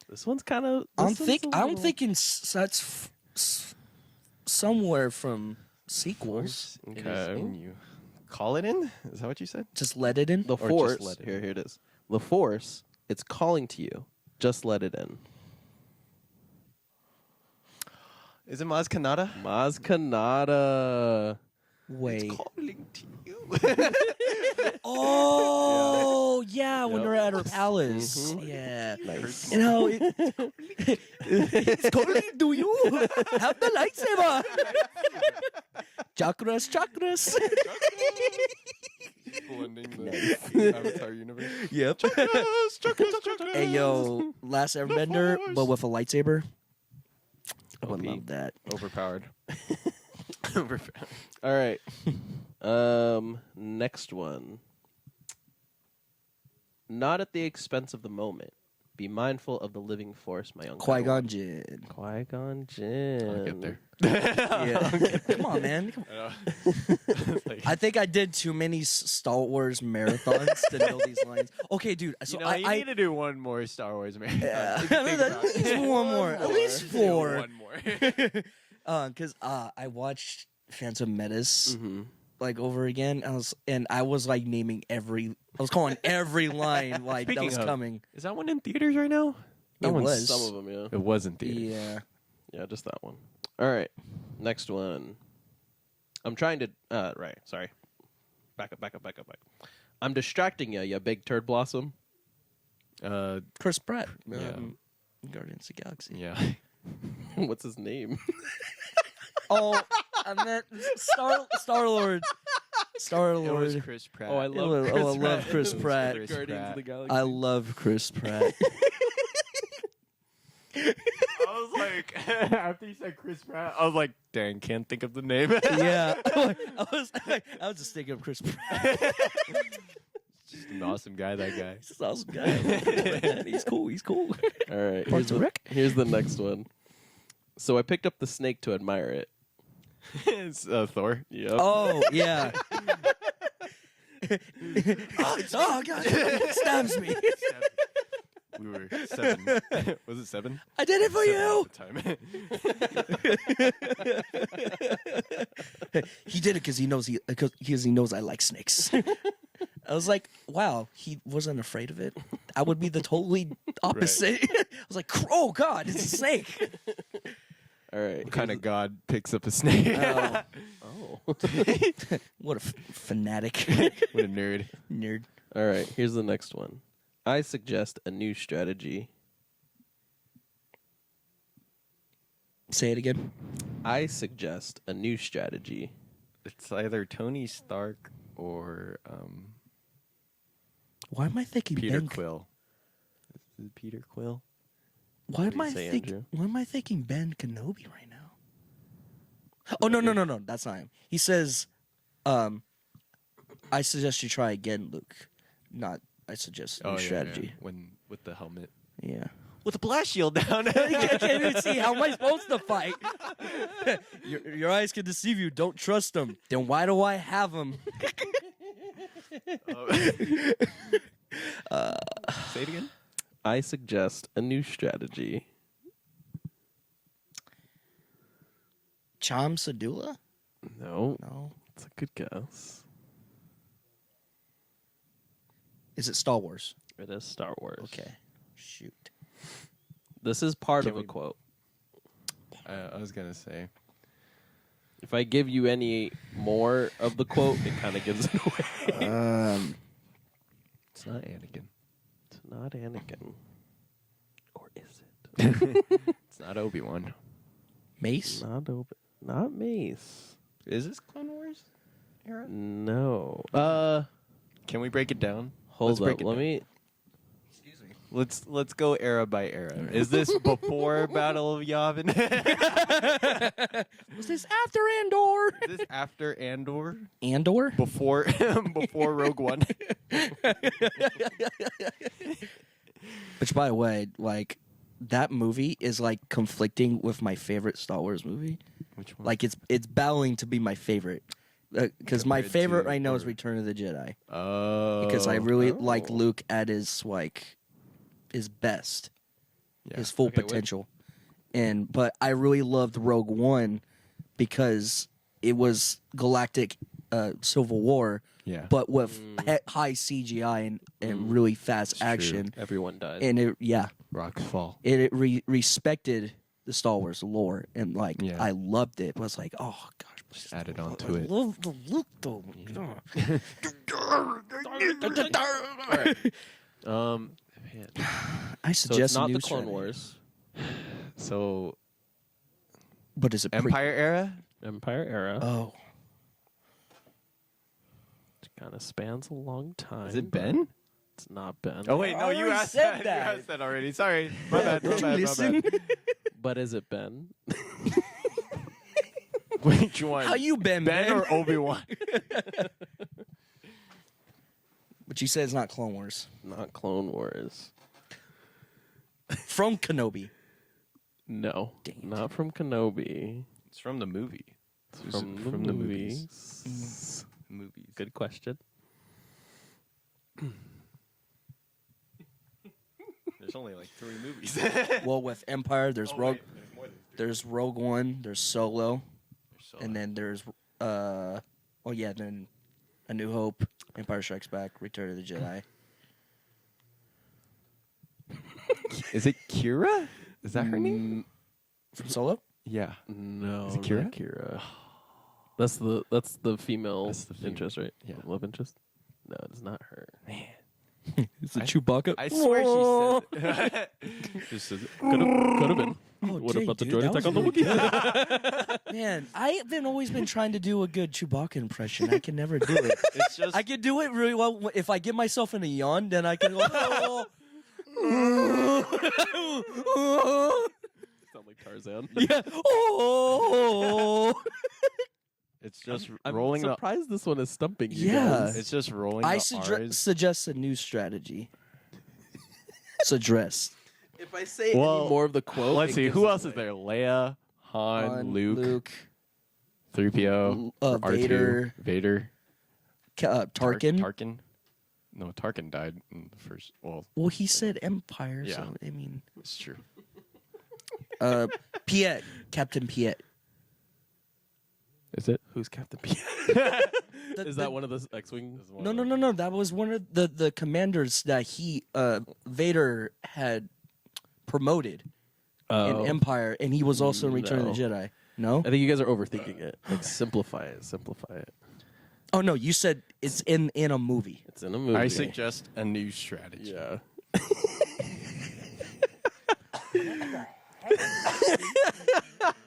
This one's kind of. I'm thinking that's somewhere from sequels. It is Okay. in you. Call it in? Is that what you said? Just let it in. The just Force. let it Here in. it is. The Force. It's calling to you. Just let it in. Is it Maz Kanata? Maz Kanata. Wait. Calling to you. Oh, yeah, when Yep. they're at her palace. Mhm. Yeah. Nice. And how it's calling to you. Have the lightsaber. Chakras. Blending the Avatar universe. Yep. Hey, yo, Last Airbender, but with a lightsaber. I would OP. love that. Overpowered. All right. Next one. Not at the expense of the moment. Be mindful of the living force, my young Qui-Gon Jinn. Qui-Gon Jinn. I'll get there. Yeah. Come on, man. I know. Like, I think I did too many Star Wars marathons to know these lines. Okay, dude. So you know, you need to do one more Star Wars, man. Yeah. Think about At least it. one more. At least Do 4. One more. Because I watched Phantom Menace Mm-hmm. like over again. I was like naming I was calling every line like that Speaking was of- coming. Is that one in theaters right now? It was. Some of them, yeah. It was in theaters. Yeah. Yeah, just that one. All right. Next one. I'm trying to... right, sorry. Back up. I'm distracting you big turd blossom. Chris Pratt. Yeah. Guardians of the Galaxy. Yeah. What's his name? Oh, I meant Star Lord. Star It was Lord. Chris Pratt. Oh, I love I Chris love Pratt. Chris Pratt. Chris Guardians Pratt. of the Galaxy. I love Chris Pratt. I was like, after you said Chris Pratt, I was like, dang, can't think of the name. Yeah. I was just thinking of Chris Pratt. Just an awesome guy, that guy. He's an awesome guy. I love Chris Pratt. He's cool. All right. Parks and Rec? Here's the next one. So I picked up the snake to admire it. It's Thor. Yep. Oh, yeah. Oh, God. It stabs me. We were 7. Was it 7? I did it for you. He did it because he knows I like snakes. I was like, wow, he wasn't afraid of it. I would be the totally opposite. I was like, oh God, it's a snake. All right. What kind of god picks up a snake? Oh. What a fanatic What a nerd. nerd. All right. Here's the next one. I suggest a new strategy. Say it again. I suggest a new strategy. It's either Tony Stark or Why am I thinking Peter Ben? Quill. Is it Peter Quill? Why What am do I you say, thinking? Andrew? Why am I thinking Ben Kenobi right now? Oh no! That's not him. He says, "I suggest you try again, Luke." Not, I suggest new strategy. When with the helmet. Yeah. With the blast shield down. I can't even see. How am I supposed to fight? Your eyes can deceive you. Don't trust them. Then why do I have them? Say it again. I suggest a new strategy. Cham Sadula? No, No. it's a good guess. Is it Star Wars? It is Star Wars. Okay. Shoot. This is part Can of a we- quote. I was gonna say. If I give you any more of the quote, it kind of gives it away. It's not Anakin. It's not Anakin. Or is it? It's not Obi-Wan. Mace? Not Mace. Is this Clone Wars era? No. Can we break it down? Hold break up. it Let down. me. Let's go era by era. Is this before Battle of Yavin? Was this after Andor? Is this after Andor? Andor? Before before Rogue One? Which, by the way, like, that movie is, like, conflicting with my favorite Star Wars movie. Which one? Like, it's battling to be my favorite. Because my Compared favorite to- right now is or- Return of the Jedi. Oh. Because I really Oh. like Luke at his, like, his best. Yeah. His full Okay, wait. potential. But I really loved Rogue One because it was Galactic Civil War, Yeah. but with high CGI and really fast true. action. Everyone died. And it Rocks fall. respected the Star Wars lore, and like Yeah. I loved it. It was like, oh gosh, Just added on to I it. love the Luke though. Man. I So suggest it's not a new the Clone strategy. Wars. So But is it Empire era? Empire era. Oh, It kind of spans a long time. Is it but Ben? It's not Ben. Oh wait, no, I you already asked said that. that. You asked that already. Sorry. My bad. did you My listen? bad. But is it Ben? Which one? How you been, Ben man? or Obi-Wan? But you said it's not Clone Wars. Not Clone Wars. From Kenobi. No. Dang it. Not from Kenobi. It's from the movie. It's from the movies. Movies. Good question. There's only like 3 movies. Well, with Empire, there's there's Rogue One, there's Solo, and then there's then A New Hope, Empire Strikes Back, Return of the Jedi. Is it Kira? Is that her name? From Solo? Yeah. No, Is it Kira? not Kira. That's the female That's the female. interest, right? Yeah. Love interest. No, it's not her. Man. Is it Chewbacca? I swear she said Just said- Could have been. Oh, What Jay, about the dude, droid that attack on the was really Wookiee? Man, I've always been trying to do a good Chewbacca impression. I can never do it. It's just I can do it really well. If I give myself in a yawn, then I can go. Sound like Tarzan. Yeah. Oh. it's just I'm rolling up. surprised this one is stumping you Yeah. guys. It's just rolling I the R's. suggest a new strategy. Suggest. If I say Well, any more of the quote, Let's it see. gives Who it else is away. there? Leia, Han, Luke, 3PO, R2, Vader. Vader, Tarkin. Tarkin. No, Tarkin died in the first. Well, Well, he said Empire, Yeah. so I mean, it's true. Piet, Captain Piet. Is it? Who's Captain P? Is that one of the X-wing? No. That was one of the commanders that Vader had promoted in Empire, and he was also in Return of the Jedi. No? I think you guys are overthinking it. Like simplify it. Simplify it. Oh no, you said it's in a movie. It's in a movie. I suggest a new strategy. Yeah.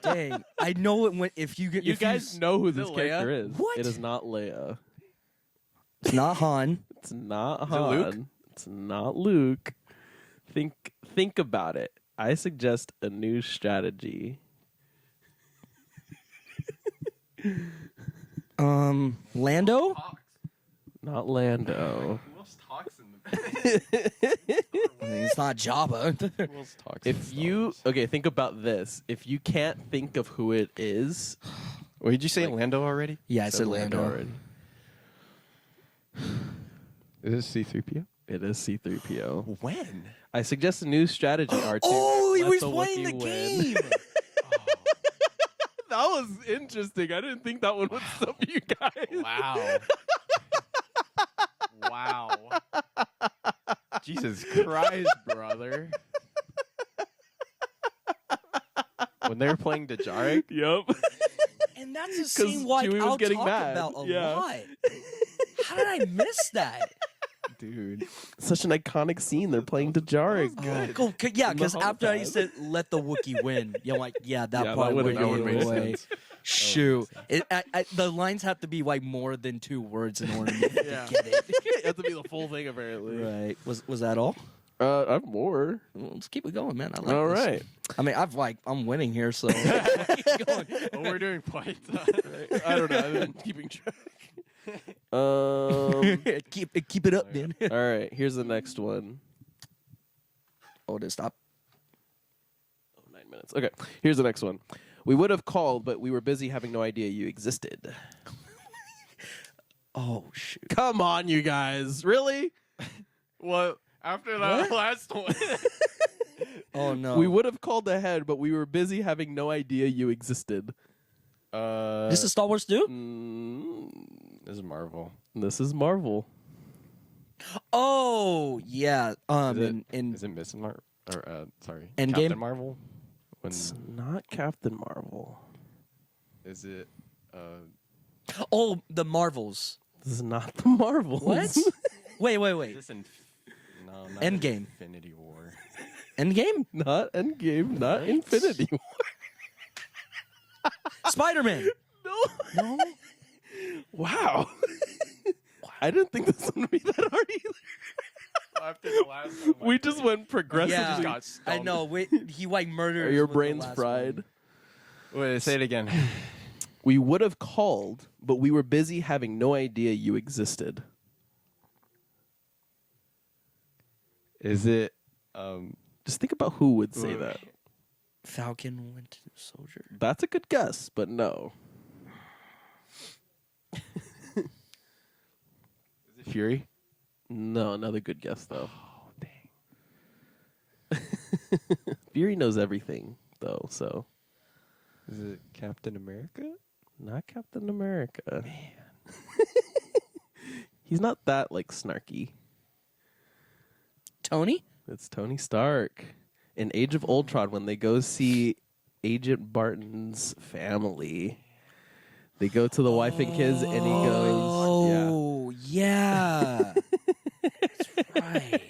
Dang, I know it when if you get You if guys know who this it character Leia? is. What? It is not Leia. it's not Han. It's not it Han. Luke? It's not Luke. Think about it. I suggest a new strategy. Lando? Not Lando. Who else talks in the I mean, it's not Jabba. Who else talks in If Star you Wars? okay, think about this. If you can't think of who it is, Wait, did you say Lando already? Yeah, I said Lando. already. Is this C-3PO? It is C-3PO. When? I suggest a new strategy, R2. Oh, he Let was the playing Wookiee the win. game. That was interesting. I didn't think that one would stop you guys. Wow. Wow. Jesus Christ, brother. When they were playing Djarik, Yep. And that's a scene like Chewie was I'll getting talk mad. about a Yeah. lot. How did I miss that? dude. Such an iconic scene. They're playing Djarik. Oh, cool. Yeah, In the because after I homepad. said "let the Wookiee win," you're like, yeah, that Yeah, part that would would've- that give would've it made away. sense. Shoot, the lines have to be like more than 2 words in order to Yeah. get it. It has to be the full thing, apparently. Right? Was that all? I have more. Well, let's keep it going, man. I like All this. right. I mean, I'm winning here, so keep going. Oh, we're doing points. I don't know. I've been keeping track. keep it up, man. All right. Here's the next one. Oh, to stop. Oh, 9 minutes. Okay. Here's the next one. We would have called, but we were busy having no idea you existed. Oh shoot. Come on, you guys. Really? What? After that last one. Oh no. We would have called ahead, but we were busy having no idea you existed. This is Star Wars 2? This is Marvel. This is Marvel. Oh yeah. Is In it Miss Marvel? Or sorry, Endgame? Captain Marvel. When It's not Captain Marvel. is it? oh the Marvels. This is not the Marvels. What? wait. Is this in? No, not Endgame. Infinity War. Endgame. Not Endgame. Not Infinity War. Spider-Man. No. No. Wow. I didn't think this one would be that hard either. After the last one, We just went progressively. Yeah, got I stumped. know. He like murdered. Your brain's fried. Wait, say it again. We would have called, but we were busy having no idea you existed. Is it? Just think about who would say Ooh. that. Falcon Winter Soldier. That's a good guess, but no. Is it Fury? No, another good guess though. Oh dang! Fury knows everything though, so Is it Captain America? not Captain America. Man. He's not that like snarky. Tony. It's Tony Stark. In Age of Ultron, when they go see Agent Barton's family, they go to the wife and kids, and he goes, "Yeah." Oh yeah. That's right.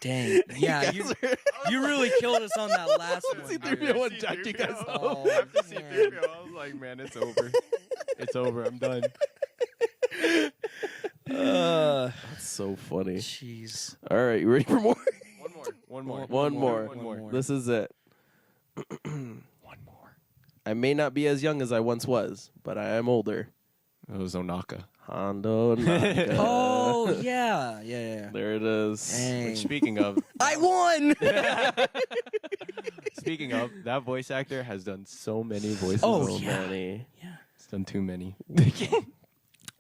Dang. Yeah, you really killed us on that last one. C-3PO dude. jacked you guys up. Oh, After man. C-3PO, I was like, man, it's over. It's over. I'm done. That's so funny. Jeez. All right, you ready for more? One more. One more. One more. This is it. One more. I may not be as young as I once was, but I am older. It was Onaka. Hondo Naka. Oh yeah, yeah. There it is. Dang. Which, speaking of, I won. speaking of, that voice actor has done so many voices. Oh, So yeah. many. He's done too many,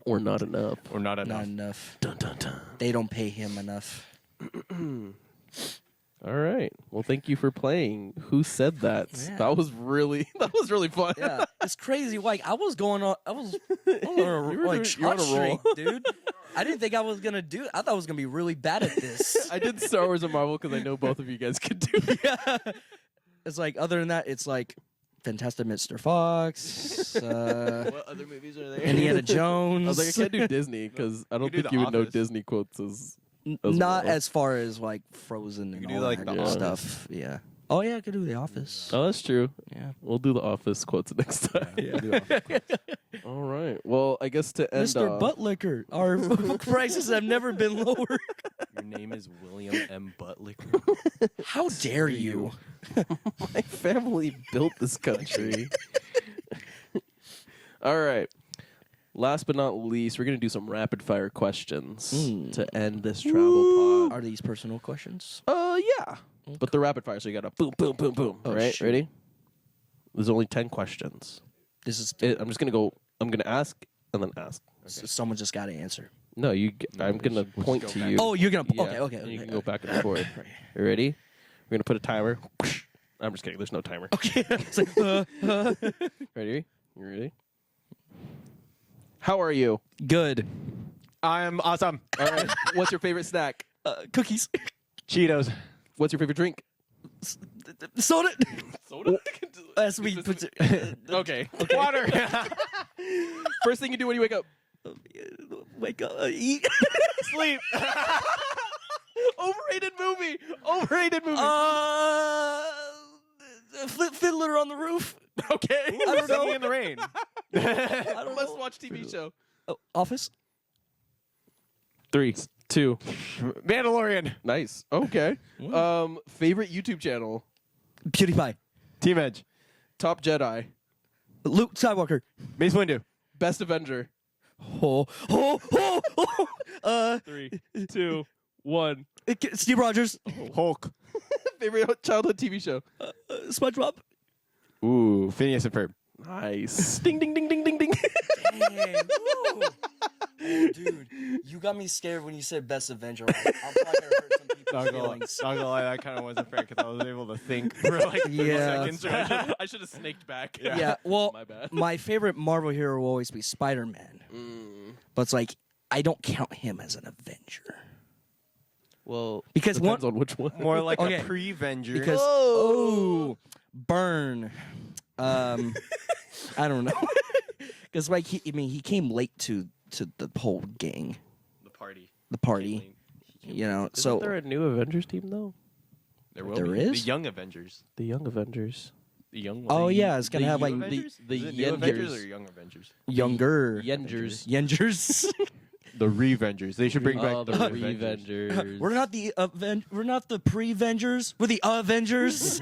Or not enough. or not enough. Not enough. Dun, dun, dun. They don't pay him enough. All right. Well, thank you for playing. Who said that? Yeah. That was really fun. Yeah, it's crazy. Like I was going on. I was on a, You were like doing- you were on shot a roll. streak, dude. I didn't think I was gonna do it. I thought I was gonna be really bad at this. I did Star Wars and Marvel because I know both of you guys could do it. Yeah. It's like other than that, it's like Fantastic Mr. Fox, What other movies are there? Indiana I Jones. was like, I can't do Disney because I don't You do think The you would know Office. Disney quotes as Not well. as far as like Frozen and You all do, like, that The good Office. stuff. Yeah. Oh yeah, I could do The Office. Oh, that's true. Yeah. We'll do the Office quotes next time. Yeah, we'll do that. All right. Well, I guess to end Mr. Buttlicker, our prices have never been lower. Your name is William M. Buttlicker. How dare you? my family built this country. All right. Last but not least, we're going to do some rapid fire questions to end this travel pod. Are these personal questions? Yeah. Okay. But they're rapid fire, so you got to boom, boom, boom, boom. Oh, right? shoot. Ready? There's only 10 questions. This is I'm just going to go, I'm going to ask and then ask. so someone just got to answer. No, I'm going to point to you. Oh, you're gonna. Yeah, Okay. and you can go back and forth. You ready? We're going to put a timer. I'm just kidding. There's no timer. Okay. It's like, Ready? You ready? How are you? good. I'm awesome. All right. What's your favorite snack? Cookies. Cheetos. What's your favorite drink? Soda. Soda. As we put Okay. Water. First thing you do when you wake up? wake up, eat. Sleep. Overrated movie. Overrated movie. Fiddler on the Roof. Okay. I don't know. Singing in the rain. I don't Must know. watch TV show. Oh, Office. 3, 2. Mandalorian. Nice. Okay. Favorite YouTube channel? PewDiePie. Team Edge. Top Jedi. Luke Skywalker. Mace Windu. Best Avenger. 3, 2, 1. Steve Rogers. Hulk. Favorite childhood TV show? SpongeBob. Ooh, Phineas and Ferb. Nice. Ding, ding, ding, ding, ding, ding. Dang. Oh, dude, you got me scared when you said Best Avenger. I'm probably gonna hurt some people's Not feelings. gonna lie, that kind of wasn't fair because I was able to think for like 30 Yeah. seconds. I should have snaked back. Yeah, well, My bad. my favorite Marvel hero will always be Spider-Man. But it's like, I don't count him as an Avenger. Well, Because depends one- on which one. More like Okay. a pre-Venger. Because, burn. I don't know. Because, like, he came late to the whole gang, the party. the party. You know, Isn't so there a new Avengers team, though? There will There be. is? The Young Avengers. The Young Avengers. The young one. Oh, The- yeah, it's gonna the have, New like, Avengers? the Is it New Avengers Yengers. or Young Avengers? younger. Yengers. Yengers. The Revengers. They should bring back the Revengers. Revengers. We're not the pre-Vengers. We're the Avengers.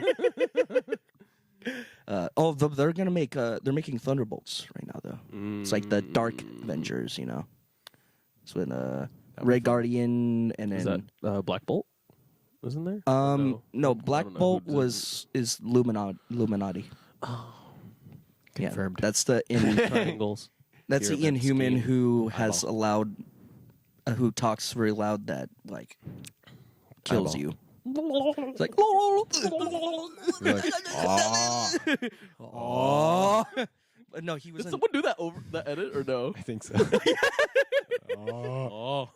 They're gonna make. They're making Thunderbolts right now, though. It's like the Dark Avengers, you know. It's with Red Guardian and Is then that Black Bolt? Wasn't there? no, Black don't know Bolt who is Illuminati. Confirmed. Yeah, that's the Triangles. that's the Pyramid Inhuman scheme. who has allowed, who talks very loud that like kills Eyeball. you. It's like, oh. But no, he was. Did someone do that over the edit or no? I think so. Oh.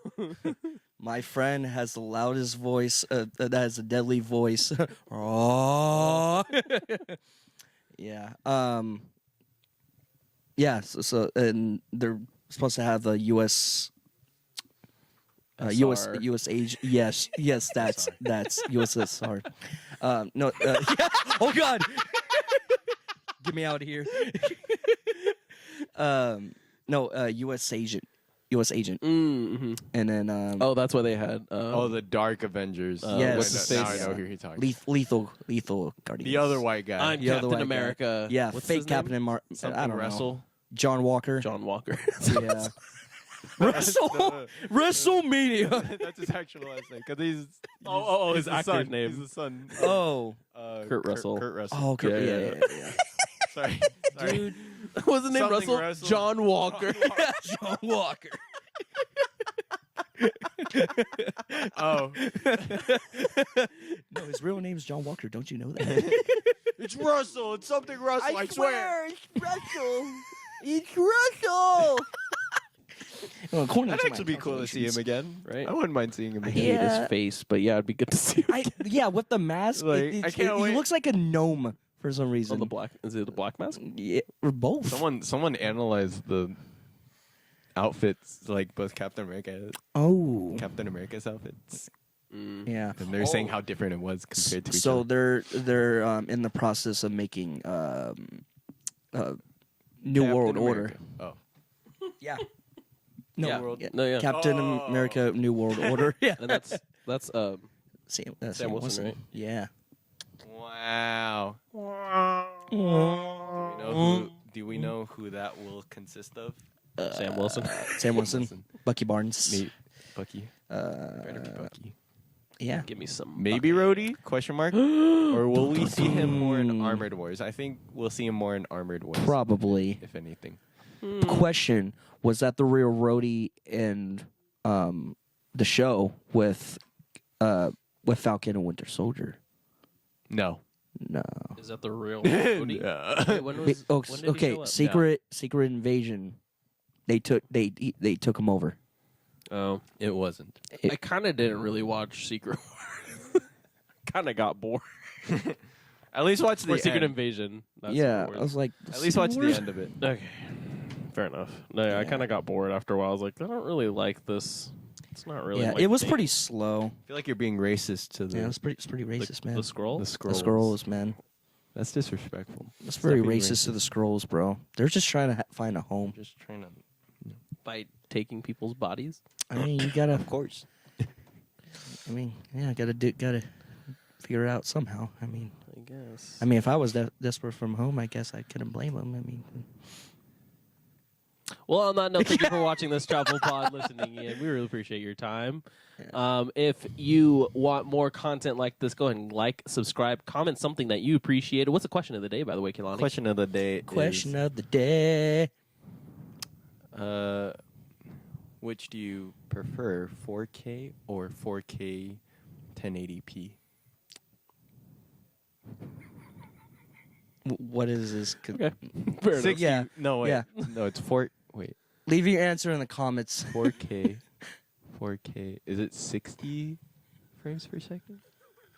My friend has the loudest voice. That has a deadly voice. Oh. Yeah. Yeah. So and they're supposed to have the U.S. U.S. SR. U.S. age. Yes. That's USSR. No. Yeah. Oh God. Get me out of here. No. U.S. agent. U.S. agent. Mm-hmm. And then Oh, that's why they had. Oh, the Dark Avengers. Yes. What's his Now face? I know who you're talking. lethal Guardians. The other white guy. I'm the other Captain white guy. America. Yeah, What's fake his name? Captain America. I Something don't know. Russell. John Walker. John Walker. Yeah. WrestleMania. That's his actual last name. Because he's Oh, he's his the actor's son. name. He's the son. Oh. Kurt Russell. Kurt Russell. Oh, okay. Yeah. Yeah. Sorry. Dude, What's the name? Something Russell? Russell. John Walker. John Walker. Oh. No, his real name is John Walker. Don't you know that? It's Russell. It's something Russell. I swear. it's Russell. It's Russell. Well, according That'd to my actually be cool to see him calculations. again. Right? I wouldn't mind seeing him I again. hate Yeah. his face, but yeah, it'd be good to see him. Yeah, with the mask, Like, I can't he wait. looks like a gnome for some Oh, reason. the black. Is it the black mask? Yeah, or both. Someone analyzed the outfits, like both Captain America's outfits, Yeah. and they're saying how different it was compared to each So other. they're in the process of making New Captain World Order. America. Oh, Yeah. Yeah. World. No, yeah. Captain America: New World Order. Yeah. And that's Sam Wilson, right? Yeah. Wow. Do we know who that will consist of? Sam Wilson. Sam Wilson. Bucky Barnes. Me, Bucky. Better be Bucky. Yeah. Give me some. Maybe Rhodey? Question mark. Or will we see him more in Armored Wars? I think we'll see him more in Armored Wars. Probably. If anything. Question: was that the real Rhodey in the show with Falcon and Winter Soldier? No. No. Is that the real Rhodey? Wait, when did he Okay. show up? Secret Invasion. They took him over. Oh, It wasn't. I kind of didn't really watch Secret Wars. Kind of got bored. At least watch the Or Secret end. Invasion. Not Yeah, Secret I Wars. was like, At least watch the end of it. Okay, fair enough. No, yeah, I kind of got bored after a while. I was like, I don't really like this. It's not really. Yeah, my it was thing. pretty slow. I feel like you're being racist to the Yeah, it's pretty racist, man. The scroll. the The scrolls. scrolls, man. That's disrespectful. It's very being racist to the scrolls, bro. They're just trying to find a home. Just trying to. By taking people's bodies. I mean, you gotta. Of course. I mean, yeah, gotta figure it out somehow. I mean, I guess. if I was desperate from home, I guess I couldn't blame them. I mean, Well, on that note, thank you for watching this Travel Pod, listening in. We really appreciate your time. If you want more content like this, go ahead and like, subscribe, comment something that you appreciated. What's the question of the day, by the way, Kehlani? Question of the day. question of the day. Which do you prefer, 4K or 4K 1080p? What is this? Okay. Fair enough. 60 Yeah. No, wait. Yeah. No, it's 4. Wait. Leave your answer in the comments. 4K. 4K. Is it 60 frames per second?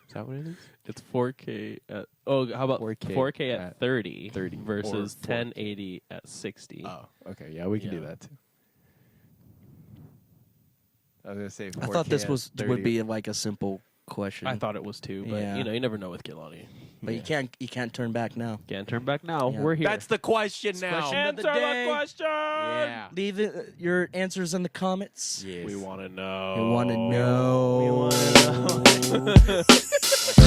Is that what it is? It's 4K at. Oh, how about 4K 4K at at 30, 30 versus or 4K. 1080 at 60? Oh, okay. Yeah, we can do Yeah. that too. I was gonna say. 4K I thought this at would 30. be like a simple question. I thought it was too, but Yeah. you never know with Kehlani. but you can't turn back now. Can't turn back now. Yeah. We're here. That's the question now. question of the Answer day. the question. Yeah. Leave your answers in the comments. Yes. We want to know. We want to know. We want to know.